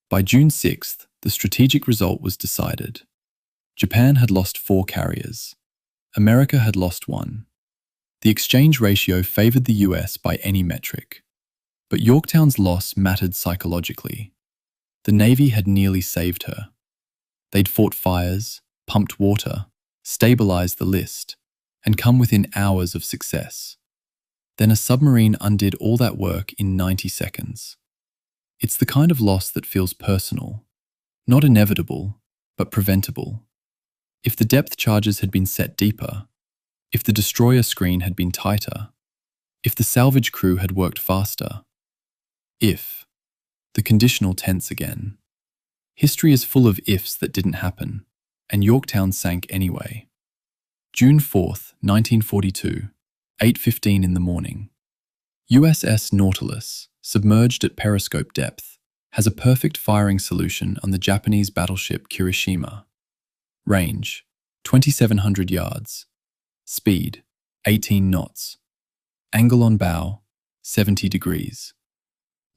By June 6th, the strategic result was decided. Japan had lost 4 carriers. America had lost 1. The exchange ratio favored the US by any metric. But Yorktown's loss mattered psychologically. The Navy had nearly saved her. They'd fought fires, pumped water, stabilized the list, and come within hours of success. Then a submarine undid all that work in 90 seconds. It's the kind of loss that feels personal, not inevitable, but preventable. If the depth charges had been set deeper, if the destroyer screen had been tighter, if the salvage crew had worked faster, if, the conditional tense again. History is full of ifs that didn't happen, and Yorktown sank anyway. June 4th, 1942, 8:15 in the morning. USS Nautilus, submerged at periscope depth, has a perfect firing solution on the Japanese battleship Kirishima. Range, 2,700 yards. Speed, 18 knots. Angle on bow, 70 degrees.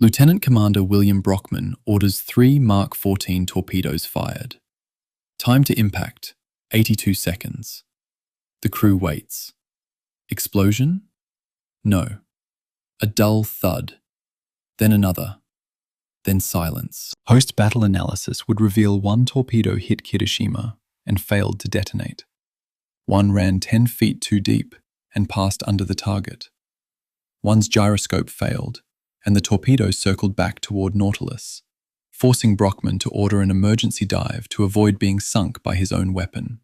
Lieutenant Commander William Brockman orders 3 Mark 14 torpedoes fired. Time to impact, 82 seconds. The crew waits. Explosion? No. A dull thud. Then another. Then silence. Post-battle analysis would reveal 1 torpedo hit Kirishima and failed to detonate. 1 ran 10 feet too deep and passed under the target. 1's gyroscope failed, and the torpedo circled back toward Nautilus, forcing Brockman to order an emergency dive to avoid being sunk by his own weapon.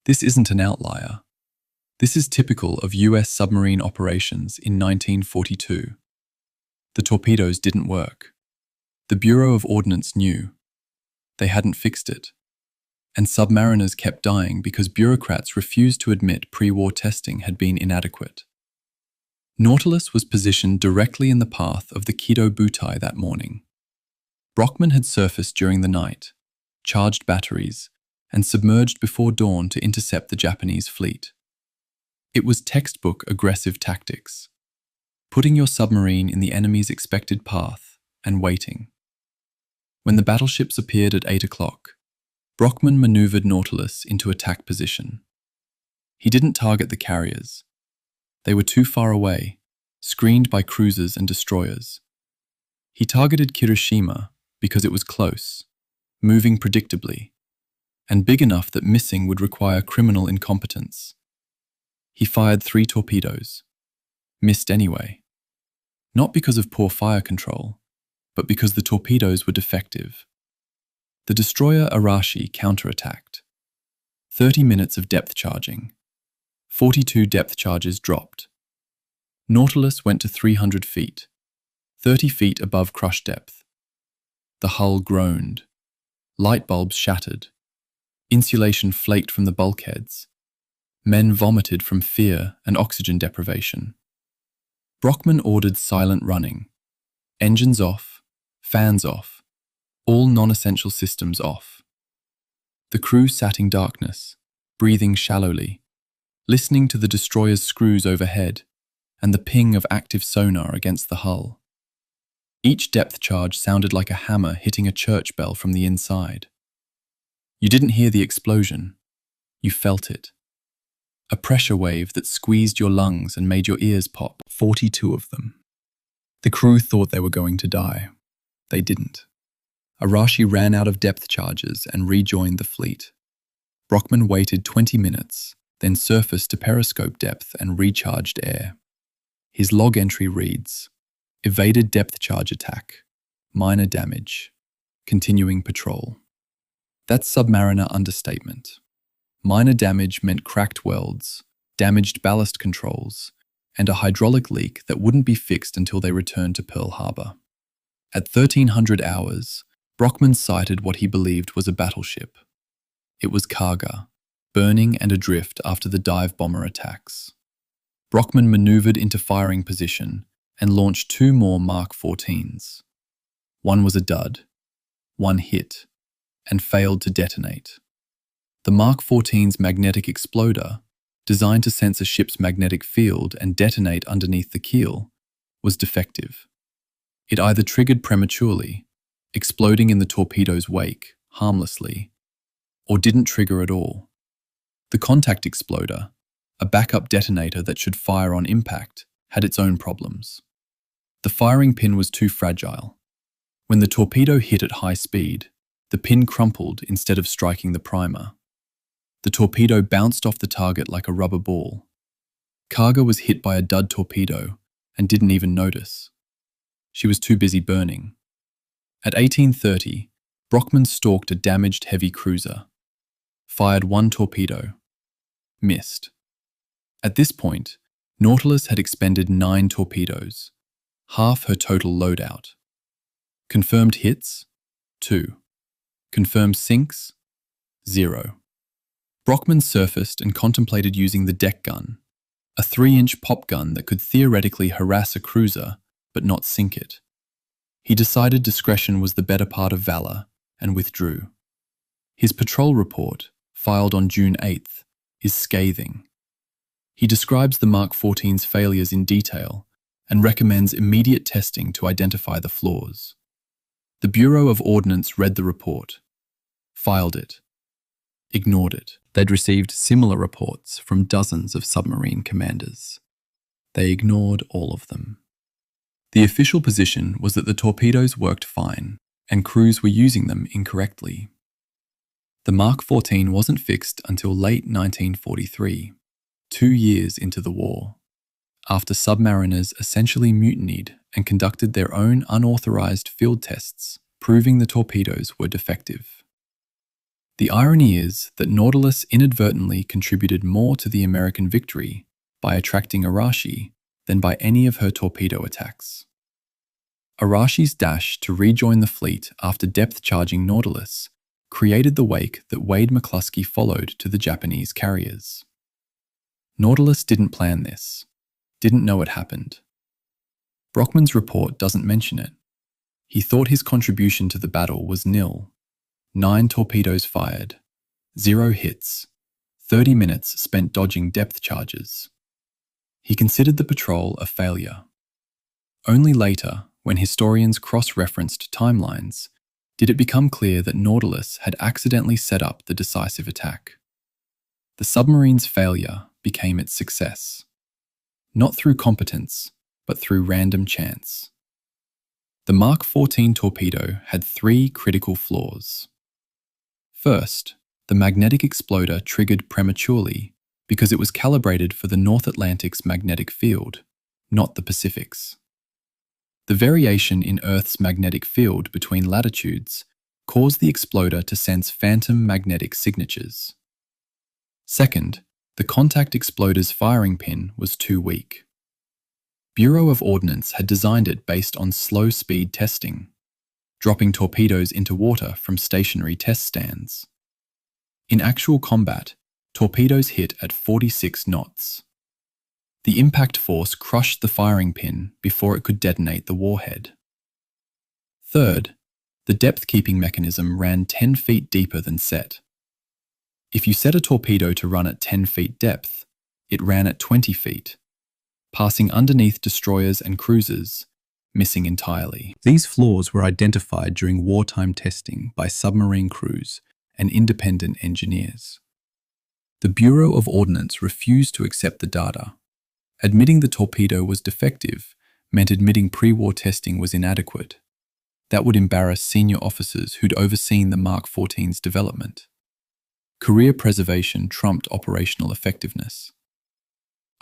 This isn't an outlier. This is typical of US submarine operations in 1942. The torpedoes didn't work. The Bureau of Ordnance knew. They hadn't fixed it. and submariners kept dying because bureaucrats refused to admit pre-war testing had been inadequate. Nautilus was positioned directly in the path of the Kido Butai that morning. Brockman had surfaced during the night, charged batteries, and submerged before dawn to intercept the Japanese fleet. It was textbook aggressive tactics, putting your submarine in the enemy's expected path and waiting. When the battleships appeared at 8 o'clock, Brockman maneuvered Nautilus into attack position. He didn't target the carriers. They were too far away, screened by cruisers and destroyers. He targeted Kirishima because it was close, moving predictably, and big enough that missing would require criminal incompetence. He fired 3 torpedoes, missed anyway. Not because of poor fire control, but because the torpedoes were defective. The destroyer Arashi counterattacked. 30 minutes of depth charging. 42 depth charges dropped. Nautilus went to 300 feet, 30 feet above crush depth. The hull groaned. Light bulbs shattered. Insulation flaked from the bulkheads. Men vomited from fear and oxygen deprivation. Brockman ordered silent running. Engines off, fans off, all non-essential systems off. The crew sat in darkness, breathing shallowly, listening to the destroyer's screws overhead and the ping of active sonar against the hull. Each depth charge sounded like a hammer hitting a church bell from the inside. You didn't hear the explosion. You felt it. A pressure wave that squeezed your lungs and made your ears pop. 42 of them. The crew thought they were going to die. They didn't. Arashi ran out of depth charges and rejoined the fleet. Brockman waited 20 minutes, then surfaced to periscope depth and recharged air. His log entry reads, evaded depth charge attack, minor damage, continuing patrol. That's submariner understatement. Minor damage meant cracked welds, damaged ballast controls, and a hydraulic leak that wouldn't be fixed until they returned to Pearl Harbor. At 1300 hours, Brockman sighted what he believed was a battleship. It was Kaga, burning and adrift after the dive bomber attacks. Brockman maneuvered into firing position and launched 2 more Mark 14s. One was a dud, one hit, and failed to detonate. The Mark 14's magnetic exploder, designed to sense a ship's magnetic field and detonate underneath the keel, was defective. It either triggered prematurely, exploding in the torpedo's wake, harmlessly, or didn't trigger at all. The contact exploder, a backup detonator that should fire on impact, had its own problems. The firing pin was too fragile. When the torpedo hit at high speed, the pin crumpled instead of striking the primer. The torpedo bounced off the target like a rubber ball. Kaga was hit by a dud torpedo and didn't even notice. She was too busy burning. At 18:30, Brockman stalked a damaged heavy cruiser, fired 1 torpedo, missed. At this point, Nautilus had expended 9 torpedoes, half her total loadout. Confirmed hits, 2. Confirmed sinks, 0. Brockman surfaced and contemplated using the deck gun, a 3-inch pop gun that could theoretically harass a cruiser but not sink it. He decided discretion was the better part of valor and withdrew. His patrol report, filed on June 8th, is scathing. He describes the Mark 14's failures in detail and recommends immediate testing to identify the flaws. The Bureau of Ordnance read the report, filed it, ignored it. They'd received similar reports from dozens of submarine commanders. They ignored all of them. The official position was that the torpedoes worked fine and crews were using them incorrectly. The Mark 14 wasn't fixed until late 1943, 2 years into the war, after submariners essentially mutinied and conducted their own unauthorized field tests, proving the torpedoes were defective. The irony is that Nautilus inadvertently contributed more to the American victory by attracting Arashi than by any of her torpedo attacks. Arashi's dash to rejoin the fleet after depth charging Nautilus created the wake that Wade McCluskey followed to the Japanese carriers. Nautilus didn't plan this, didn't know it happened. Brockman's report doesn't mention it. He thought his contribution to the battle was nil. 9 torpedoes fired, 0 hits, 30 minutes spent dodging depth charges. He considered the patrol a failure. Only later, when historians cross-referenced timelines, did it become clear that Nautilus had accidentally set up the decisive attack. The submarine's failure became its success, not through competence, but through random chance. The Mark 14 torpedo had 3 critical flaws. First, the magnetic exploder triggered prematurely because it was calibrated for the North Atlantic's magnetic field, not the Pacific's. The variation in Earth's magnetic field between latitudes caused the exploder to sense phantom magnetic signatures. Second, the contact exploder's firing pin was too weak. Bureau of Ordnance had designed it based on slow-speed testing, dropping torpedoes into water from stationary test stands. In actual combat, torpedoes hit at 46 knots. The impact force crushed the firing pin before it could detonate the warhead. Third, the depth-keeping mechanism ran 10 feet deeper than set. If you set a torpedo to run at 10 feet depth, it ran at 20 feet, passing underneath destroyers and cruisers, missing entirely. These flaws were identified during wartime testing by submarine crews and independent engineers. The Bureau of Ordnance refused to accept the data. Admitting the torpedo was defective meant admitting pre-war testing was inadequate. That would embarrass senior officers who'd overseen the Mark 14's development. Career preservation trumped operational effectiveness.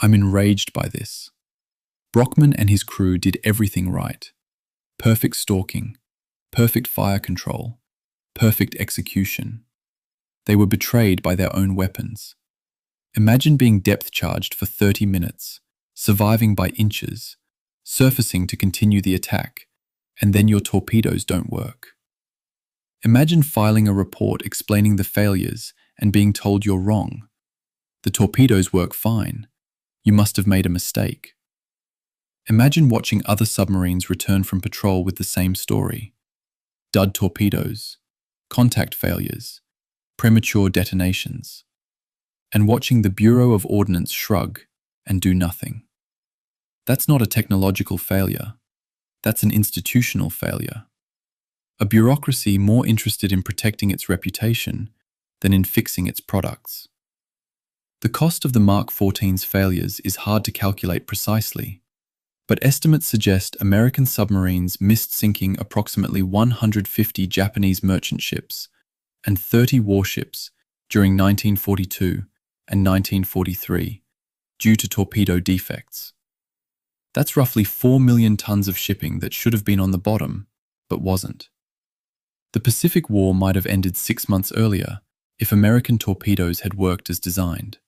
I'm enraged by this. Brockman and his crew did everything right. Perfect stalking, perfect fire control, perfect execution. They were betrayed by their own weapons. Imagine being depth charged for 30 minutes, surviving by inches, surfacing to continue the attack, and then your torpedoes don't work. Imagine filing a report explaining the failures and being told you're wrong. The torpedoes work fine. You must have made a mistake. Imagine watching other submarines return from patrol with the same story. Dud torpedoes, contact failures, premature detonations, and watching the Bureau of Ordnance shrug and do nothing. That's not a technological failure. That's an institutional failure. A bureaucracy more interested in protecting its reputation than in fixing its products. The cost of the Mark 14's failures is hard to calculate precisely, but estimates suggest American submarines missed sinking approximately 150 Japanese merchant ships and 30 warships during 1942 and 1943 due to torpedo defects. That's roughly 4 million tons of shipping that should have been on the bottom, but wasn't. The Pacific War might have ended 6 months earlier if American torpedoes had worked as designed.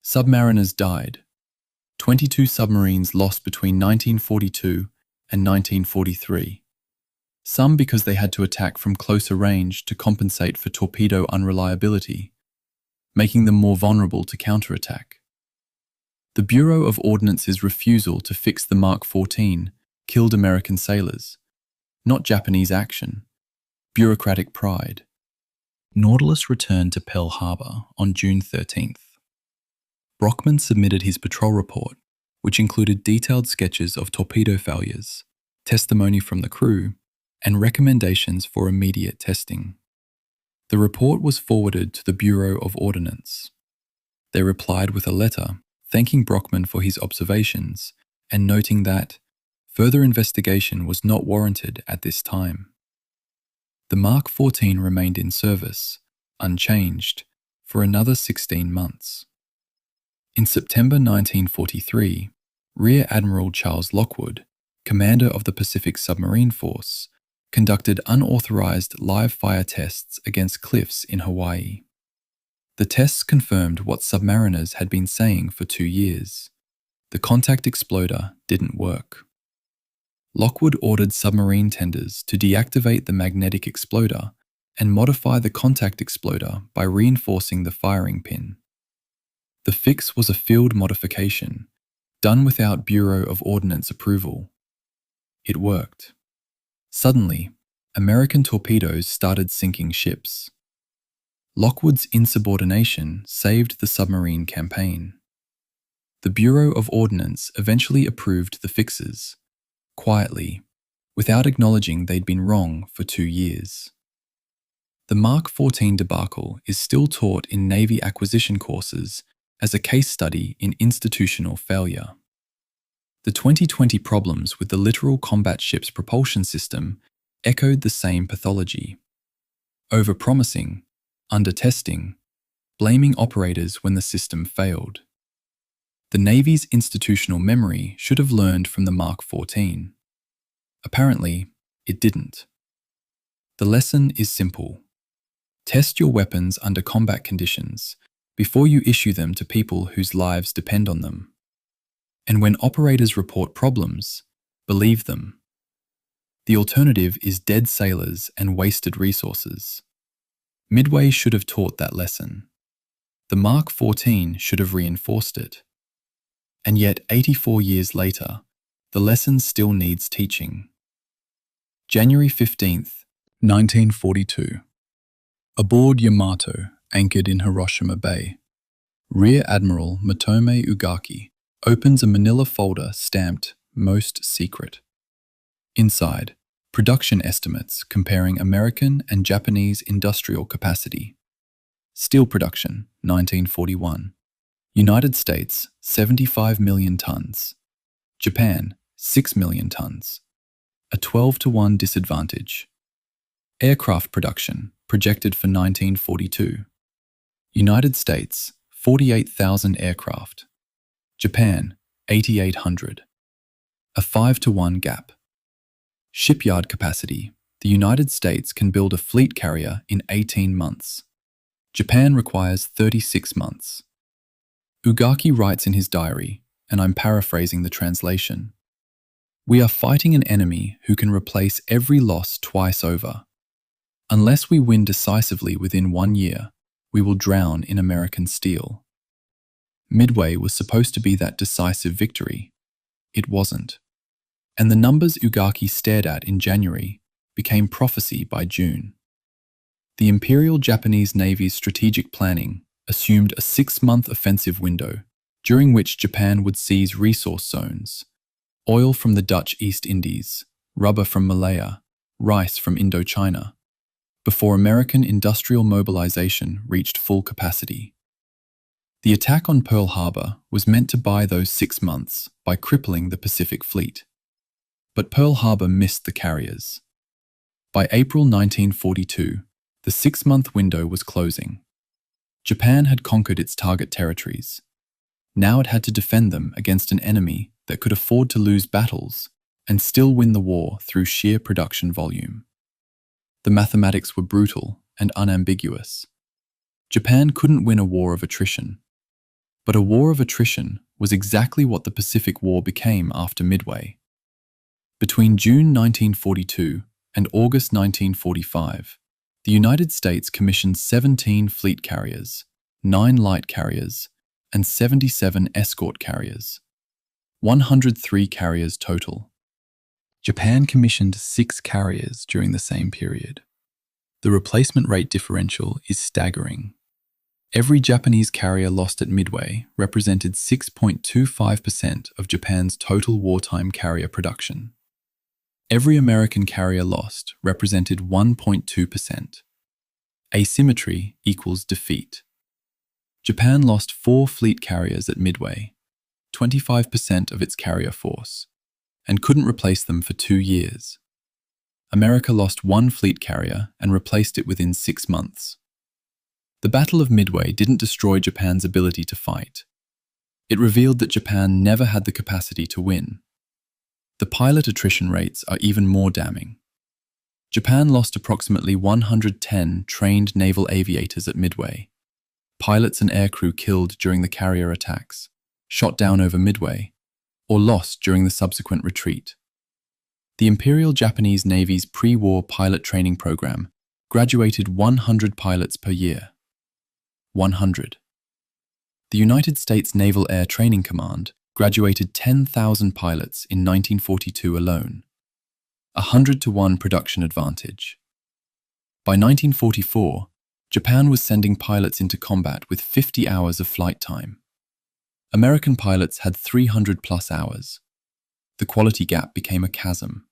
Submariners died. 22 submarines lost between 1942 and 1943. Some because they had to attack from closer range to compensate for torpedo unreliability, making them more vulnerable to counterattack. The Bureau of Ordnance's refusal to fix the Mark 14 killed American sailors, not Japanese action, bureaucratic pride. Nautilus returned to Pearl Harbor on June 13th. Brockman submitted his patrol report, which included detailed sketches of torpedo failures, testimony from the crew, and recommendations for immediate testing. The report was forwarded to the Bureau of Ordnance. They replied with a letter thanking Brockman for his observations and noting that further investigation was not warranted at this time. The Mark 14 remained in service, unchanged, for another 16 months. In September 1943, Rear Admiral Charles Lockwood, commander of the Pacific Submarine Force, conducted unauthorized live-fire tests against cliffs in Hawaii. The tests confirmed what submariners had been saying for 2 years. The contact exploder didn't work. Lockwood ordered submarine tenders to deactivate the magnetic exploder and modify the contact exploder by reinforcing the firing pin. The fix was a field modification, done without Bureau of Ordnance approval. It worked. Suddenly, American torpedoes started sinking ships. Lockwood's insubordination saved the submarine campaign. The Bureau of Ordnance eventually approved the fixes, quietly, without acknowledging they'd been wrong for 2 years. The Mark 14 debacle is still taught in Navy acquisition courses as a case study in institutional failure. The 2020 problems with the littoral combat ship's propulsion system echoed the same pathology. Over-promising, under-testing, blaming operators when the system failed. The Navy's institutional memory should have learned from the Mark 14. Apparently, it didn't. The lesson is simple. Test your weapons under combat conditions before you issue them to people whose lives depend on them. And when operators report problems, believe them. The alternative is dead sailors and wasted resources. Midway should have taught that lesson. The Mark 14 should have reinforced it. And yet, 84 years later, the lesson still needs teaching. January 15th, 1942. Aboard Yamato, anchored in Hiroshima Bay, Rear Admiral Matome Ugaki opens a manila folder stamped Most Secret. Inside, production estimates comparing American and Japanese industrial capacity. Steel production, 1941. United States, 75 million tons. Japan, 6 million tons. A 12-to-1 disadvantage. Aircraft production, projected for 1942. United States, 48,000 aircraft. Japan, 8,800. A 5-to-1 gap. Shipyard capacity. The United States can build a fleet carrier in 18 months. Japan requires 36 months. Ugaki writes in his diary, and I'm paraphrasing the translation, "We are fighting an enemy who can replace every loss twice over. Unless we win decisively within 1 year, we will drown in American steel." Midway was supposed to be that decisive victory. It wasn't. And the numbers Ugaki stared at in January became prophecy by June. The Imperial Japanese Navy's strategic planning assumed a 6-month offensive window, during which Japan would seize resource zones: oil from the Dutch East Indies, rubber from Malaya, rice from Indochina, before American industrial mobilization reached full capacity. The attack on Pearl Harbor was meant to buy those 6 months by crippling the Pacific Fleet. But Pearl Harbor missed the carriers. By April 1942, the 6-month window was closing. Japan had conquered its target territories. Now it had to defend them against an enemy that could afford to lose battles and still win the war through sheer production volume. The mathematics were brutal and unambiguous. Japan couldn't win a war of attrition. But a war of attrition was exactly what the Pacific War became after Midway. Between June 1942 and August 1945, the United States commissioned 17 fleet carriers, 9 light carriers, and 77 escort carriers. 103 carriers total. Japan commissioned 6 carriers during the same period. The replacement rate differential is staggering. Every Japanese carrier lost at Midway represented 6.25% of Japan's total wartime carrier production. Every American carrier lost represented 1.2%. Asymmetry equals defeat. Japan lost 4 fleet carriers at Midway, 25% of its carrier force, and couldn't replace them for 2 years. America lost 1 fleet carrier and replaced it within 6 months. The Battle of Midway didn't destroy Japan's ability to fight. It revealed that Japan never had the capacity to win. The pilot attrition rates are even more damning. Japan lost approximately 110 trained naval aviators at Midway. Pilots and aircrew killed during the carrier attacks, shot down over Midway, or lost during the subsequent retreat. The Imperial Japanese Navy's pre-war pilot training program graduated 100 pilots per year. 100. The United States Naval Air Training Command graduated 10,000 pilots in 1942 alone. 100-to-1 production advantage. By 1944, Japan was sending pilots into combat with 50 hours of flight time. American pilots had 300-plus hours. The quality gap became a chasm.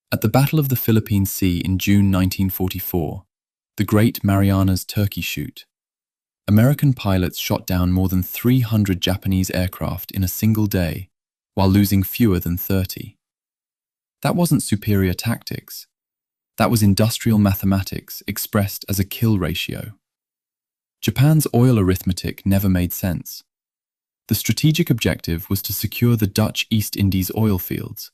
At the Battle of the Philippine Sea in June 1944, the Great Marianas Turkey Shoot, American pilots shot down more than 300 Japanese aircraft in a single day, while losing fewer than 30. That wasn't superior tactics. That was industrial mathematics expressed as a kill ratio. Japan's oil arithmetic never made sense. The strategic objective was to secure the Dutch East Indies oil fields,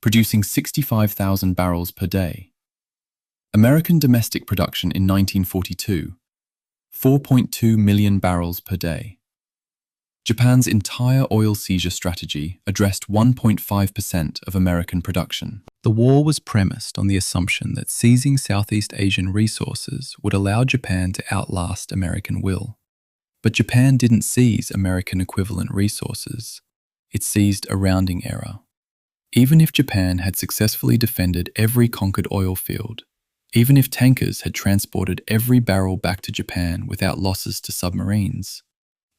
producing 65,000 barrels per day. American domestic production in 1942, 4.2 million barrels per day. Japan's entire oil seizure strategy addressed 1.5% of American production. The war was premised on the assumption that seizing Southeast Asian resources would allow Japan to outlast American will. But Japan didn't seize American equivalent resources. It seized a rounding error. Even if Japan had successfully defended every conquered oil field, even if tankers had transported every barrel back to Japan without losses to submarines,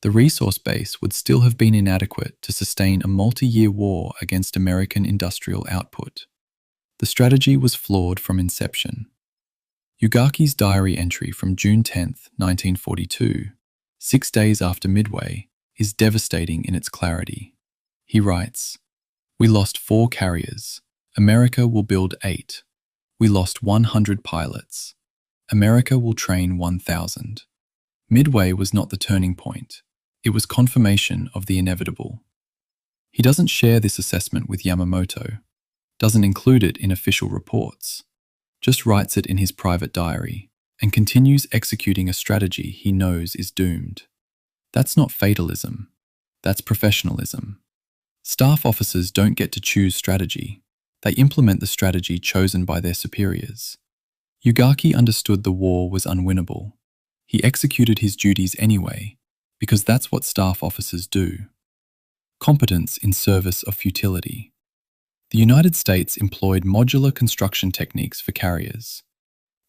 the resource base would still have been inadequate to sustain a multi-year war against American industrial output. The strategy was flawed from inception. Ugaki's diary entry from June 10, 1942, 6 days after Midway, is devastating in its clarity. He writes, "We lost 4 carriers. America will build 8. We lost 100 pilots. America will train 1,000. Midway was not the turning point. It was confirmation of the inevitable." He doesn't share this assessment with Yamamoto, doesn't include it in official reports, just writes it in his private diary, and continues executing a strategy he knows is doomed. That's not fatalism. That's professionalism. Staff officers don't get to choose strategy. They implement the strategy chosen by their superiors. Ugaki understood the war was unwinnable. He executed his duties anyway, because that's what staff officers do. Competence in service of futility. The United States employed modular construction techniques for carriers.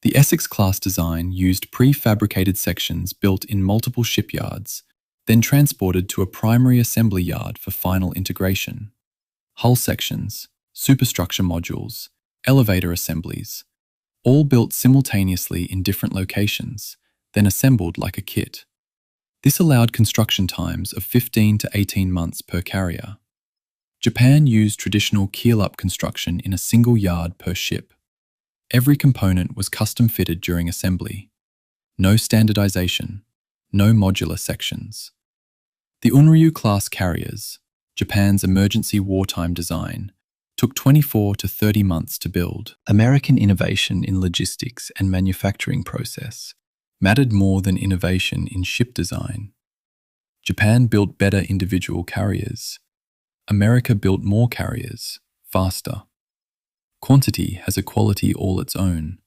The Essex-class design used prefabricated sections built in multiple shipyards, then transported to a primary assembly yard for final integration. Hull sections, superstructure modules, elevator assemblies, all built simultaneously in different locations, then assembled like a kit. This allowed construction times of 15 to 18 months per carrier. Japan used traditional keel-up construction in a single yard per ship. Every component was custom-fitted during assembly. No standardization, no modular sections. The Unryu-class carriers, Japan's emergency wartime design, took 24 to 30 months to build. American innovation in logistics and manufacturing process mattered more than innovation in ship design. Japan built better individual carriers. America built more carriers, faster. Quantity has a quality all its own.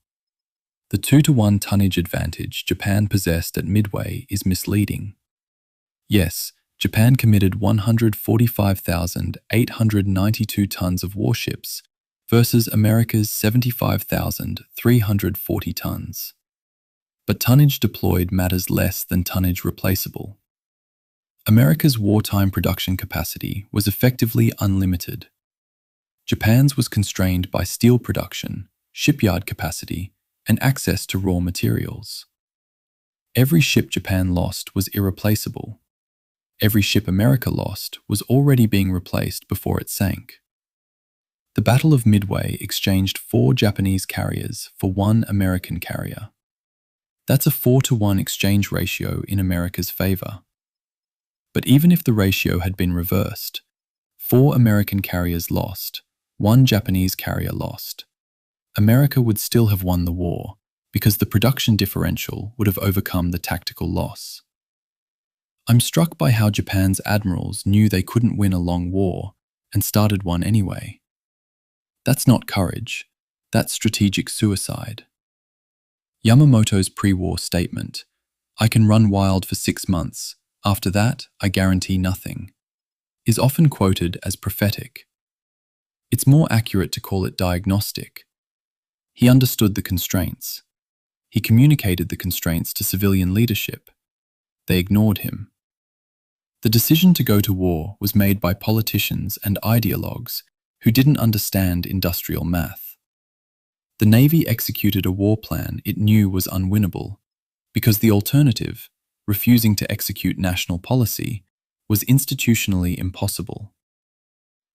The 2-to-1 tonnage advantage Japan possessed at Midway is misleading. Yes, Japan committed 145,892 tons of warships versus America's 75,340 tons. But tonnage deployed matters less than tonnage replaceable. America's wartime production capacity was effectively unlimited. Japan's was constrained by steel production, shipyard capacity, and access to raw materials. Every ship Japan lost was irreplaceable. Every ship America lost was already being replaced before it sank. The Battle of Midway exchanged 4 Japanese carriers for 1 American carrier. That's a 4-to-1 exchange ratio in America's favor. But even if the ratio had been reversed, 4 American carriers lost, 1 Japanese carrier lost, America would still have won the war because the production differential would have overcome the tactical loss. I'm struck by how Japan's admirals knew they couldn't win a long war and started one anyway. That's not courage, that's strategic suicide. Yamamoto's pre-war statement, "I can run wild for 6 months, after that I guarantee nothing," is often quoted as prophetic. It's more accurate to call it diagnostic. He understood the constraints. He communicated the constraints to civilian leadership. They ignored him. The decision to go to war was made by politicians and ideologues who didn't understand industrial math. The Navy executed a war plan it knew was unwinnable because the alternative, refusing to execute national policy, was institutionally impossible.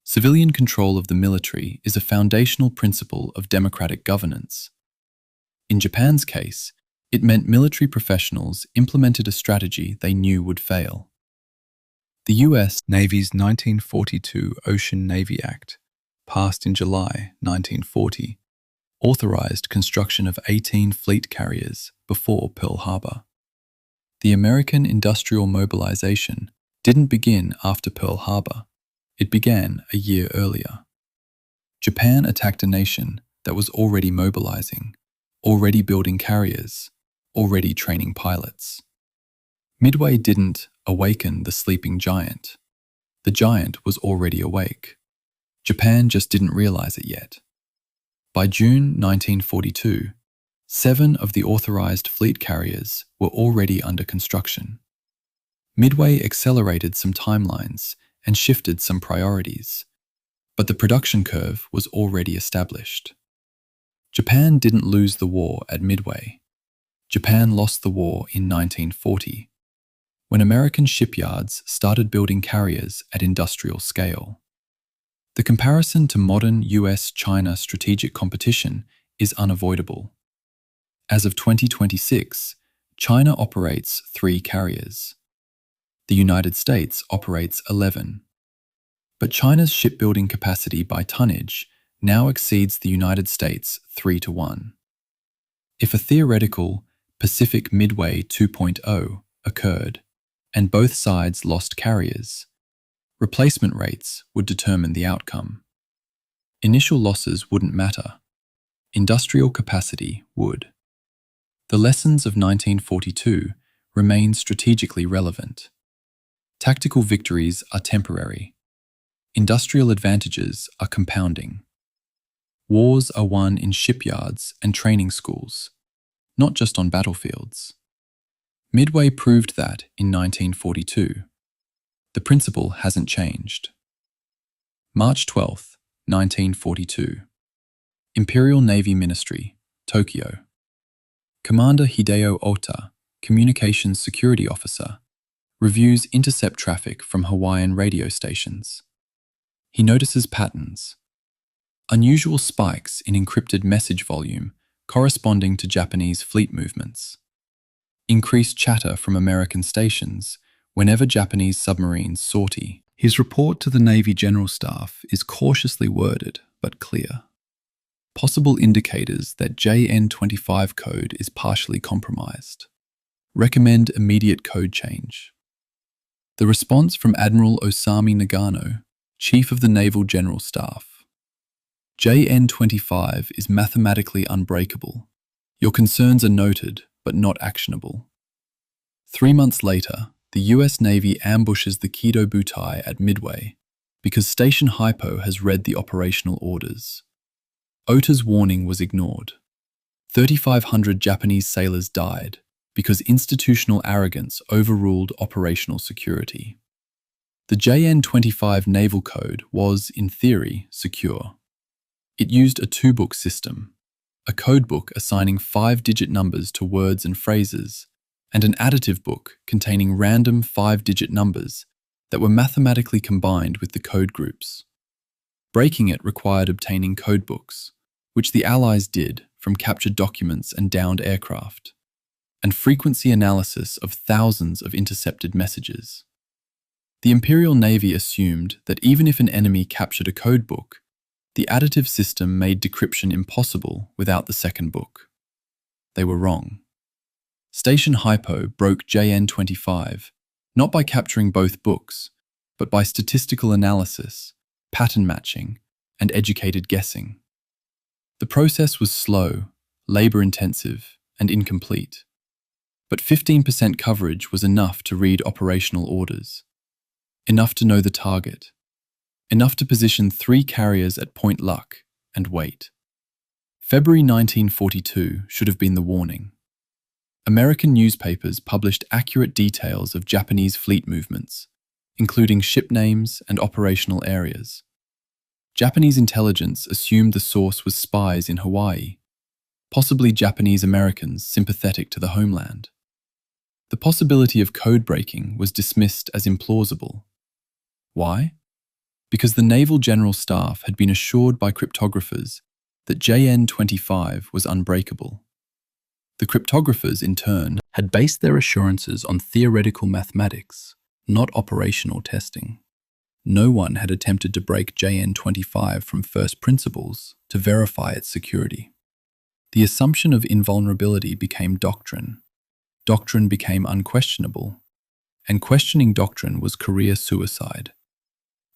Civilian control of the military is a foundational principle of democratic governance. In Japan's case, it meant military professionals implemented a strategy they knew would fail. The U.S. Navy's 1942 Ocean Navy Act, passed in July 1940, authorized construction of 18 fleet carriers before Pearl Harbor. The American industrial mobilization didn't begin after Pearl Harbor. It began a year earlier. Japan attacked a nation that was already mobilizing, already building carriers, already training pilots. Midway didn't awaken the sleeping giant. The giant was already awake. Japan just didn't realize it yet. By June 1942, 7 of the authorized fleet carriers were already under construction. Midway accelerated some timelines and shifted some priorities, but the production curve was already established. Japan didn't lose the war at Midway. Japan lost the war in 1940, when American shipyards started building carriers at industrial scale. The comparison to modern US-China strategic competition is unavoidable. As of 2026, China operates 3 carriers. The United States operates 11. But China's shipbuilding capacity by tonnage now exceeds the United States 3-1. If a theoretical Pacific Midway 2.0 occurred, and both sides lost carriers, replacement rates would determine the outcome. Initial losses wouldn't matter. Industrial capacity would. The lessons of 1942 remain strategically relevant. Tactical victories are temporary. Industrial advantages are compounding. Wars are won in shipyards and training schools, not just on battlefields. Midway proved that in 1942. The principle hasn't changed. March 12, 1942. Imperial Navy Ministry, Tokyo. Commander Hideo Ota, Communications Security Officer, reviews intercept traffic from Hawaiian radio stations. He notices patterns. Unusual spikes in encrypted message volume corresponding to Japanese fleet movements. Increased chatter from American stations whenever Japanese submarines sortie. His report to the Navy General Staff is cautiously worded but clear. Possible indicators that JN25 code is partially compromised. Recommend immediate code change. The response from Admiral Osami Nagano, Chief of the Naval General Staff. JN25 is mathematically unbreakable. Your concerns are noted, but not actionable. 3 months later, the US Navy ambushes the Kido Butai at Midway because Station Hypo has read the operational orders. Ota's warning was ignored. 3,500 Japanese sailors died because institutional arrogance overruled operational security. The JN25 Naval Code was, in theory, secure. It used a 2-book system, a codebook assigning 5-digit numbers to words and phrases, and an additive book containing random 5-digit numbers that were mathematically combined with the code groups. Breaking it required obtaining codebooks, which the Allies did from captured documents and downed aircraft, and frequency analysis of thousands of intercepted messages. The Imperial Navy assumed that even if an enemy captured a codebook, the additive system made decryption impossible without the second book. They were wrong. Station Hypo broke JN25 not by capturing both books, but by statistical analysis, pattern matching, and educated guessing. The process was slow, labor-intensive, and incomplete. But 15% coverage was enough to read operational orders, enough to know the target, enough to position 3 carriers at point luck and wait. February 1942 should have been the warning. American newspapers published accurate details of Japanese fleet movements, including ship names and operational areas. Japanese intelligence assumed the source was spies in Hawaii, possibly Japanese Americans sympathetic to the homeland. The possibility of code breaking was dismissed as implausible. Why? Because the Naval General Staff had been assured by cryptographers that JN-25 was unbreakable. The cryptographers, in turn, had based their assurances on theoretical mathematics, not operational testing. No one had attempted to break JN-25 from first principles to verify its security. The assumption of invulnerability became doctrine. Doctrine became unquestionable, and questioning doctrine was career suicide.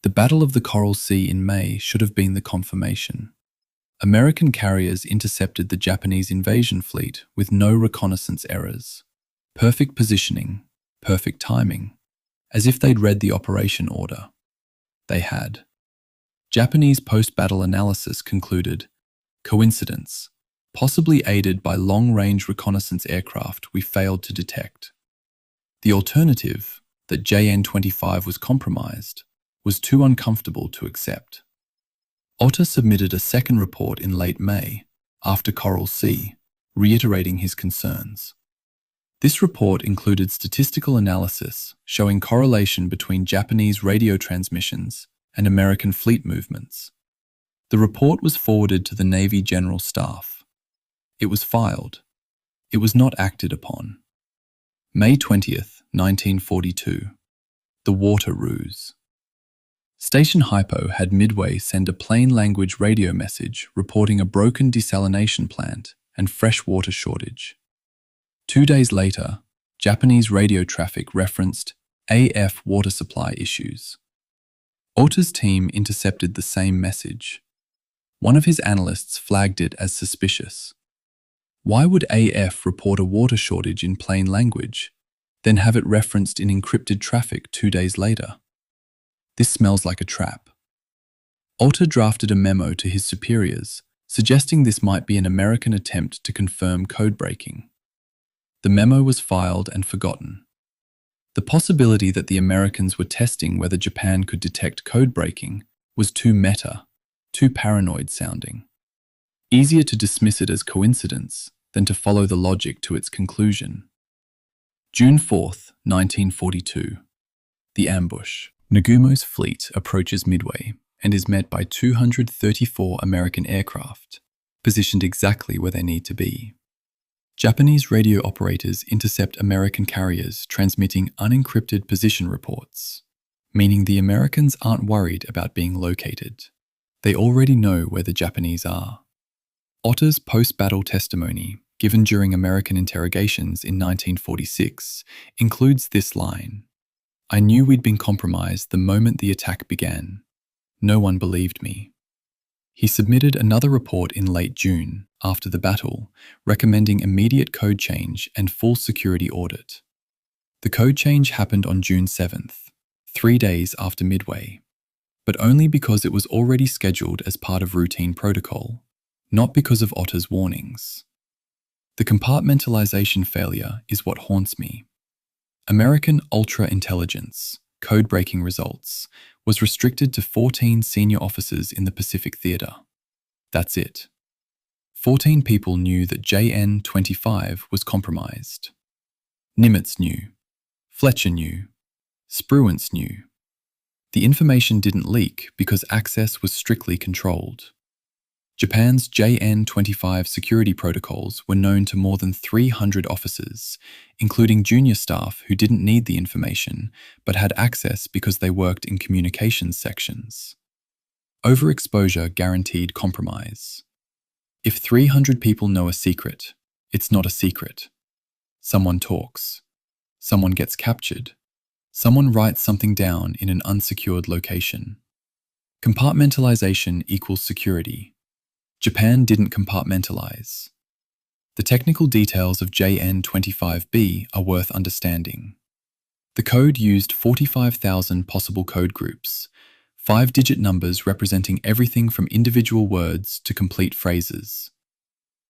The Battle of the Coral Sea in May should have been the confirmation. American carriers intercepted the Japanese invasion fleet with no reconnaissance errors. Perfect positioning, perfect timing, as if they'd read the operation order. They had. Japanese post-battle analysis concluded, coincidence, possibly aided by long-range reconnaissance aircraft we failed to detect. The alternative, that JN-25 was compromised, was too uncomfortable to accept. Otter submitted a second report in late May, after Coral Sea, reiterating his concerns. This report included statistical analysis showing correlation between Japanese radio transmissions and American fleet movements. The report was forwarded to the Navy General Staff. It was filed. It was not acted upon. May 20th, 1942. The Water Ruse. Station Hypo had Midway send a plain language radio message reporting a broken desalination plant and fresh water shortage. 2 days later, Japanese radio traffic referenced AF water supply issues. Otter's team intercepted the same message. One of his analysts flagged it as suspicious. Why would AF report a water shortage in plain language, then have it referenced in encrypted traffic 2 days later? This smells like a trap. Otter drafted a memo to his superiors, suggesting this might be an American attempt to confirm code breaking. The memo was filed and forgotten. The possibility that the Americans were testing whether Japan could detect code breaking was too meta, too paranoid sounding. Easier to dismiss it as coincidence than to follow the logic to its conclusion. June 4th, 1942. The ambush. Nagumo's fleet approaches Midway and is met by 234 American aircraft, positioned exactly where they need to be. Japanese radio operators intercept American carriers transmitting unencrypted position reports, meaning the Americans aren't worried about being located. They already know where the Japanese are. Otter's post-battle testimony, given during American interrogations in 1946, includes this line: "I knew we'd been compromised the moment the attack began. No one believed me." He submitted another report in late June, after the battle, recommending immediate code change and full security audit. The code change happened on June 7th, 3 days after Midway, but only because it was already scheduled as part of routine protocol, not because of Otter's warnings. The compartmentalization failure is what haunts me. American ultra-intelligence, code-breaking results, was restricted to 14 senior officers in the Pacific Theater. That's it. 14 people knew that JN-25 was compromised. Nimitz knew. Fletcher knew. Spruance knew. The information didn't leak because access was strictly controlled. Japan's JN-25 security protocols were known to more than 300 officers, including junior staff who didn't need the information but had access because they worked in communications sections. Overexposure guaranteed compromise. If 300 people know a secret, it's not a secret. Someone talks. Someone gets captured. Someone writes something down in an unsecured location. Compartmentalization equals security. Japan didn't compartmentalize. The technical details of JN25B are worth understanding. The code used 45,000 possible code groups, 5-digit numbers representing everything from individual words to complete phrases.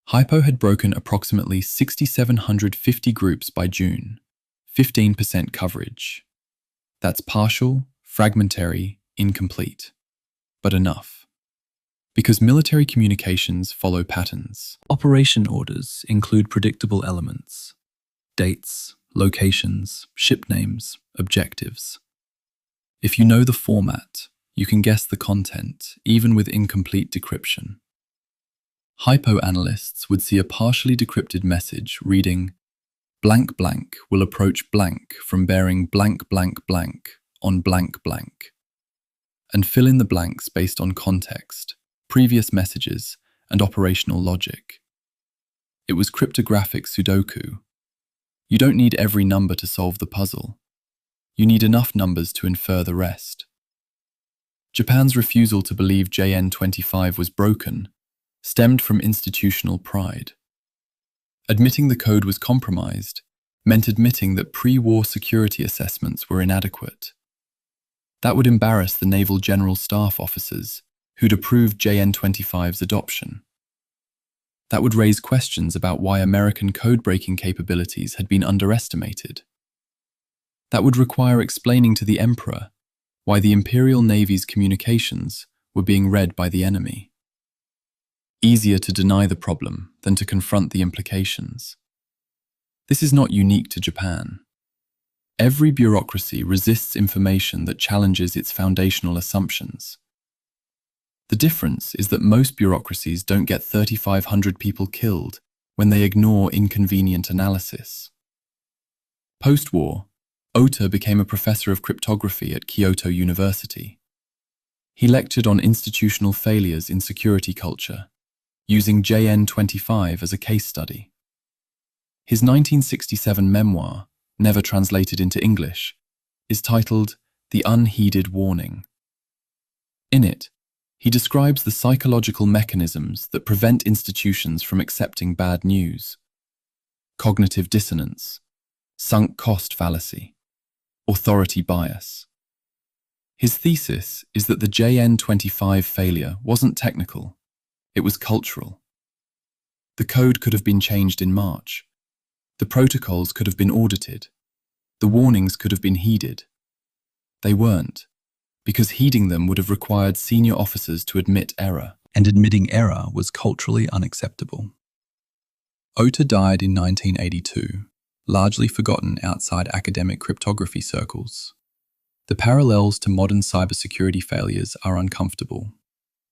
Hypo had broken approximately 6,750 groups by June, 15% coverage. That's partial, fragmentary, incomplete, but enough. Because military communications follow patterns. Operation orders include predictable elements: dates, locations, ship names, objectives. If you know the format, you can guess the content, even with incomplete decryption. Hypo analysts would see a partially decrypted message reading, "Blank blank will approach blank from bearing blank blank blank on blank blank," and fill in the blanks based on context, previous messages, and operational logic. It was cryptographic Sudoku. You don't need every number to solve the puzzle. You need enough numbers to infer the rest. Japan's refusal to believe JN25 was broken stemmed from institutional pride. Admitting the code was compromised meant admitting that pre-war security assessments were inadequate. That would embarrass the Naval General Staff officers who'd approved JN25's adoption. That would raise questions about why American code-breaking capabilities had been underestimated. That would require explaining to the Emperor why the Imperial Navy's communications were being read by the enemy. Easier to deny the problem than to confront the implications. This is not unique to Japan. Every bureaucracy resists information that challenges its foundational assumptions. The difference is that most bureaucracies don't get 3,500 people killed when they ignore inconvenient analysis. Post-war, Ota became a professor of cryptography at Kyoto University. He lectured on institutional failures in security culture, using JN25 as a case study. His 1967 memoir, never translated into English, is titled The Unheeded Warning. In it, he describes the psychological mechanisms that prevent institutions from accepting bad news: cognitive dissonance, sunk cost fallacy, authority bias. His thesis is that the JN25 failure wasn't technical, it was cultural. The code could have been changed in March. The protocols could have been audited. The warnings could have been heeded. They weren't, because heeding them would have required senior officers to admit error, and admitting error was culturally unacceptable. Ota died in 1982, largely forgotten outside academic cryptography circles. The parallels to modern cybersecurity failures are uncomfortable.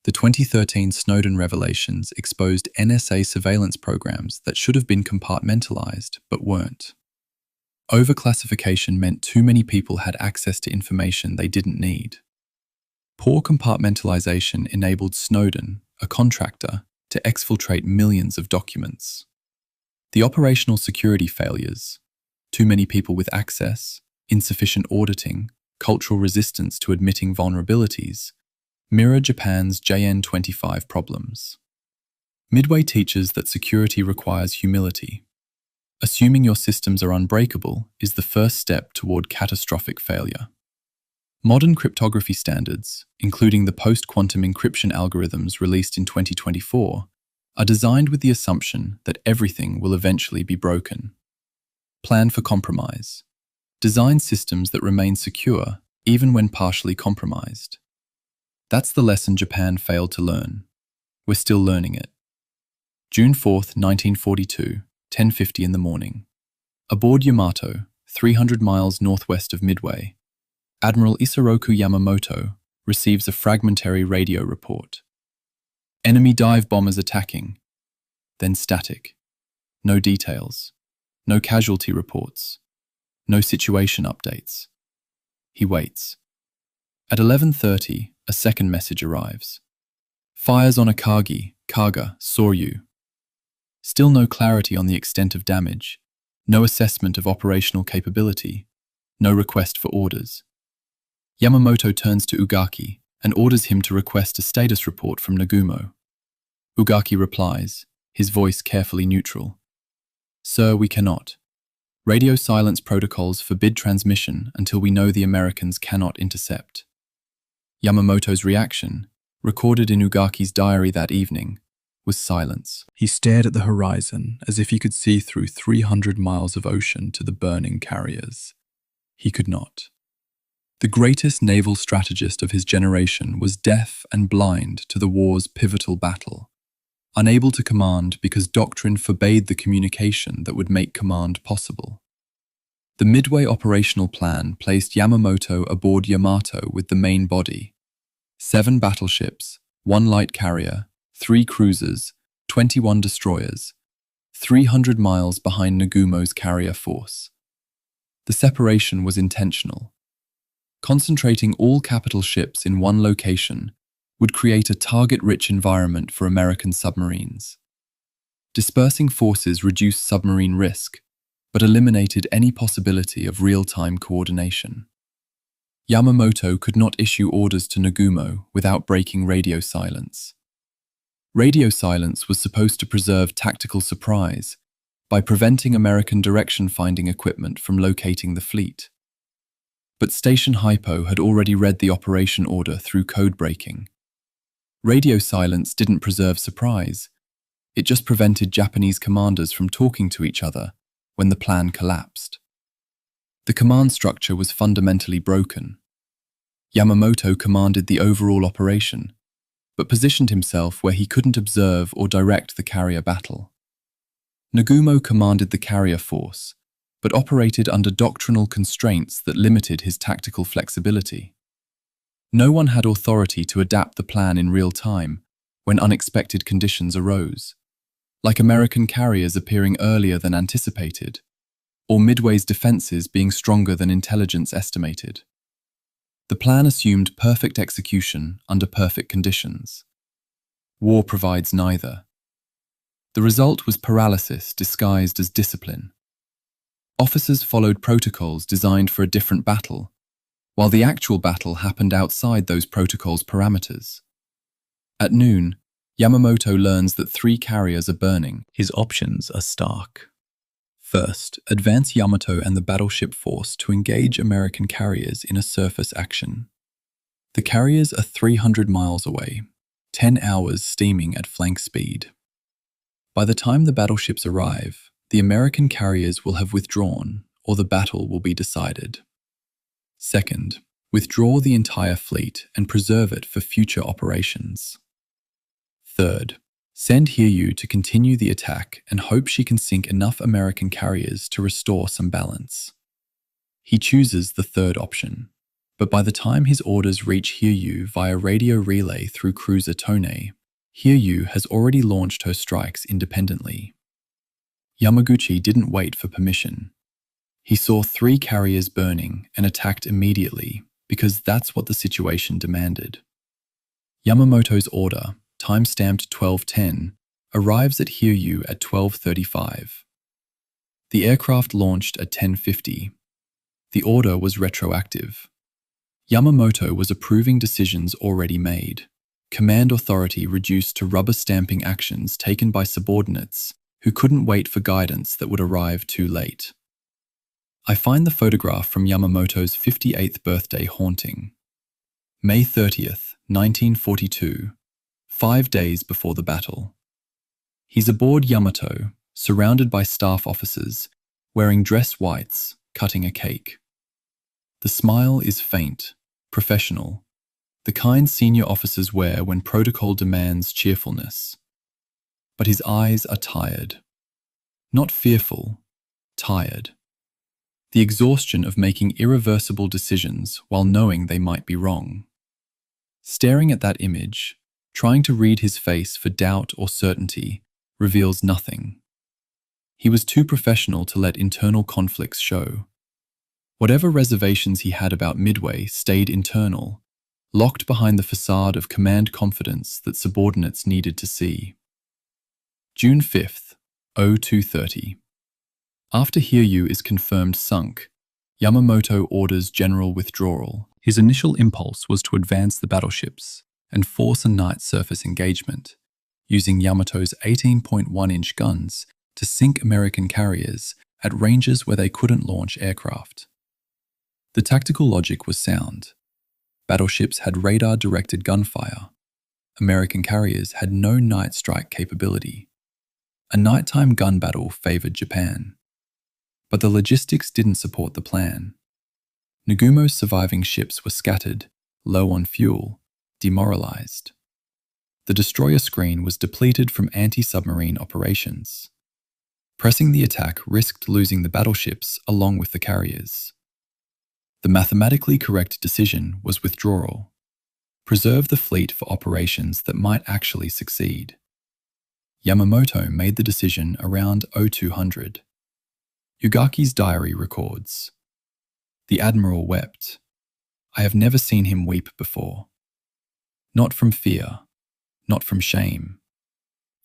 The 2013 Snowden revelations exposed NSA surveillance programs that should have been compartmentalized but weren't. Overclassification meant too many people had access to information they didn't need. Poor compartmentalization enabled Snowden, a contractor, to exfiltrate millions of documents. The operational security failures, too many people with access, insufficient auditing, cultural resistance to admitting vulnerabilities, mirror Japan's JN25 problems. Midway teaches that security requires humility. Assuming your systems are unbreakable is the first step toward catastrophic failure. Modern cryptography standards, including the post-quantum encryption algorithms released in 2024, are designed with the assumption that everything will eventually be broken. Plan for compromise. Design systems that remain secure even when partially compromised. That's the lesson Japan failed to learn. We're still learning it. June 4th, 1942, 10:50 in the morning. Aboard Yamato, 300 miles northwest of Midway, Admiral Isoroku Yamamoto receives a fragmentary radio report. Enemy dive bombers attacking. Then static. No details. No casualty reports. No situation updates. He waits. At 11:30, a second message arrives. Fires on Akagi, Kaga, Soryu. Still no clarity on the extent of damage, no assessment of operational capability, no request for orders. Yamamoto turns to Ugaki and orders him to request a status report from Nagumo. Ugaki replies, his voice carefully neutral. "Sir, we cannot. Radio silence protocols forbid transmission until we know the Americans cannot intercept." Yamamoto's reaction, recorded in Ugaki's diary that evening, was silence. He stared at the horizon as if he could see through 300 miles of ocean to the burning carriers. He could not. The greatest naval strategist of his generation was deaf and blind to the war's pivotal battle, unable to command because doctrine forbade the communication that would make command possible. The Midway operational plan placed Yamamoto aboard Yamato with the main body: 7 battleships, 1 light carrier, 3 cruisers, 21 destroyers, 300 miles behind Nagumo's carrier force. The separation was intentional. Concentrating all capital ships in one location would create a target-rich environment for American submarines. Dispersing forces reduced submarine risk, but eliminated any possibility of real-time coordination. Yamamoto could not issue orders to Nagumo without breaking radio silence. Radio silence was supposed to preserve tactical surprise by preventing American direction-finding equipment from locating the fleet. But Station Hypo had already read the operation order through codebreaking. Radio silence didn't preserve surprise. It just prevented Japanese commanders from talking to each other when the plan collapsed. The command structure was fundamentally broken. Yamamoto commanded the overall operation, but positioned himself where he couldn't observe or direct the carrier battle. Nagumo commanded the carrier force, but operated under doctrinal constraints that limited his tactical flexibility. No one had authority to adapt the plan in real time when unexpected conditions arose, like American carriers appearing earlier than anticipated, or Midway's defenses being stronger than intelligence estimated. The plan assumed perfect execution under perfect conditions. War provides neither. The result was paralysis disguised as discipline. Officers followed protocols designed for a different battle, while the actual battle happened outside those protocols' parameters. At noon, Yamamoto learns that 3 carriers are burning. His options are stark. First, advance Yamato and the battleship force to engage American carriers in a surface action. The carriers are 300 miles away, 10 hours steaming at flank speed. By the time the battleships arrive, the American carriers will have withdrawn, or the battle will be decided. Second, withdraw the entire fleet and preserve it for future operations. Third, send Hiryu to continue the attack and hope she can sink enough American carriers to restore some balance. He chooses the third option, but by the time his orders reach Hiryu via radio relay through cruiser Tone, Hiryu has already launched her strikes independently. Yamaguchi didn't wait for permission. He saw 3 carriers burning and attacked immediately because that's what the situation demanded. Yamamoto's order, time-stamped 12:10, arrives at Hiryu at 12:35. The aircraft launched at 10:50. The order was retroactive. Yamamoto was approving decisions already made. Command authority reduced to rubber-stamping actions taken by subordinates who couldn't wait for guidance that would arrive too late. I find the photograph from Yamamoto's 58th birthday haunting. May 30th, 1942, 5 days before the battle. He's aboard Yamato, surrounded by staff officers, wearing dress whites, cutting a cake. The smile is faint, professional, the kind senior officers wear when protocol demands cheerfulness. But his eyes are tired. Not fearful, tired. The exhaustion of making irreversible decisions while knowing they might be wrong. Staring at that image, trying to read his face for doubt or certainty, reveals nothing. He was too professional to let internal conflicts show. Whatever reservations he had about Midway stayed internal, locked behind the facade of command confidence that subordinates needed to see. June 5th, 0230. After Hiryu is confirmed sunk, Yamamoto orders general withdrawal. His initial impulse was to advance the battleships and force a night surface engagement, using Yamato's 18.1-inch guns to sink American carriers at ranges where they couldn't launch aircraft. The tactical logic was sound. Battleships had radar-directed gunfire. American carriers had no night strike capability. A nighttime gun battle favored Japan. But the logistics didn't support the plan. Nagumo's surviving ships were scattered, low on fuel, demoralized. The destroyer screen was depleted from anti-submarine operations. Pressing the attack risked losing the battleships along with the carriers. The mathematically correct decision was withdrawal. Preserve the fleet for operations that might actually succeed. Yamamoto made the decision around 0200. Yugaki's diary records, "The Admiral wept. I have never seen him weep before. Not from fear, not from shame.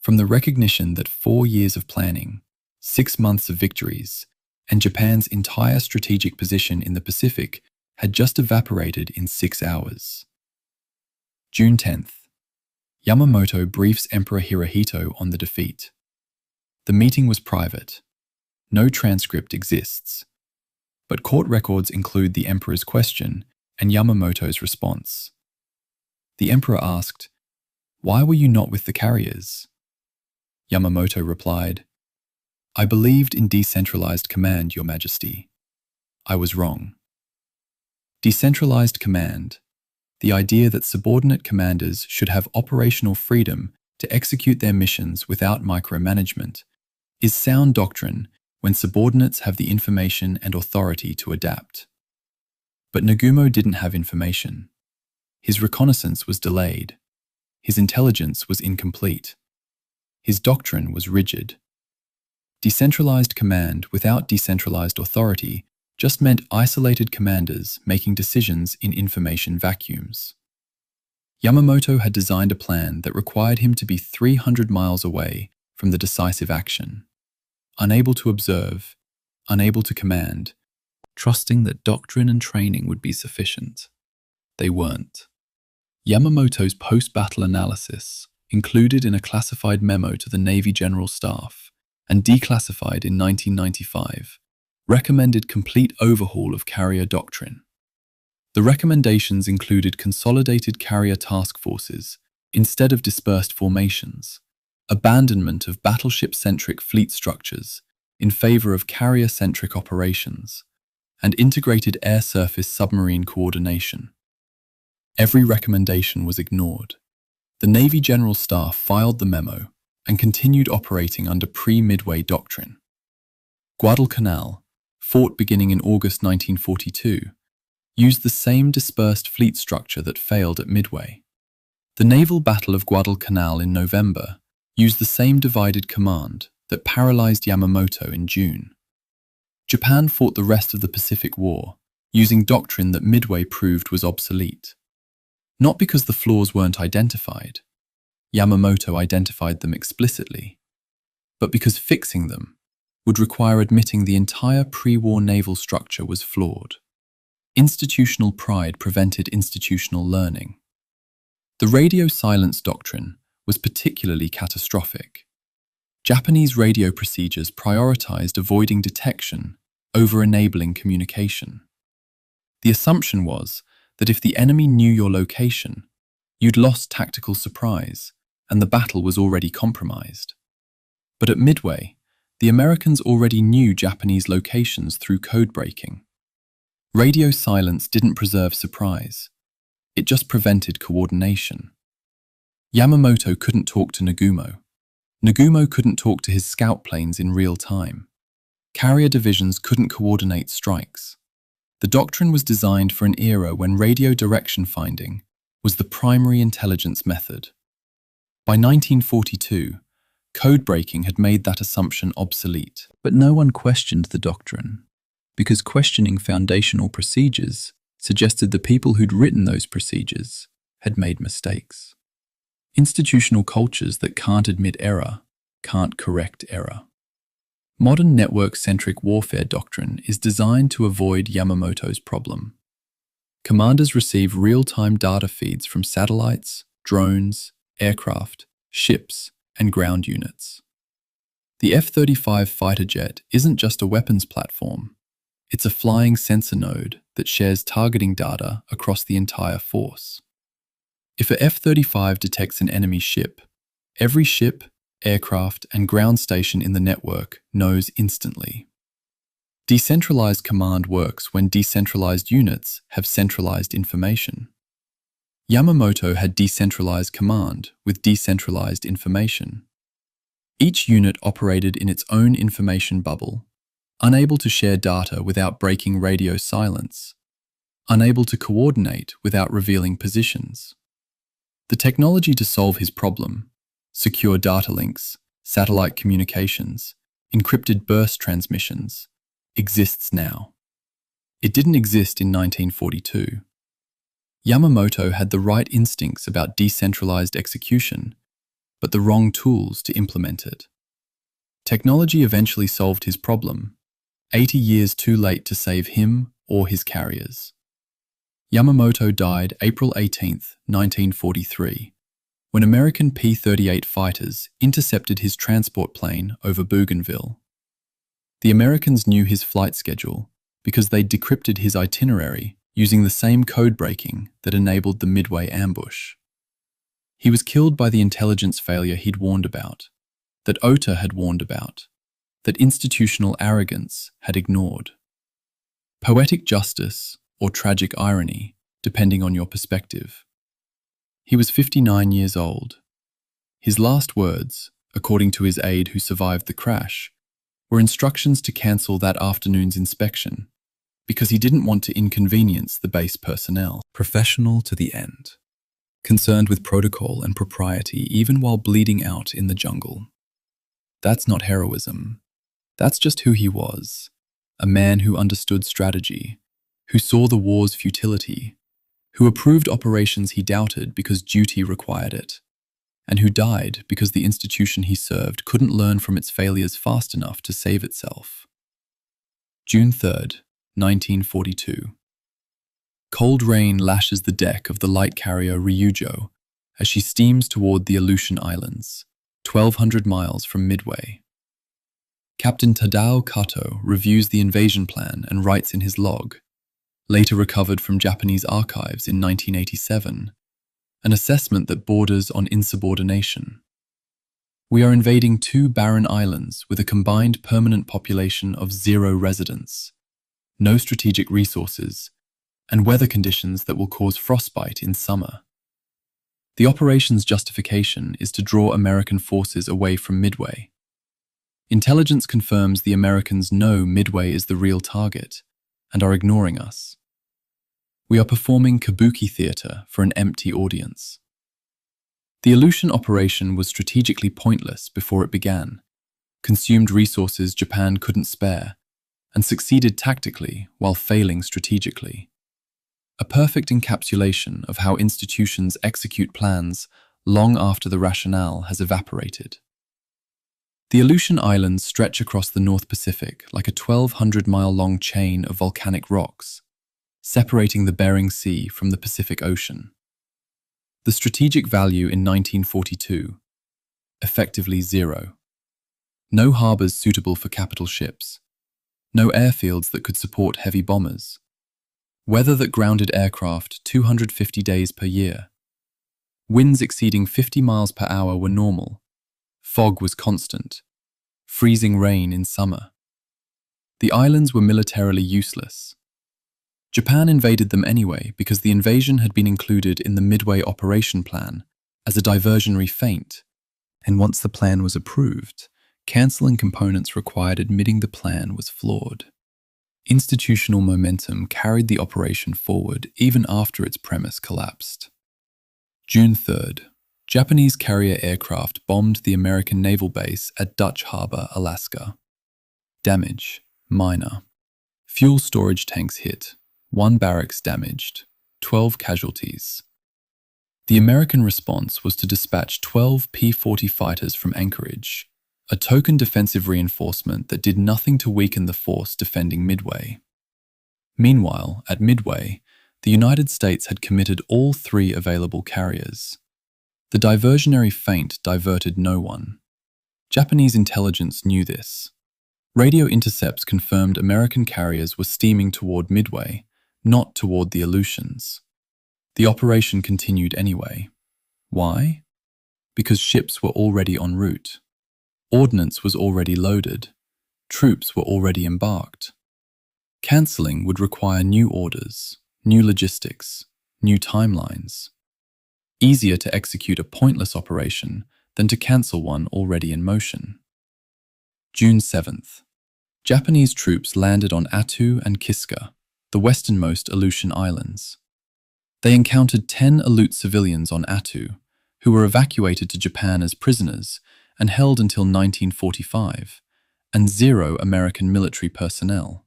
From the recognition that 4 years of planning, 6 months of victories, and Japan's entire strategic position in the Pacific had just evaporated in 6 hours. June 10th. Yamamoto briefs Emperor Hirohito on the defeat. The meeting was private. No transcript exists. But court records include the Emperor's question and Yamamoto's response. The Emperor asked, "Why were you not with the carriers?" Yamamoto replied, "I believed in decentralized command, Your Majesty. I was wrong." Decentralized command, the idea that subordinate commanders should have operational freedom to execute their missions without micromanagement, is sound doctrine when subordinates have the information and authority to adapt. But Nagumo didn't have information. His reconnaissance was delayed. His intelligence was incomplete. His doctrine was rigid. Decentralized command without decentralized authority just meant isolated commanders making decisions in information vacuums. Yamamoto had designed a plan that required him to be 300 miles away from the decisive action, unable to observe, unable to command, trusting that doctrine and training would be sufficient. They weren't. Yamamoto's post-battle analysis, included in a classified memo to the Navy General Staff and declassified in 1995, recommended complete overhaul of carrier doctrine. The recommendations included consolidated carrier task forces instead of dispersed formations, abandonment of battleship-centric fleet structures in favor of carrier-centric operations, and integrated air-surface submarine coordination. Every recommendation was ignored. The Navy General Staff filed the memo and continued operating under pre-Midway doctrine. Guadalcanal, fought beginning in August 1942, used the same dispersed fleet structure that failed at Midway. The naval Battle of Guadalcanal in November used the same divided command that paralyzed Yamamoto in June. Japan fought the rest of the Pacific War, using doctrine that Midway proved was obsolete. Not because the flaws weren't identified. Yamamoto identified them explicitly, but because fixing them would require admitting the entire pre-war naval structure was flawed. Institutional pride prevented institutional learning. The radio silence doctrine was particularly catastrophic. Japanese radio procedures prioritized avoiding detection over enabling communication. The assumption was that if the enemy knew your location, you'd lost tactical surprise and the battle was already compromised. But at Midway, the Americans already knew Japanese locations through codebreaking. Radio silence didn't preserve surprise. It just prevented coordination. Yamamoto couldn't talk to Nagumo. Nagumo couldn't talk to his scout planes in real time. Carrier divisions couldn't coordinate strikes. The doctrine was designed for an era when radio direction finding was the primary intelligence method. By 1942, codebreaking had made that assumption obsolete. But no one questioned the doctrine, because questioning foundational procedures suggested the people who'd written those procedures had made mistakes. Institutional cultures that can't admit error can't correct error. Modern network-centric warfare doctrine is designed to avoid Yamamoto's problem. Commanders receive real-time data feeds from satellites, drones, aircraft, ships, and ground units. The F-35 fighter jet isn't just a weapons platform. It's a flying sensor node that shares targeting data across the entire force. If a F-35 detects an enemy ship, every ship, aircraft, and ground station in the network knows instantly. Decentralized command works when decentralized units have centralized information. Yamamoto had decentralized command with decentralized information. Each unit operated in its own information bubble, unable to share data without breaking radio silence, unable to coordinate without revealing positions. The technology to solve his problem, secure data links, satellite communications, encrypted burst transmissions, exists now. It didn't exist in 1942. Yamamoto had the right instincts about decentralized execution, but the wrong tools to implement it. Technology eventually solved his problem, 80 years too late to save him or his carriers. Yamamoto died April 18, 1943, when American P-38 fighters intercepted his transport plane over Bougainville. The Americans knew his flight schedule because they decrypted his itinerary using the same codebreaking that enabled the Midway ambush. He was killed by the intelligence failure he'd warned about, that Ota had warned about, that institutional arrogance had ignored. Poetic justice or tragic irony, depending on your perspective. He was 59 years old. His last words, according to his aide who survived the crash, were instructions to cancel that afternoon's inspection because he didn't want to inconvenience the base personnel. Professional to the end. Concerned with protocol and propriety even while bleeding out in the jungle. That's not heroism. That's just who he was. A man who understood strategy, who saw the war's futility, who approved operations he doubted because duty required it, and who died because the institution he served couldn't learn from its failures fast enough to save itself. June 3rd, 1942. Cold rain lashes the deck of the light carrier Ryujo as she steams toward the Aleutian Islands, 1,200 miles from Midway. Captain Tadao Kato reviews the invasion plan and writes in his log, later recovered from Japanese archives in 1987, an assessment that borders on insubordination. We are invading 2 barren islands with a combined permanent population of 0 residents, no strategic resources, and weather conditions that will cause frostbite in summer. The operation's justification is to draw American forces away from Midway. Intelligence confirms the Americans know Midway is the real target and are ignoring us. We are performing kabuki theater for an empty audience. The Aleutian operation was strategically pointless before it began, consumed resources Japan couldn't spare, and succeeded tactically while failing strategically. A perfect encapsulation of how institutions execute plans long after the rationale has evaporated. The Aleutian Islands stretch across the North Pacific like a 1,200-mile-long chain of volcanic rocks, separating the Bering Sea from the Pacific Ocean. The strategic value in 1942, effectively 0. No harbors suitable for capital ships, no airfields that could support heavy bombers, weather that grounded aircraft 250 days per year. Winds exceeding 50 miles per hour were normal. Fog was constant. Freezing rain in summer. The islands were militarily useless. Japan invaded them anyway because the invasion had been included in the Midway operation plan as a diversionary feint, and once the plan was approved, cancelling components required admitting the plan was flawed. Institutional momentum carried the operation forward even after its premise collapsed. June 3rd, Japanese carrier aircraft bombed the American naval base at Dutch Harbor, Alaska. Damage, minor. Fuel storage tanks hit, 1 barracks damaged, 12 casualties. The American response was to dispatch 12 P-40 fighters from Anchorage, a token defensive reinforcement that did nothing to weaken the force defending Midway. Meanwhile, at Midway, the United States had committed all 3 available carriers. The diversionary feint diverted no one. Japanese intelligence knew this. Radio intercepts confirmed American carriers were steaming toward Midway, not toward the Aleutians. The operation continued anyway. Why? Because ships were already en route. Ordnance was already loaded. Troops were already embarked. Cancelling would require new orders, new logistics, new timelines. Easier to execute a pointless operation than to cancel one already in motion. June 7th. Japanese troops landed on Attu and Kiska, the westernmost Aleutian islands. They encountered 10 Aleut civilians on Attu, who were evacuated to Japan as prisoners and held until 1945, and 0 American military personnel.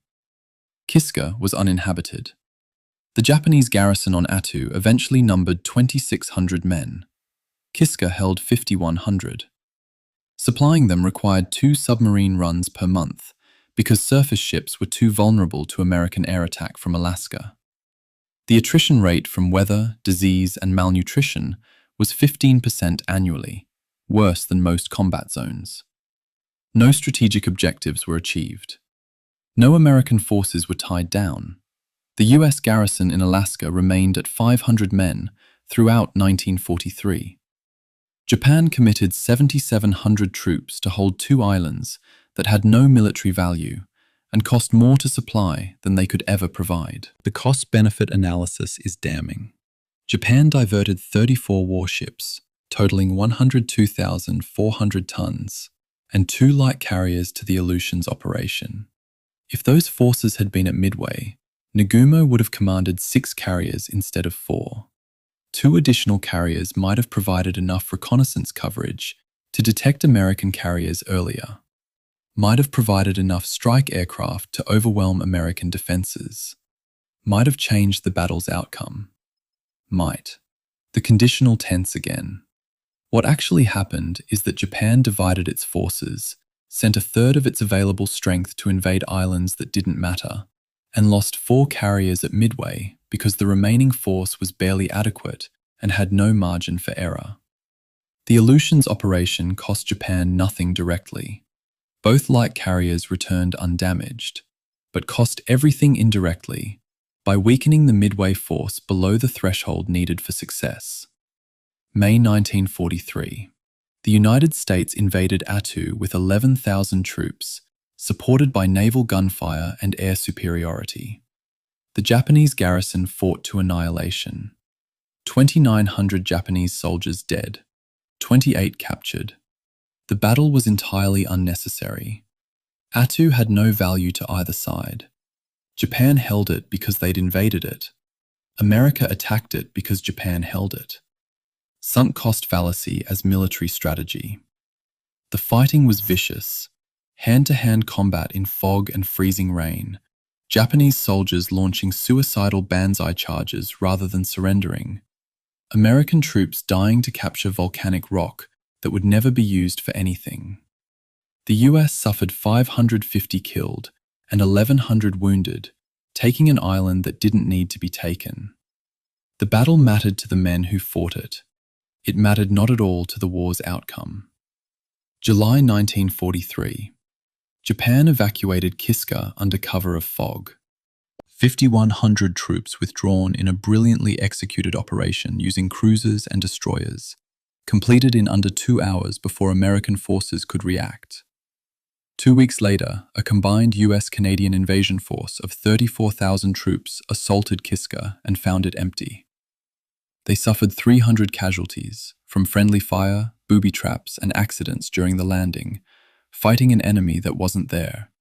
Kiska was uninhabited. The Japanese garrison on Attu eventually numbered 2,600 men. Kiska held 5,100. Supplying them required 2 submarine runs per month because surface ships were too vulnerable to American air attack from Alaska. The attrition rate from weather, disease, and malnutrition was 15% annually, worse than most combat zones. No strategic objectives were achieved. No American forces were tied down. The U.S. garrison in Alaska remained at 500 men throughout 1943. Japan committed 7,700 troops to hold 2 islands that had no military value and cost more to supply than they could ever provide. The cost-benefit analysis is damning. Japan diverted 34 warships, totaling 102,400 tons, and 2 light carriers to the Aleutians operation. If those forces had been at Midway, Nagumo would have commanded 6 carriers instead of 4. 2 additional carriers might have provided enough reconnaissance coverage to detect American carriers earlier, might have provided enough strike aircraft to overwhelm American defenses, might have changed the battle's outcome. Might. The conditional tense again. What actually happened is that Japan divided its forces, sent a third of its available strength to invade islands that didn't matter, and lost 4 carriers at Midway because the remaining force was barely adequate and had no margin for error. The Aleutians operation cost Japan nothing directly. Both light carriers returned undamaged, but cost everything indirectly by weakening the Midway force below the threshold needed for success. May 1943. The United States invaded Attu with 11,000 troops, supported by naval gunfire and air superiority. The Japanese garrison fought to annihilation. 2,900 Japanese soldiers dead, 28 captured. The battle was entirely unnecessary. Attu had no value to either side. Japan held it because they'd invaded it. America attacked it because Japan held it. Sunk cost fallacy as military strategy. The fighting was vicious. Hand-to-hand combat in fog and freezing rain. Japanese soldiers launching suicidal banzai charges rather than surrendering. American troops dying to capture volcanic rock that would never be used for anything. The US suffered 550 killed and 1,100 wounded, taking an island that didn't need to be taken. The battle mattered to the men who fought it. It mattered not at all to the war's outcome. July 1943. Japan evacuated Kiska under cover of fog. 5,100 troops withdrawn in a brilliantly executed operation using cruisers and destroyers, completed in under 2 hours before American forces could react. 2 weeks later, a combined US-Canadian invasion force of 34,000 troops assaulted Kiska and found it empty. They suffered 300 casualties from friendly fire, booby traps, and accidents during the landing, fighting an enemy that wasn't there.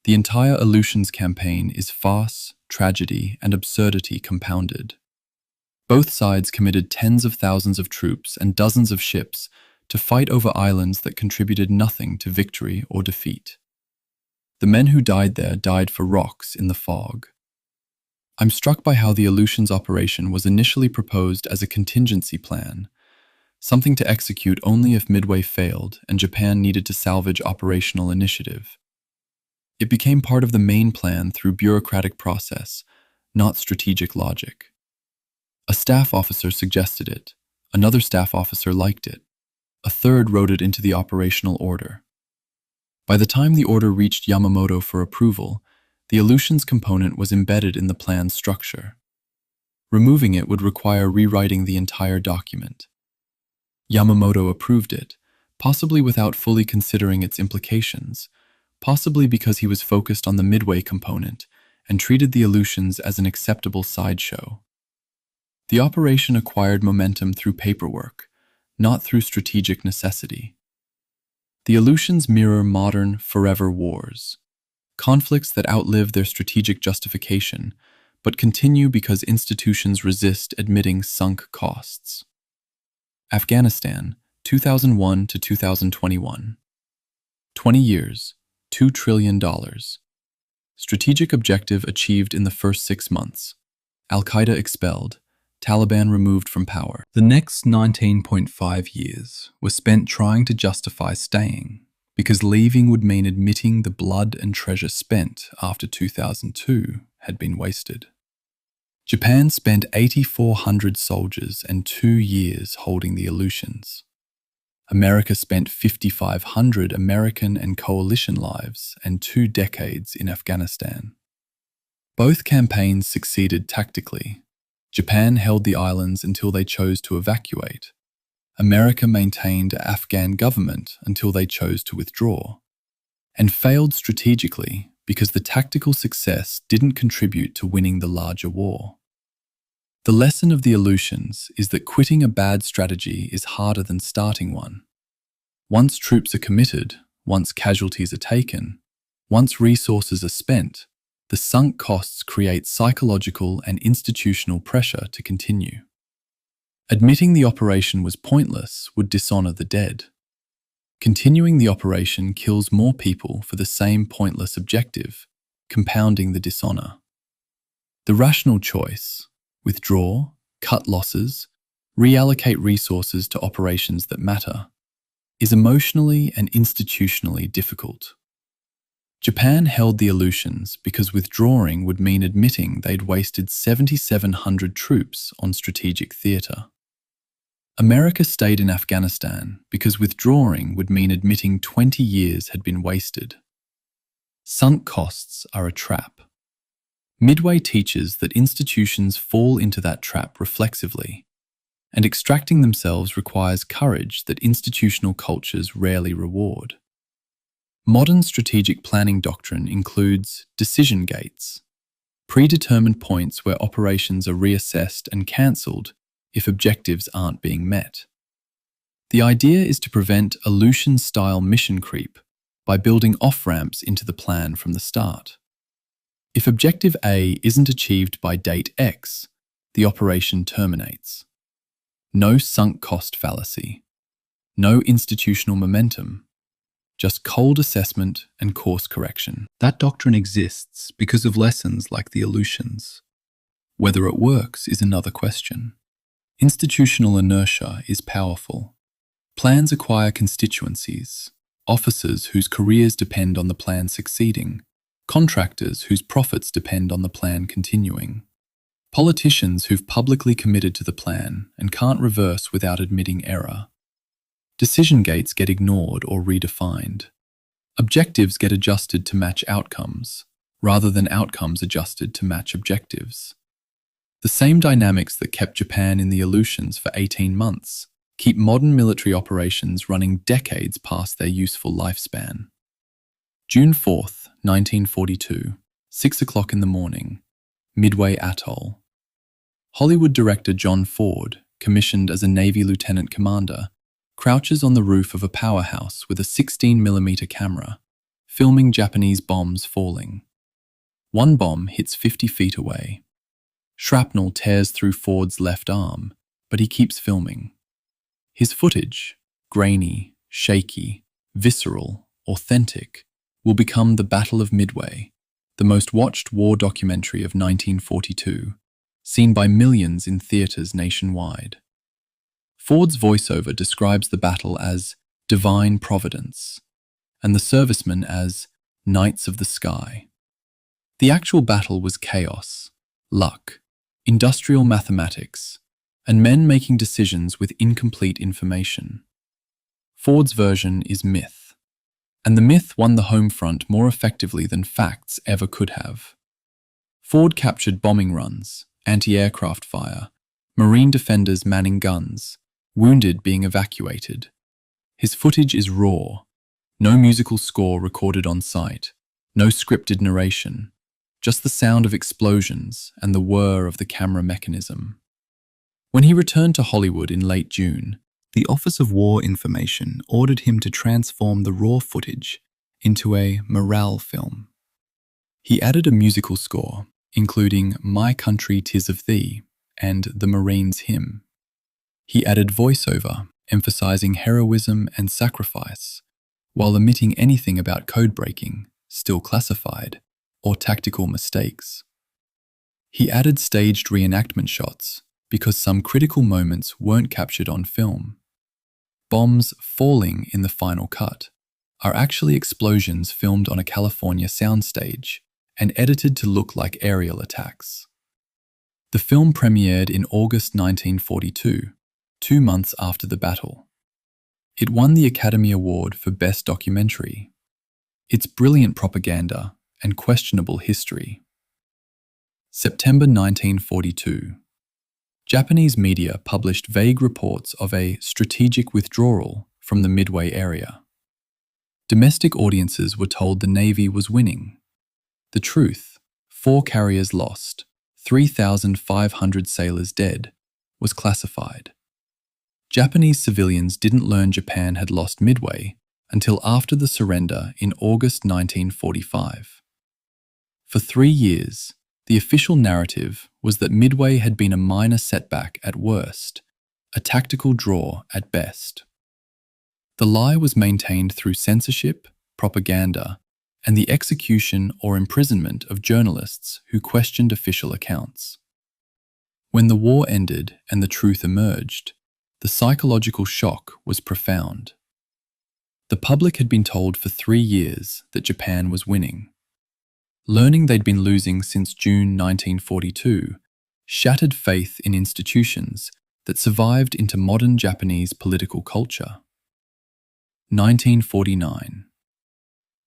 The entire Aleutians campaign is farce, tragedy, and absurdity compounded. Both sides committed tens of thousands of troops and dozens of ships to fight over islands that contributed nothing to victory or defeat. The men who died there died for rocks in the fog. I'm struck by how the Aleutians operation was initially proposed as a contingency plan, something to execute only if Midway failed and Japan needed to salvage operational initiative. It became part of the main plan through bureaucratic process, not strategic logic. A staff officer suggested it. Another staff officer liked it. A third wrote it into the operational order. By the time the order reached Yamamoto for approval, the Aleutians component was embedded in the plan's structure. Removing it would require rewriting the entire document. Yamamoto approved it, possibly without fully considering its implications, possibly because he was focused on the Midway component and treated the Aleutians as an acceptable sideshow. The operation acquired momentum through paperwork, not through strategic necessity. The Aleutians mirror modern, forever wars, conflicts that outlive their strategic justification, but continue because institutions resist admitting sunk costs. Afghanistan, 2001 to 2021. 20 years, $2 trillion. Strategic objective achieved in the first 6 months. Al-Qaeda expelled, Taliban removed from power. The next 19.5 years were spent trying to justify staying, because leaving would mean admitting the blood and treasure spent after 2002 had been wasted. Japan spent 8,400 soldiers and 2 years holding the Aleutians. America spent 5,500 American and coalition lives and 2 decades in Afghanistan. Both campaigns succeeded tactically. Japan held the islands until they chose to evacuate. America maintained an Afghan government until they chose to withdraw, and failed strategically because the tactical success didn't contribute to winning the larger war. The lesson of the Aleutians is that quitting a bad strategy is harder than starting one. Once troops are committed, once casualties are taken, once resources are spent, the sunk costs create psychological and institutional pressure to continue. Admitting the operation was pointless would dishonor the dead. Continuing the operation kills more people for the same pointless objective, compounding the dishonor. The rational choice: withdraw, cut losses, reallocate resources to operations that matter, is emotionally and institutionally difficult. Japan held the Aleutians because withdrawing would mean admitting they'd wasted 7,700 troops on strategic theatre. America stayed in Afghanistan because withdrawing would mean admitting 20 years had been wasted. Sunk costs are a trap. Midway teaches that institutions fall into that trap reflexively, and extracting themselves requires courage that institutional cultures rarely reward. Modern strategic planning doctrine includes decision gates, predetermined points where operations are reassessed and cancelled if objectives aren't being met. The idea is to prevent Aleutian-style mission creep by building off-ramps into the plan from the start. If Objective A isn't achieved by date X, the operation terminates. No sunk cost fallacy. No institutional momentum. Just cold assessment and course correction. That doctrine exists because of lessons like the Aleutians. Whether it works is another question. Institutional inertia is powerful. Plans acquire constituencies, officers whose careers depend on the plan succeeding, contractors whose profits depend on the plan continuing, politicians who've publicly committed to the plan and can't reverse without admitting error. Decision gates get ignored or redefined. Objectives get adjusted to match outcomes, rather than outcomes adjusted to match objectives. The same dynamics that kept Japan in the Aleutians for 18 months keep modern military operations running decades past their useful lifespan. June 4th, 1942, 6 o'clock in the morning, Midway Atoll. Hollywood director John Ford, commissioned as a Navy lieutenant commander, crouches on the roof of a powerhouse with a 16mm camera, filming Japanese bombs falling. One bomb hits 50 feet away. Shrapnel tears through Ford's left arm, but he keeps filming. His footage, grainy, shaky, visceral, authentic, will become the Battle of Midway, the most watched war documentary of 1942, seen by millions in theaters nationwide. Ford's voiceover describes the battle as divine providence, and the servicemen as knights of the sky. The actual battle was chaos, luck, industrial mathematics, and men making decisions with incomplete information. Ford's version is myth. And the myth won the home front more effectively than facts ever could have. Ford captured bombing runs, anti-aircraft fire, Marine defenders manning guns, wounded being evacuated. His footage is raw. No musical score recorded on site, no scripted narration, just the sound of explosions and the whir of the camera mechanism. When he returned to Hollywood in late June, the Office of War Information ordered him to transform the raw footage into a morale film. He added a musical score, including My Country 'Tis of Thee and the Marines' Hymn. He added voiceover, emphasizing heroism and sacrifice, while omitting anything about codebreaking, still classified, or tactical mistakes. He added staged reenactment shots because some critical moments weren't captured on film. Bombs falling in the final cut are actually explosions filmed on a California soundstage and edited to look like aerial attacks. The film premiered in August 1942, 2 months after the battle. It won the Academy Award for Best Documentary. Its brilliant propaganda and questionable history. September 1942. Japanese media published vague reports of a strategic withdrawal from the Midway area. Domestic audiences were told the Navy was winning. The truth, 4 carriers lost, 3,500 sailors dead, was classified. Japanese civilians didn't learn Japan had lost Midway until after the surrender in August 1945. For 3 years, the official narrative was that Midway had been a minor setback at worst, a tactical draw at best. The lie was maintained through censorship, propaganda, and the execution or imprisonment of journalists who questioned official accounts. When the war ended and the truth emerged, the psychological shock was profound. The public had been told for 3 years that Japan was winning. Learning they'd been losing since June 1942 shattered faith in institutions that survived into modern Japanese political culture. 1949.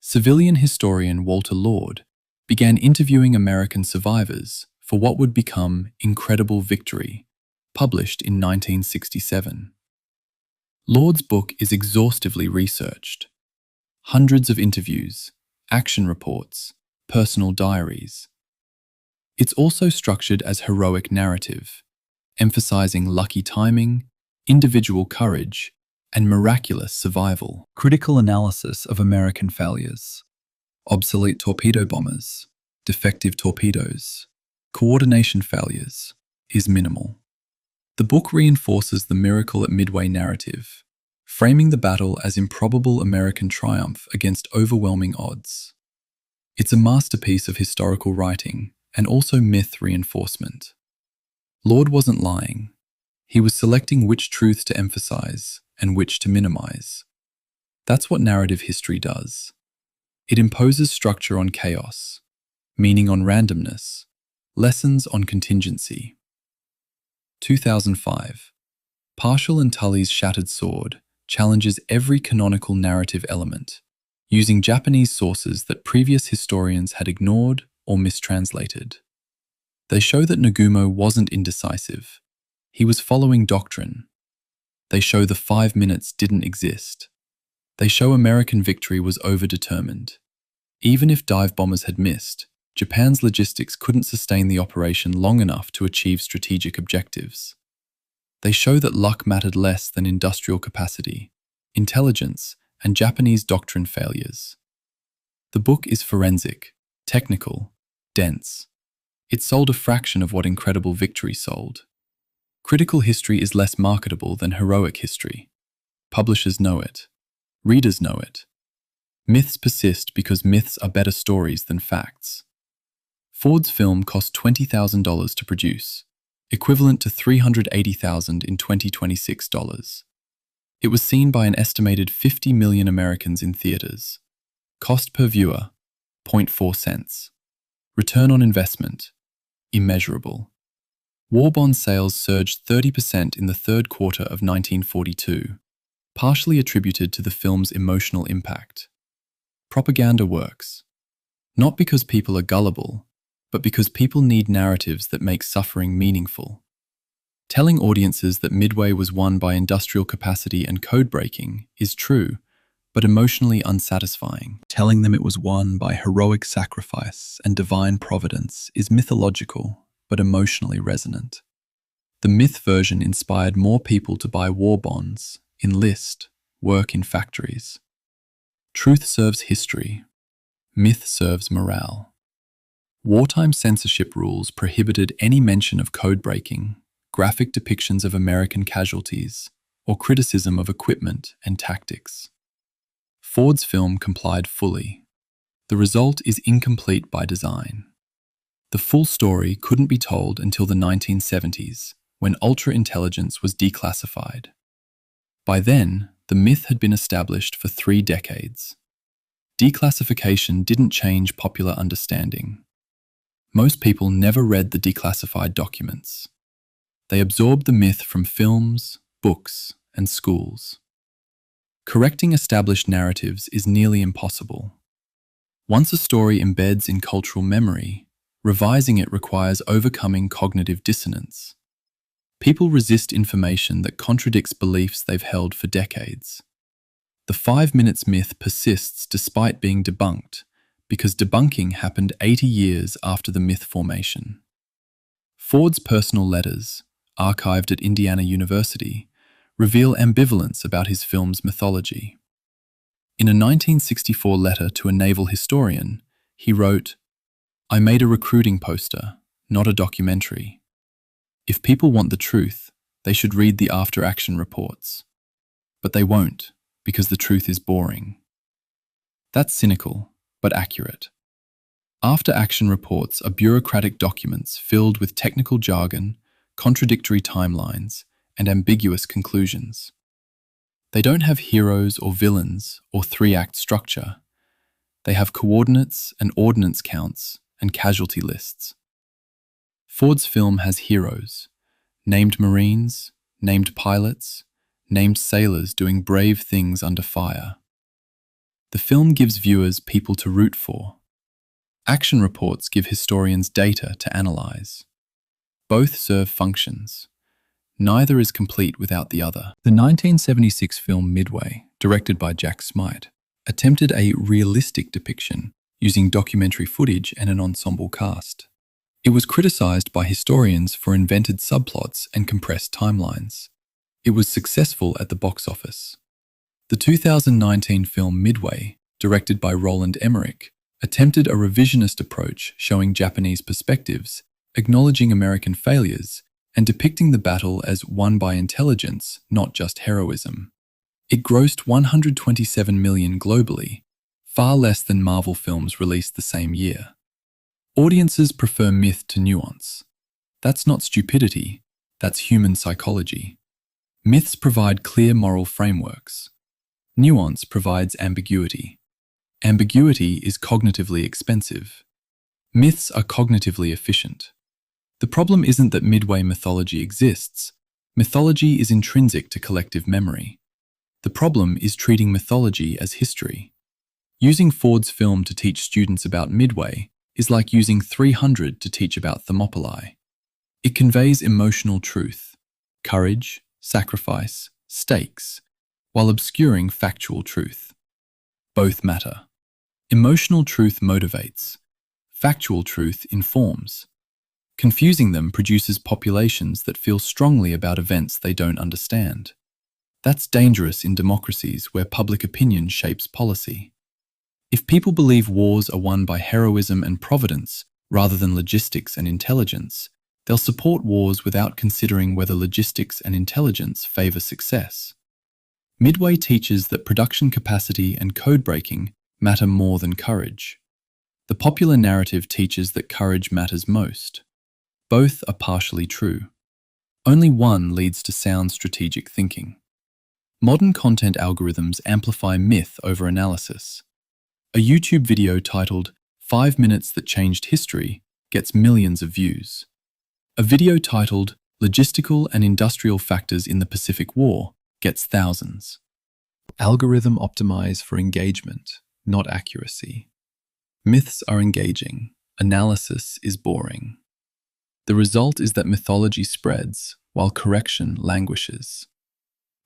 Civilian historian Walter Lord began interviewing American survivors for what would become Incredible Victory, published in 1967. Lord's book is exhaustively researched. Hundreds of interviews, action reports, personal diaries. It's also structured as heroic narrative, emphasizing lucky timing, individual courage, and miraculous survival. Critical analysis of American failures. Obsolete torpedo bombers, defective torpedoes, coordination failures is minimal. The book reinforces the miracle at Midway narrative, framing the battle as improbable American triumph against overwhelming odds. It's a masterpiece of historical writing and also myth reinforcement. Lord wasn't lying. He was selecting which truths to emphasize and which to minimize. That's what narrative history does. It imposes structure on chaos, meaning on randomness, lessons on contingency. 2005. Partial and Tully's Shattered Sword challenges every canonical narrative element, using Japanese sources that previous historians had ignored or mistranslated. They show that Nagumo wasn't indecisive. He was following doctrine. They show the 5 minutes didn't exist. They show American victory was overdetermined. Even if dive bombers had missed, Japan's logistics couldn't sustain the operation long enough to achieve strategic objectives. They show that luck mattered less than industrial capacity, intelligence, and Japanese doctrine failures. The book is forensic, technical, dense. It sold a fraction of what Incredible Victory sold. Critical history is less marketable than heroic history. Publishers know it. Readers know it. Myths persist because myths are better stories than facts. Ford's film cost $20,000 to produce, equivalent to $380,000 in 2026 dollars. It was seen by an estimated 50 million Americans in theaters. Cost per viewer, 0.4 cents. Return on investment, immeasurable. War bond sales surged 30% in the third quarter of 1942, partially attributed to the film's emotional impact. Propaganda works, not because people are gullible, but because people need narratives that make suffering meaningful. Telling audiences that Midway was won by industrial capacity and code-breaking is true, but emotionally unsatisfying. Telling them it was won by heroic sacrifice and divine providence is mythological, but emotionally resonant. The myth version inspired more people to buy war bonds, enlist, work in factories. Truth serves history. Myth serves morale. Wartime censorship rules prohibited any mention of code-breaking, graphic depictions of American casualties, or criticism of equipment and tactics. Ford's film complied fully. The result is incomplete by design. The full story couldn't be told until the 1970s, when ultra-intelligence was declassified. By then, the myth had been established for 3 decades. Declassification didn't change popular understanding. Most people never read the declassified documents. They absorbed the myth from films, books, and schools. Correcting established narratives is nearly impossible. Once a story embeds in cultural memory, revising it requires overcoming cognitive dissonance. People resist information that contradicts beliefs they've held for decades. The 5 minutes myth persists despite being debunked, because debunking happened 80 years after the myth formation. Ford's personal letters, archived at Indiana University, reveal ambivalence about his film's mythology. In a 1964 letter to a naval historian, he wrote, "I made a recruiting poster, not a documentary. If people want the truth, they should read the after-action reports. But they won't, because the truth is boring." That's cynical, but accurate. After-action reports are bureaucratic documents filled with technical jargon, contradictory timelines, and ambiguous conclusions. They don't have heroes or villains or 3-act structure. They have coordinates and ordnance counts and casualty lists. Ford's film has heroes, named Marines, named pilots, named sailors doing brave things under fire. The film gives viewers people to root for. Action reports give historians data to analyze. Both serve functions. Neither is complete without the other. The 1976 film Midway, directed by Jack Smite, attempted a realistic depiction using documentary footage and an ensemble cast. It was criticized by historians for invented subplots and compressed timelines. It was successful at the box office. The 2019 film Midway, directed by Roland Emmerich, attempted a revisionist approach showing Japanese perspectives, acknowledging American failures, and depicting the battle as won by intelligence, not just heroism. It grossed $127 million globally, far less than Marvel films released the same year. Audiences prefer myth to nuance. That's not stupidity, that's human psychology. Myths provide clear moral frameworks. Nuance provides ambiguity. Ambiguity is cognitively expensive. Myths are cognitively efficient. The problem isn't that Midway mythology exists. Mythology is intrinsic to collective memory. The problem is treating mythology as history. Using Ford's film to teach students about Midway is like using 300 to teach about Thermopylae. It conveys emotional truth, courage, sacrifice, stakes, while obscuring factual truth. Both matter. Emotional truth motivates. Factual truth informs. Confusing them produces populations that feel strongly about events they don't understand. That's dangerous in democracies where public opinion shapes policy. If people believe wars are won by heroism and providence rather than logistics and intelligence, they'll support wars without considering whether logistics and intelligence favor success. Midway teaches that production capacity and code-breaking matter more than courage. The popular narrative teaches that courage matters most. Both are partially true. Only one leads to sound strategic thinking. Modern content algorithms amplify myth over analysis. A YouTube video titled 5 Minutes That Changed History gets millions of views. A video titled Logistical and Industrial Factors in the Pacific War gets thousands. Algorithm optimize for engagement, not accuracy. Myths are engaging. Analysis is boring. The result is that mythology spreads while correction languishes.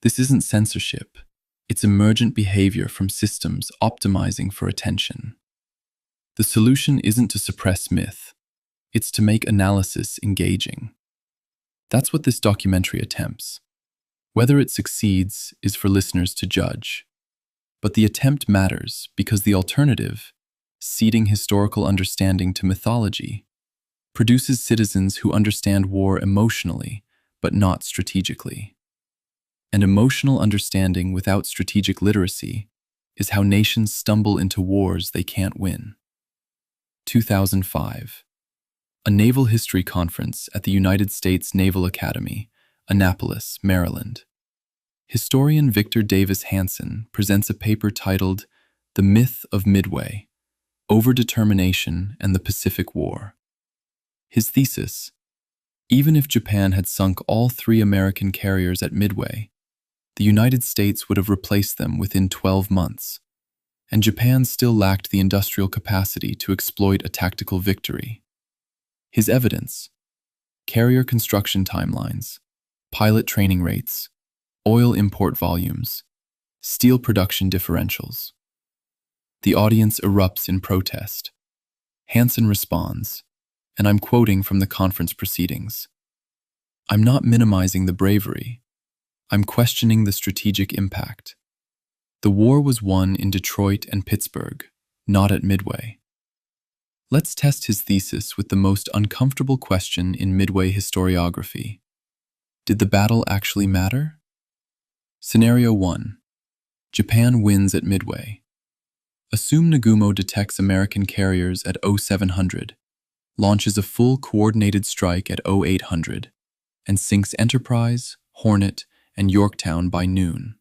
This isn't censorship. It's emergent behavior from systems optimizing for attention. The solution isn't to suppress myth. It's to make analysis engaging. That's what this documentary attempts. Whether it succeeds is for listeners to judge. But the attempt matters because the alternative, ceding historical understanding to mythology, produces citizens who understand war emotionally, but not strategically. And emotional understanding without strategic literacy is how nations stumble into wars they can't win. 2005. A naval history conference at the United States Naval Academy, Annapolis, Maryland. Historian Victor Davis Hanson presents a paper titled The Myth of Midway, Overdetermination and the Pacific War. His thesis: even if Japan had sunk all 3 American carriers at Midway, the United States would have replaced them within 12 months, and Japan still lacked the industrial capacity to exploit a tactical victory. His evidence: carrier construction timelines, pilot training rates, oil import volumes, steel production differentials. The audience erupts in protest. Hanson responds, and I'm quoting from the conference proceedings. "I'm not minimizing the bravery. I'm questioning the strategic impact. The war was won in Detroit and Pittsburgh, not at Midway." Let's test his thesis with the most uncomfortable question in Midway historiography. Did the battle actually matter? Scenario 1. Japan wins at Midway. Assume Nagumo detects American carriers at 0700, launches a full coordinated strike at 0800, and sinks Enterprise, Hornet, and Yorktown by noon.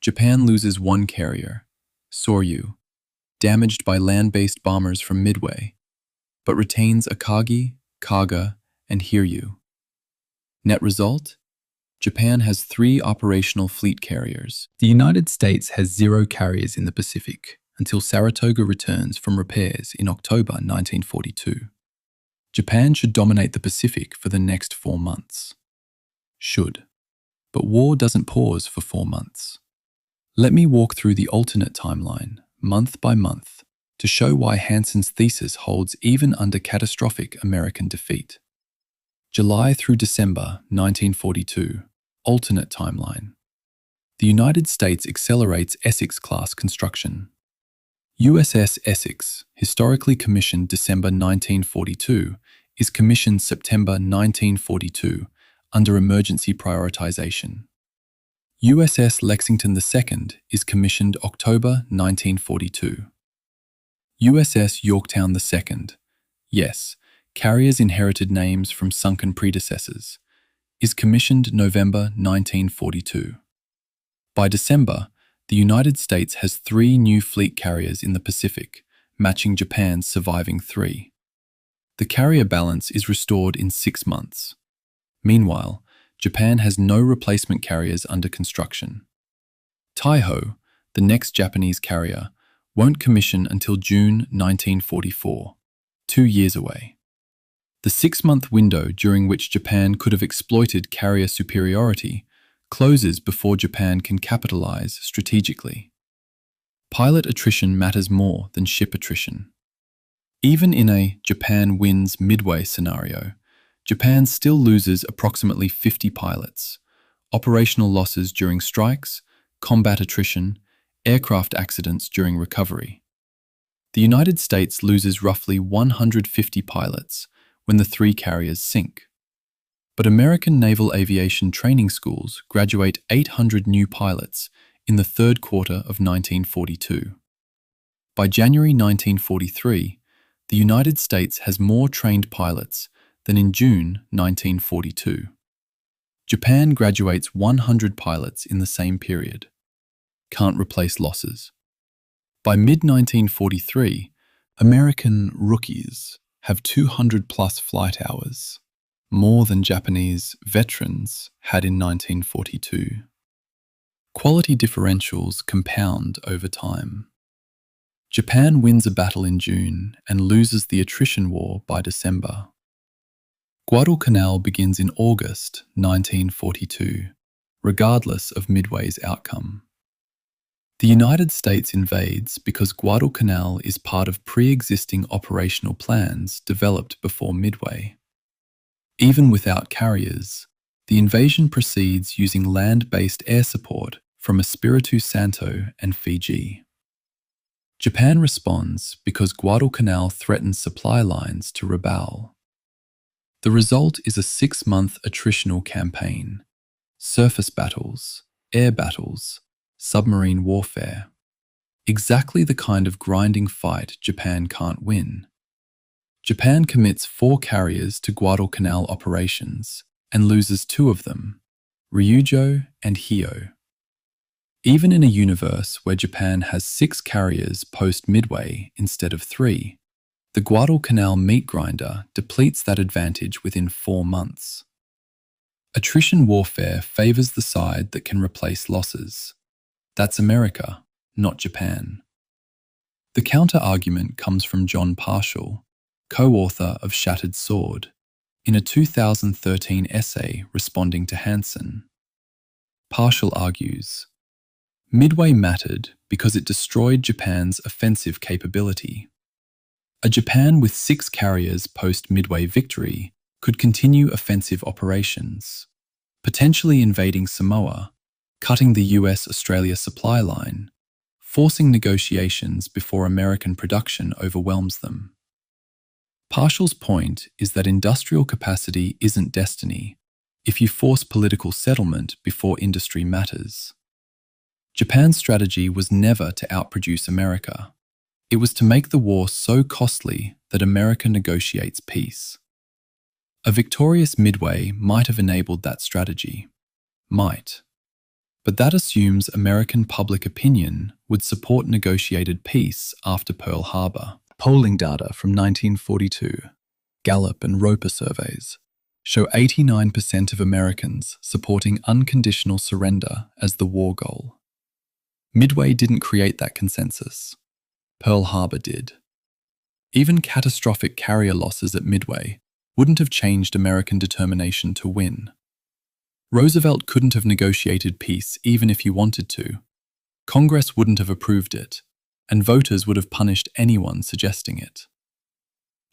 Japan loses 1 carrier, Soryu, damaged by land-based bombers from Midway, but retains Akagi, Kaga, and Hiryu. Net result? Japan has 3 operational fleet carriers. The United States has 0 carriers in the Pacific until Saratoga returns from repairs in October 1942. Japan should dominate the Pacific for the next 4 months. Should. But war doesn't pause for 4 months. Let me walk through the alternate timeline, month by month, to show why Hanson's thesis holds even under catastrophic American defeat. July through December 1942, alternate timeline. The United States accelerates Essex-class construction. USS Essex, historically commissioned December 1942, is commissioned September 1942 under emergency prioritization. USS Lexington II is commissioned October 1942. USS Yorktown II, yes, carriers inherited names from sunken predecessors, is commissioned November 1942. By December, the United States has 3 new fleet carriers in the Pacific, matching Japan's surviving 3. The carrier balance is restored in 6 months. Meanwhile, Japan has no replacement carriers under construction. Taiho, the next Japanese carrier, won't commission until June 1944, 2 years away. The 6-month window during which Japan could have exploited carrier superiority closes before Japan can capitalize strategically. Pilot attrition matters more than ship attrition. Even in a Japan wins Midway scenario, Japan still loses approximately 50 pilots, operational losses during strikes, combat attrition, aircraft accidents during recovery. The United States loses roughly 150 pilots when the 3 carriers sink. But American naval aviation training schools graduate 800 new pilots in the 3rd quarter of 1942. By January 1943, the United States has more trained pilots than in June 1942. Japan graduates 100 pilots in the same period. Can't replace losses. By mid-1943, American rookies have 200-plus flight hours, more than Japanese veterans had in 1942. Quality differentials compound over time. Japan wins a battle in June and loses the attrition war by December. Guadalcanal begins in August 1942, regardless of Midway's outcome. The United States invades because Guadalcanal is part of pre-existing operational plans developed before Midway. Even without carriers, the invasion proceeds using land-based air support from Espiritu Santo and Fiji. Japan responds because Guadalcanal threatens supply lines to Rabaul. The result is a 6-month attritional campaign, surface battles, air battles, submarine warfare. Exactly the kind of grinding fight Japan can't win. Japan commits 4 carriers to Guadalcanal operations and loses 2 of them, Ryujo and Hio. Even in a universe where Japan has 6 carriers post-Midway instead of 3, the Guadalcanal meat grinder depletes that advantage within 4 months. Attrition warfare favors the side that can replace losses. That's America, not Japan. The counter-argument comes from John Parshall, co-author of Shattered Sword, in a 2013 essay responding to Hansen. Parshall argues, Midway mattered because it destroyed Japan's offensive capability. A Japan with 6 carriers post-Midway victory could continue offensive operations, potentially invading Samoa, cutting the US-Australia supply line, forcing negotiations before American production overwhelms them. Parshall's point is that industrial capacity isn't destiny if you force political settlement before industry matters. Japan's strategy was never to outproduce America. It was to make the war so costly that America negotiates peace. A victorious Midway might have enabled that strategy. Might. But that assumes American public opinion would support negotiated peace after Pearl Harbor. Polling data from 1942, Gallup and Roper surveys, show 89% of Americans supporting unconditional surrender as the war goal. Midway didn't create that consensus. Pearl Harbor did. Even catastrophic carrier losses at Midway wouldn't have changed American determination to win. Roosevelt couldn't have negotiated peace even if he wanted to. Congress wouldn't have approved it, and voters would have punished anyone suggesting it.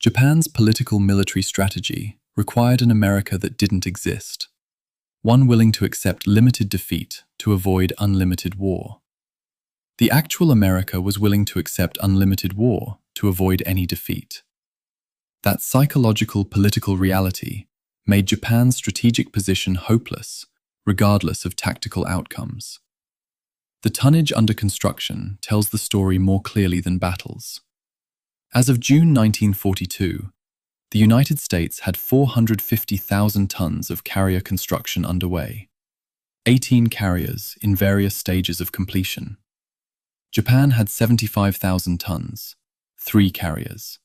Japan's political military strategy required an America that didn't exist, one willing to accept limited defeat to avoid unlimited war. The actual America was willing to accept unlimited war to avoid any defeat. That psychological political reality made Japan's strategic position hopeless, regardless of tactical outcomes. The tonnage under construction tells the story more clearly than battles. As of June 1942, the United States had 450,000 tons of carrier construction underway, 18 carriers in various stages of completion. Japan had 75,000 tons, 3 carriers.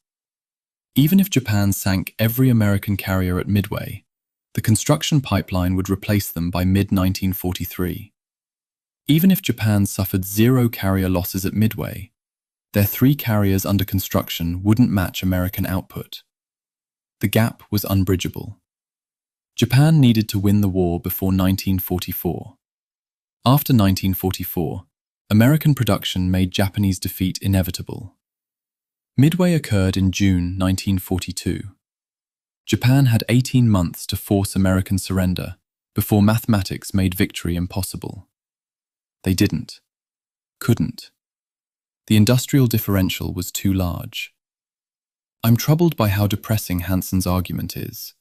Even if Japan sank every American carrier at Midway, the construction pipeline would replace them by mid-1943. Even if Japan suffered 0 carrier losses at Midway, their 3 carriers under construction wouldn't match American output. The gap was unbridgeable. Japan needed to win the war before 1944. After 1944, American production made Japanese defeat inevitable. Midway occurred in June 1942. Japan had 18 months to force American surrender before mathematics made victory impossible. They didn't. Couldn't. The industrial differential was too large. I'm troubled by how depressing Hansen's argument is.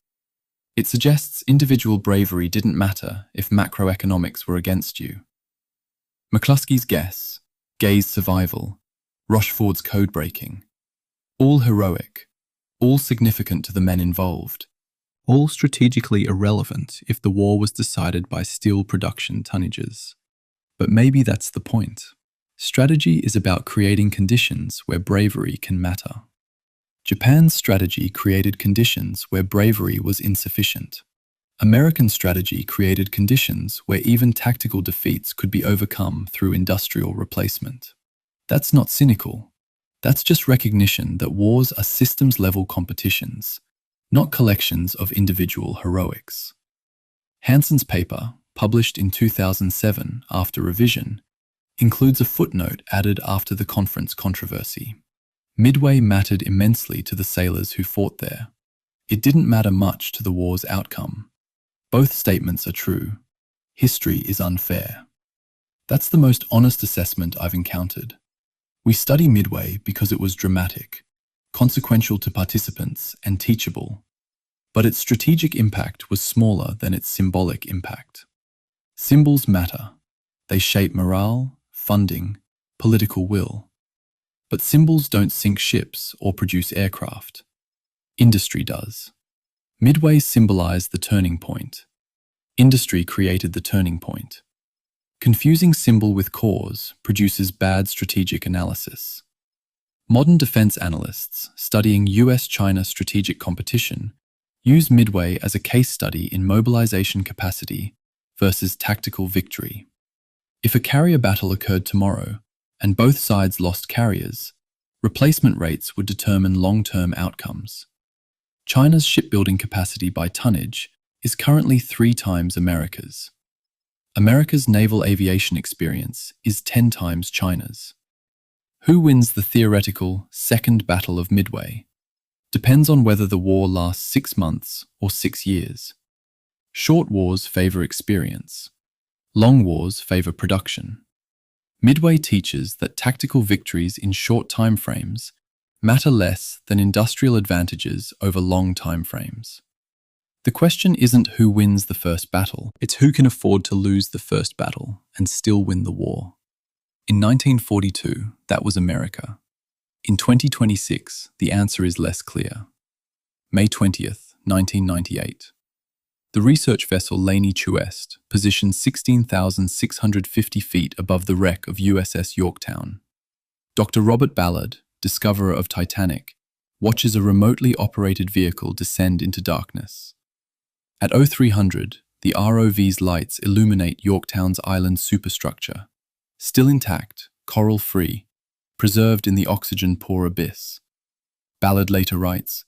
It suggests individual bravery didn't matter if macroeconomics were against you. McCluskey's guess, Gay's survival, Rocheford's codebreaking, all heroic, all significant to the men involved, all strategically irrelevant if the war was decided by steel production tonnages. But maybe that's the point. Strategy is about creating conditions where bravery can matter. Japan's strategy created conditions where bravery was insufficient. American strategy created conditions where even tactical defeats could be overcome through industrial replacement. That's not cynical. That's just recognition that wars are systems-level competitions, not collections of individual heroics. Hanson's paper, published in 2007 after revision, includes a footnote added after the conference controversy. Midway mattered immensely to the sailors who fought there. It didn't matter much to the war's outcome. Both statements are true. History is unfair. That's the most honest assessment I've encountered. We study Midway because it was dramatic, consequential to participants, and teachable. But its strategic impact was smaller than its symbolic impact. Symbols matter. They shape morale, funding, political will. But symbols don't sink ships or produce aircraft. Industry does. Midway symbolized the turning point. Industry created the turning point. Confusing symbol with cause produces bad strategic analysis. Modern defense analysts studying US-China strategic competition use Midway as a case study in mobilization capacity versus tactical victory. If a carrier battle occurred tomorrow and both sides lost carriers, replacement rates would determine long-term outcomes. China's shipbuilding capacity by tonnage is currently 3 times America's. America's naval aviation experience is 10 times China's. Who wins the theoretical Second Battle of Midway depends on whether the war lasts 6 months or 6 years. Short wars favor experience. Long wars favor production. Midway teaches that tactical victories in short time frames matter less than industrial advantages over long time frames. The question isn't who wins the first battle, it's who can afford to lose the first battle and still win the war. In 1942, that was America. In 2026, the answer is less clear. May 20th, 1998. The research vessel Laney Chuest positioned 16,650 feet above the wreck of USS Yorktown. Dr. Robert Ballard, discoverer of Titanic, watches a remotely operated vehicle descend into darkness. At 0300, the ROV's lights illuminate Yorktown's island superstructure, still intact, coral-free, preserved in the oxygen-poor abyss. Ballard later writes,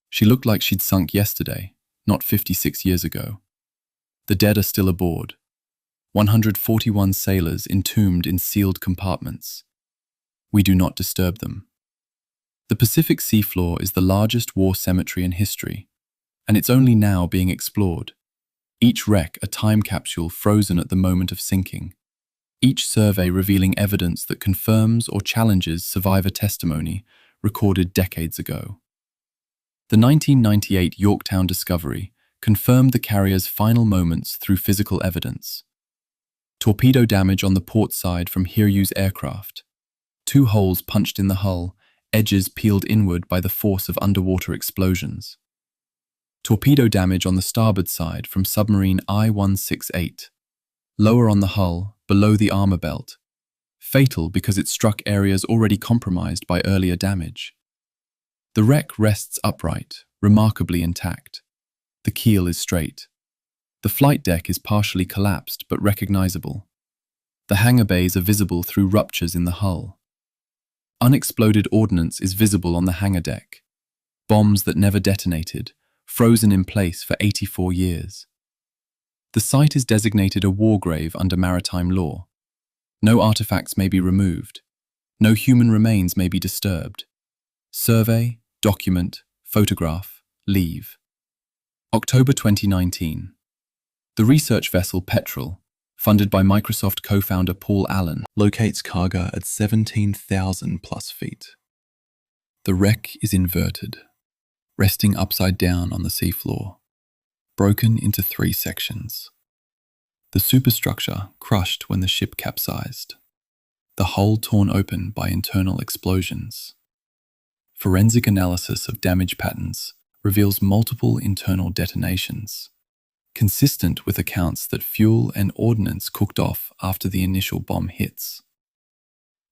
"She looked like she'd sunk yesterday, not 56 years ago. The dead are still aboard, 141 sailors entombed in sealed compartments. We do not disturb them." The Pacific seafloor is the largest war cemetery in history, and it's only now being explored. Each wreck a time capsule frozen at the moment of sinking. Each survey revealing evidence that confirms or challenges survivor testimony recorded decades ago. The 1998 Yorktown discovery confirmed the carrier's final moments through physical evidence. Torpedo damage on the port side from Hiryu's aircraft. 2 holes punched in the hull, edges peeled inward by the force of underwater explosions. Torpedo damage on the starboard side from submarine I-168. Lower on the hull, below the armor belt. Fatal because it struck areas already compromised by earlier damage. The wreck rests upright, remarkably intact. The keel is straight. The flight deck is partially collapsed but recognizable. The hangar bays are visible through ruptures in the hull. Unexploded ordnance is visible on the hangar deck. Bombs that never detonated, frozen in place for 84 years. The site is designated a war grave under maritime law. No artifacts may be removed. No human remains may be disturbed. Survey, document, photograph, leave. October 2019. The research vessel Petrel, funded by Microsoft co-founder Paul Allen, locates Kaga at 17,000 plus feet. The wreck is inverted, resting upside down on the seafloor, broken into 3 sections. The superstructure crushed when the ship capsized, the hull torn open by internal explosions. Forensic analysis of damage patterns reveals multiple internal detonations, consistent with accounts that fuel and ordnance cooked off after the initial bomb hits.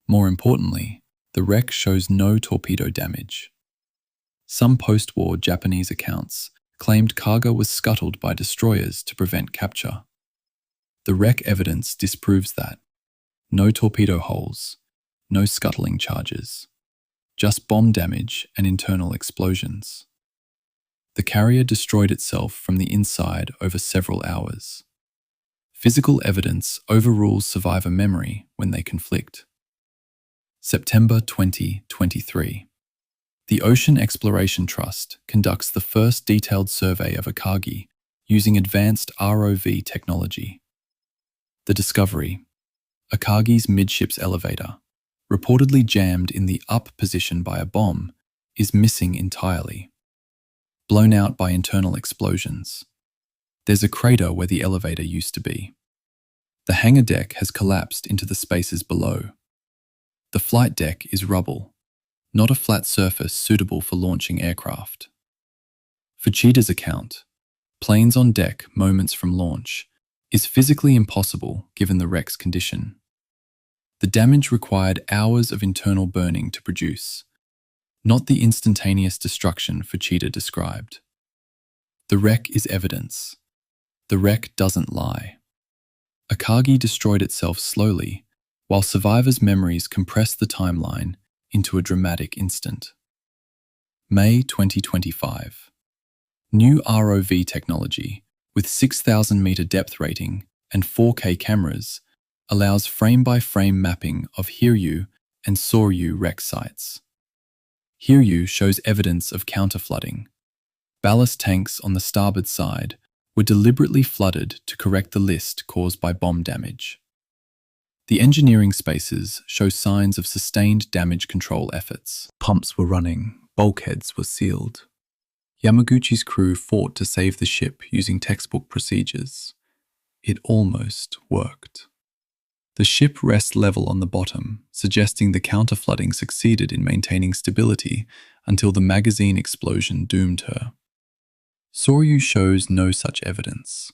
More importantly, the wreck shows no torpedo damage. Some post-war Japanese accounts claimed Kaga was scuttled by destroyers to prevent capture. The wreck evidence disproves that. No torpedo holes, no scuttling charges, just bomb damage and internal explosions. The carrier destroyed itself from the inside over several hours. Physical evidence overrules survivor memory when they conflict. September 2023. The Ocean Exploration Trust conducts the first detailed survey of Akagi using advanced ROV technology. The discovery: Akagi's midships elevator, reportedly jammed in the up position by a bomb, is missing entirely. Blown out by internal explosions. There's a crater where the elevator used to be. The hangar deck has collapsed into the spaces below. The flight deck is rubble, not a flat surface suitable for launching aircraft. For Cheetah's account, planes on deck moments from launch is physically impossible given the wreck's condition. The damage required hours of internal burning to produce, not the instantaneous destruction Cheetah described. The wreck is evidence. The wreck doesn't lie. Akagi destroyed itself slowly, while survivors' memories compress the timeline into a dramatic instant. May 2025. New ROV technology with 6,000-meter depth rating and 4K cameras allows frame-by-frame mapping of Hiryu and Soryu wreck sites. Hiryu shows evidence of counterflooding. Ballast tanks on the starboard side were deliberately flooded to correct the list caused by bomb damage. The engineering spaces show signs of sustained damage control efforts. Pumps were running, bulkheads were sealed. Yamaguchi's crew fought to save the ship using textbook procedures. It almost worked. The ship rests level on the bottom, suggesting the counterflooding succeeded in maintaining stability until the magazine explosion doomed her. Soryu shows no such evidence.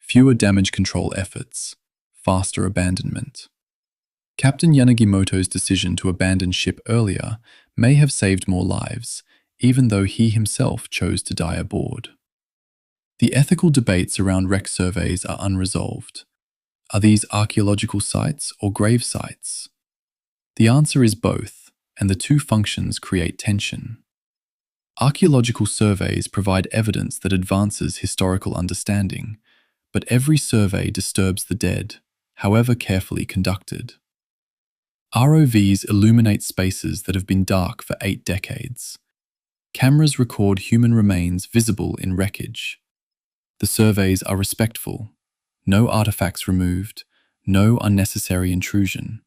Fewer damage control efforts, faster abandonment. Captain Yanagimoto's decision to abandon ship earlier may have saved more lives, even though he himself chose to die aboard. The ethical debates around wreck surveys are unresolved. Are these archaeological sites or grave sites? The answer is both, and the two functions create tension. Archaeological surveys provide evidence that advances historical understanding, but every survey disturbs the dead, however carefully conducted. ROVs illuminate spaces that have been dark for 8 decades. Cameras record human remains visible in wreckage. The surveys are respectful. No artifacts removed, no unnecessary intrusion.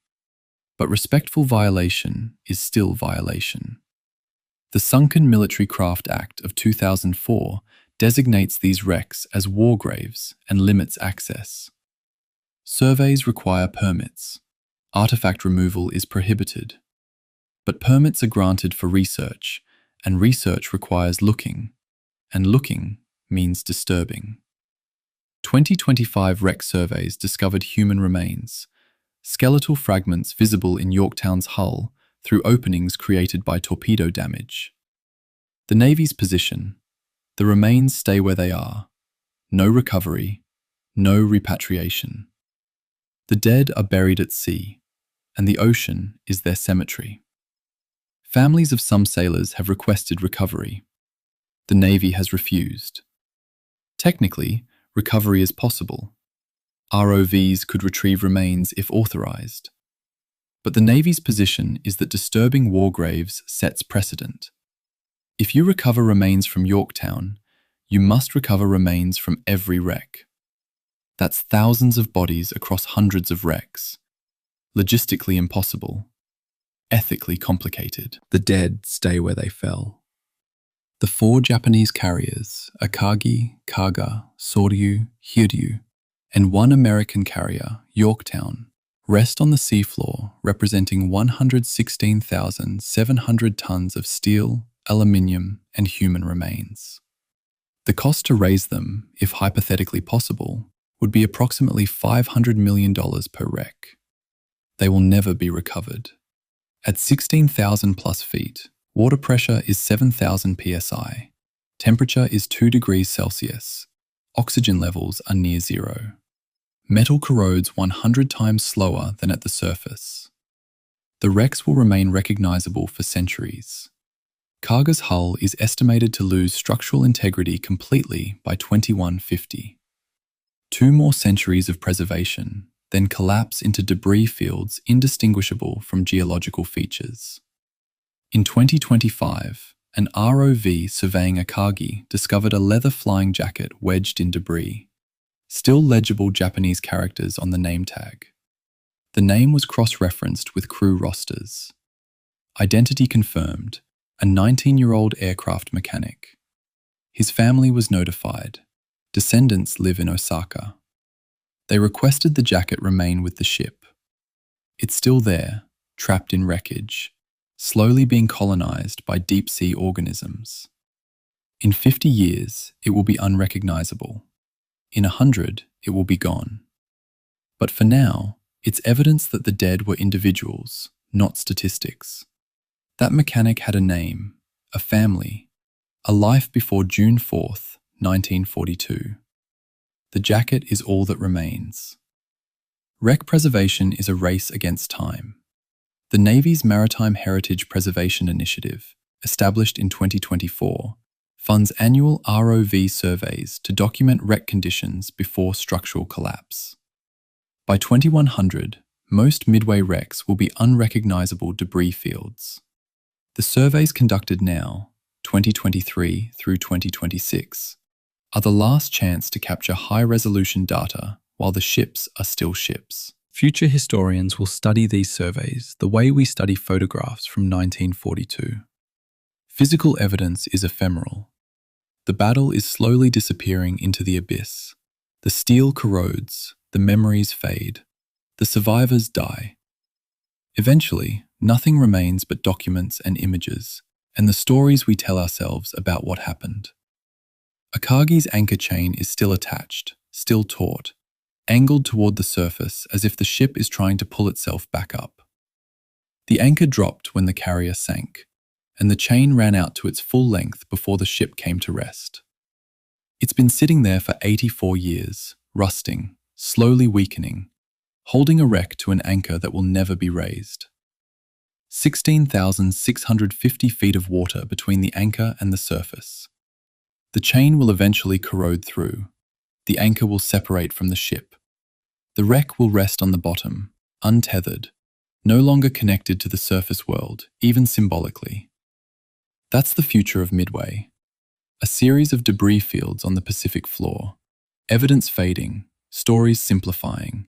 But respectful violation is still violation. The Sunken Military Craft Act of 2004 designates these wrecks as war graves and limits access. Surveys require permits. Artifact removal is prohibited. But permits are granted for research, and research requires looking, and looking means disturbing. 2025 wreck surveys discovered human remains, skeletal fragments visible in Yorktown's hull through openings created by torpedo damage. The Navy's position: the remains stay where they are. No recovery, no repatriation. The dead are buried at sea, and the ocean is their cemetery. Families of some sailors have requested recovery. The Navy has refused. Technically, recovery is possible. ROVs could retrieve remains if authorized. But the Navy's position is that disturbing war graves sets precedent. If you recover remains from Yorktown, you must recover remains from every wreck. That's thousands of bodies across hundreds of wrecks. Logistically impossible. Ethically complicated. The dead stay where they fell. The 4 Japanese carriers, Akagi, Kaga, Soryu, Hiryu, and 1 American carrier, Yorktown, rest on the seafloor representing 116,700 tons of steel, aluminium, and human remains. The cost to raise them, if hypothetically possible, would be approximately $500 million per wreck. They will never be recovered. At 16,000 plus feet, water pressure is 7,000 psi, Temperature is 2 degrees Celsius. Oxygen levels are near zero. Metal corrodes 100 times slower than at the surface. The wrecks will remain recognizable for centuries. Kaga's hull is estimated to lose structural integrity completely by 2150. 2 more centuries of preservation, then collapse into debris fields indistinguishable from geological features. In 2025, an ROV surveying Akagi discovered a leather flying jacket wedged in debris. Still legible Japanese characters on the name tag. The name was cross-referenced with crew rosters. Identity confirmed, a 19-year-old aircraft mechanic. His family was notified. Descendants live in Osaka. They requested the jacket remain with the ship. It's still there, trapped in wreckage, slowly being colonized by deep-sea organisms. In 50 years, it will be unrecognizable. In 100, it will be gone. But for now, it's evidence that the dead were individuals, not statistics. That mechanic had a name, a family, a life before June 4th, 1942. The jacket is all that remains. Wreck preservation is a race against time. The Navy's Maritime Heritage Preservation Initiative, established in 2024, funds annual ROV surveys to document wreck conditions before structural collapse. By 2100, most Midway wrecks will be unrecognizable debris fields. The surveys conducted now, 2023 through 2026, are the last chance to capture high-resolution data while the ships are still ships. Future historians will study these surveys the way we study photographs from 1942. Physical evidence is ephemeral. The battle is slowly disappearing into the abyss. The steel corrodes, the memories fade, the survivors die. Eventually, nothing remains but documents and images, and the stories we tell ourselves about what happened. Akagi's anchor chain is still attached, still taut, angled toward the surface as if the ship is trying to pull itself back up. The anchor dropped when the carrier sank, and the chain ran out to its full length before the ship came to rest. It's been sitting there for 84 years, rusting, slowly weakening, holding a wreck to an anchor that will never be raised. 16,650 feet of water between the anchor and the surface. The chain will eventually corrode through. The anchor will separate from the ship. The wreck will rest on the bottom, untethered, no longer connected to the surface world, even symbolically. That's the future of Midway. A series of debris fields on the Pacific floor, evidence fading, stories simplifying,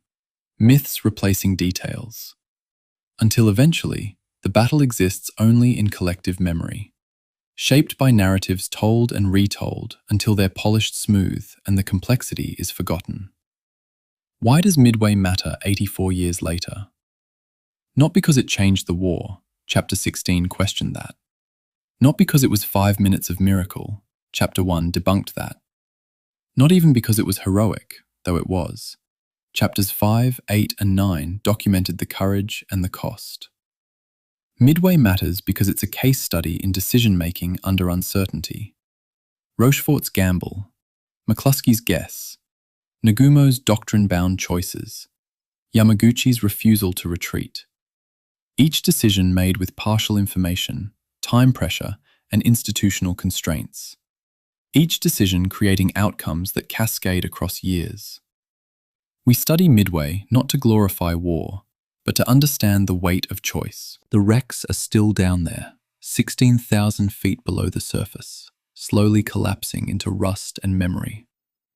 myths replacing details. Until eventually, the battle exists only in collective memory, shaped by narratives told and retold until they're polished smooth and the complexity is forgotten. Why does Midway matter 84 years later? Not because it changed the war, Chapter 16 questioned that. Not because it was 5 minutes of miracle, Chapter 1 debunked that. Not even because it was heroic, though it was. Chapters 5, 8, and 9 documented the courage and the cost. Midway matters because it's a case study in decision-making under uncertainty. Rochefort's gamble, McCluskey's guess, Nagumo's doctrine-bound choices, Yamaguchi's refusal to retreat. Each decision made with partial information, time pressure, and institutional constraints. Each decision creating outcomes that cascade across years. We study Midway not to glorify war, but to understand the weight of choice. The wrecks are still down there, 16,000 feet below the surface, slowly collapsing into rust and memory.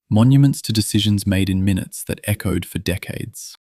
Monuments to decisions made in minutes that echoed for decades.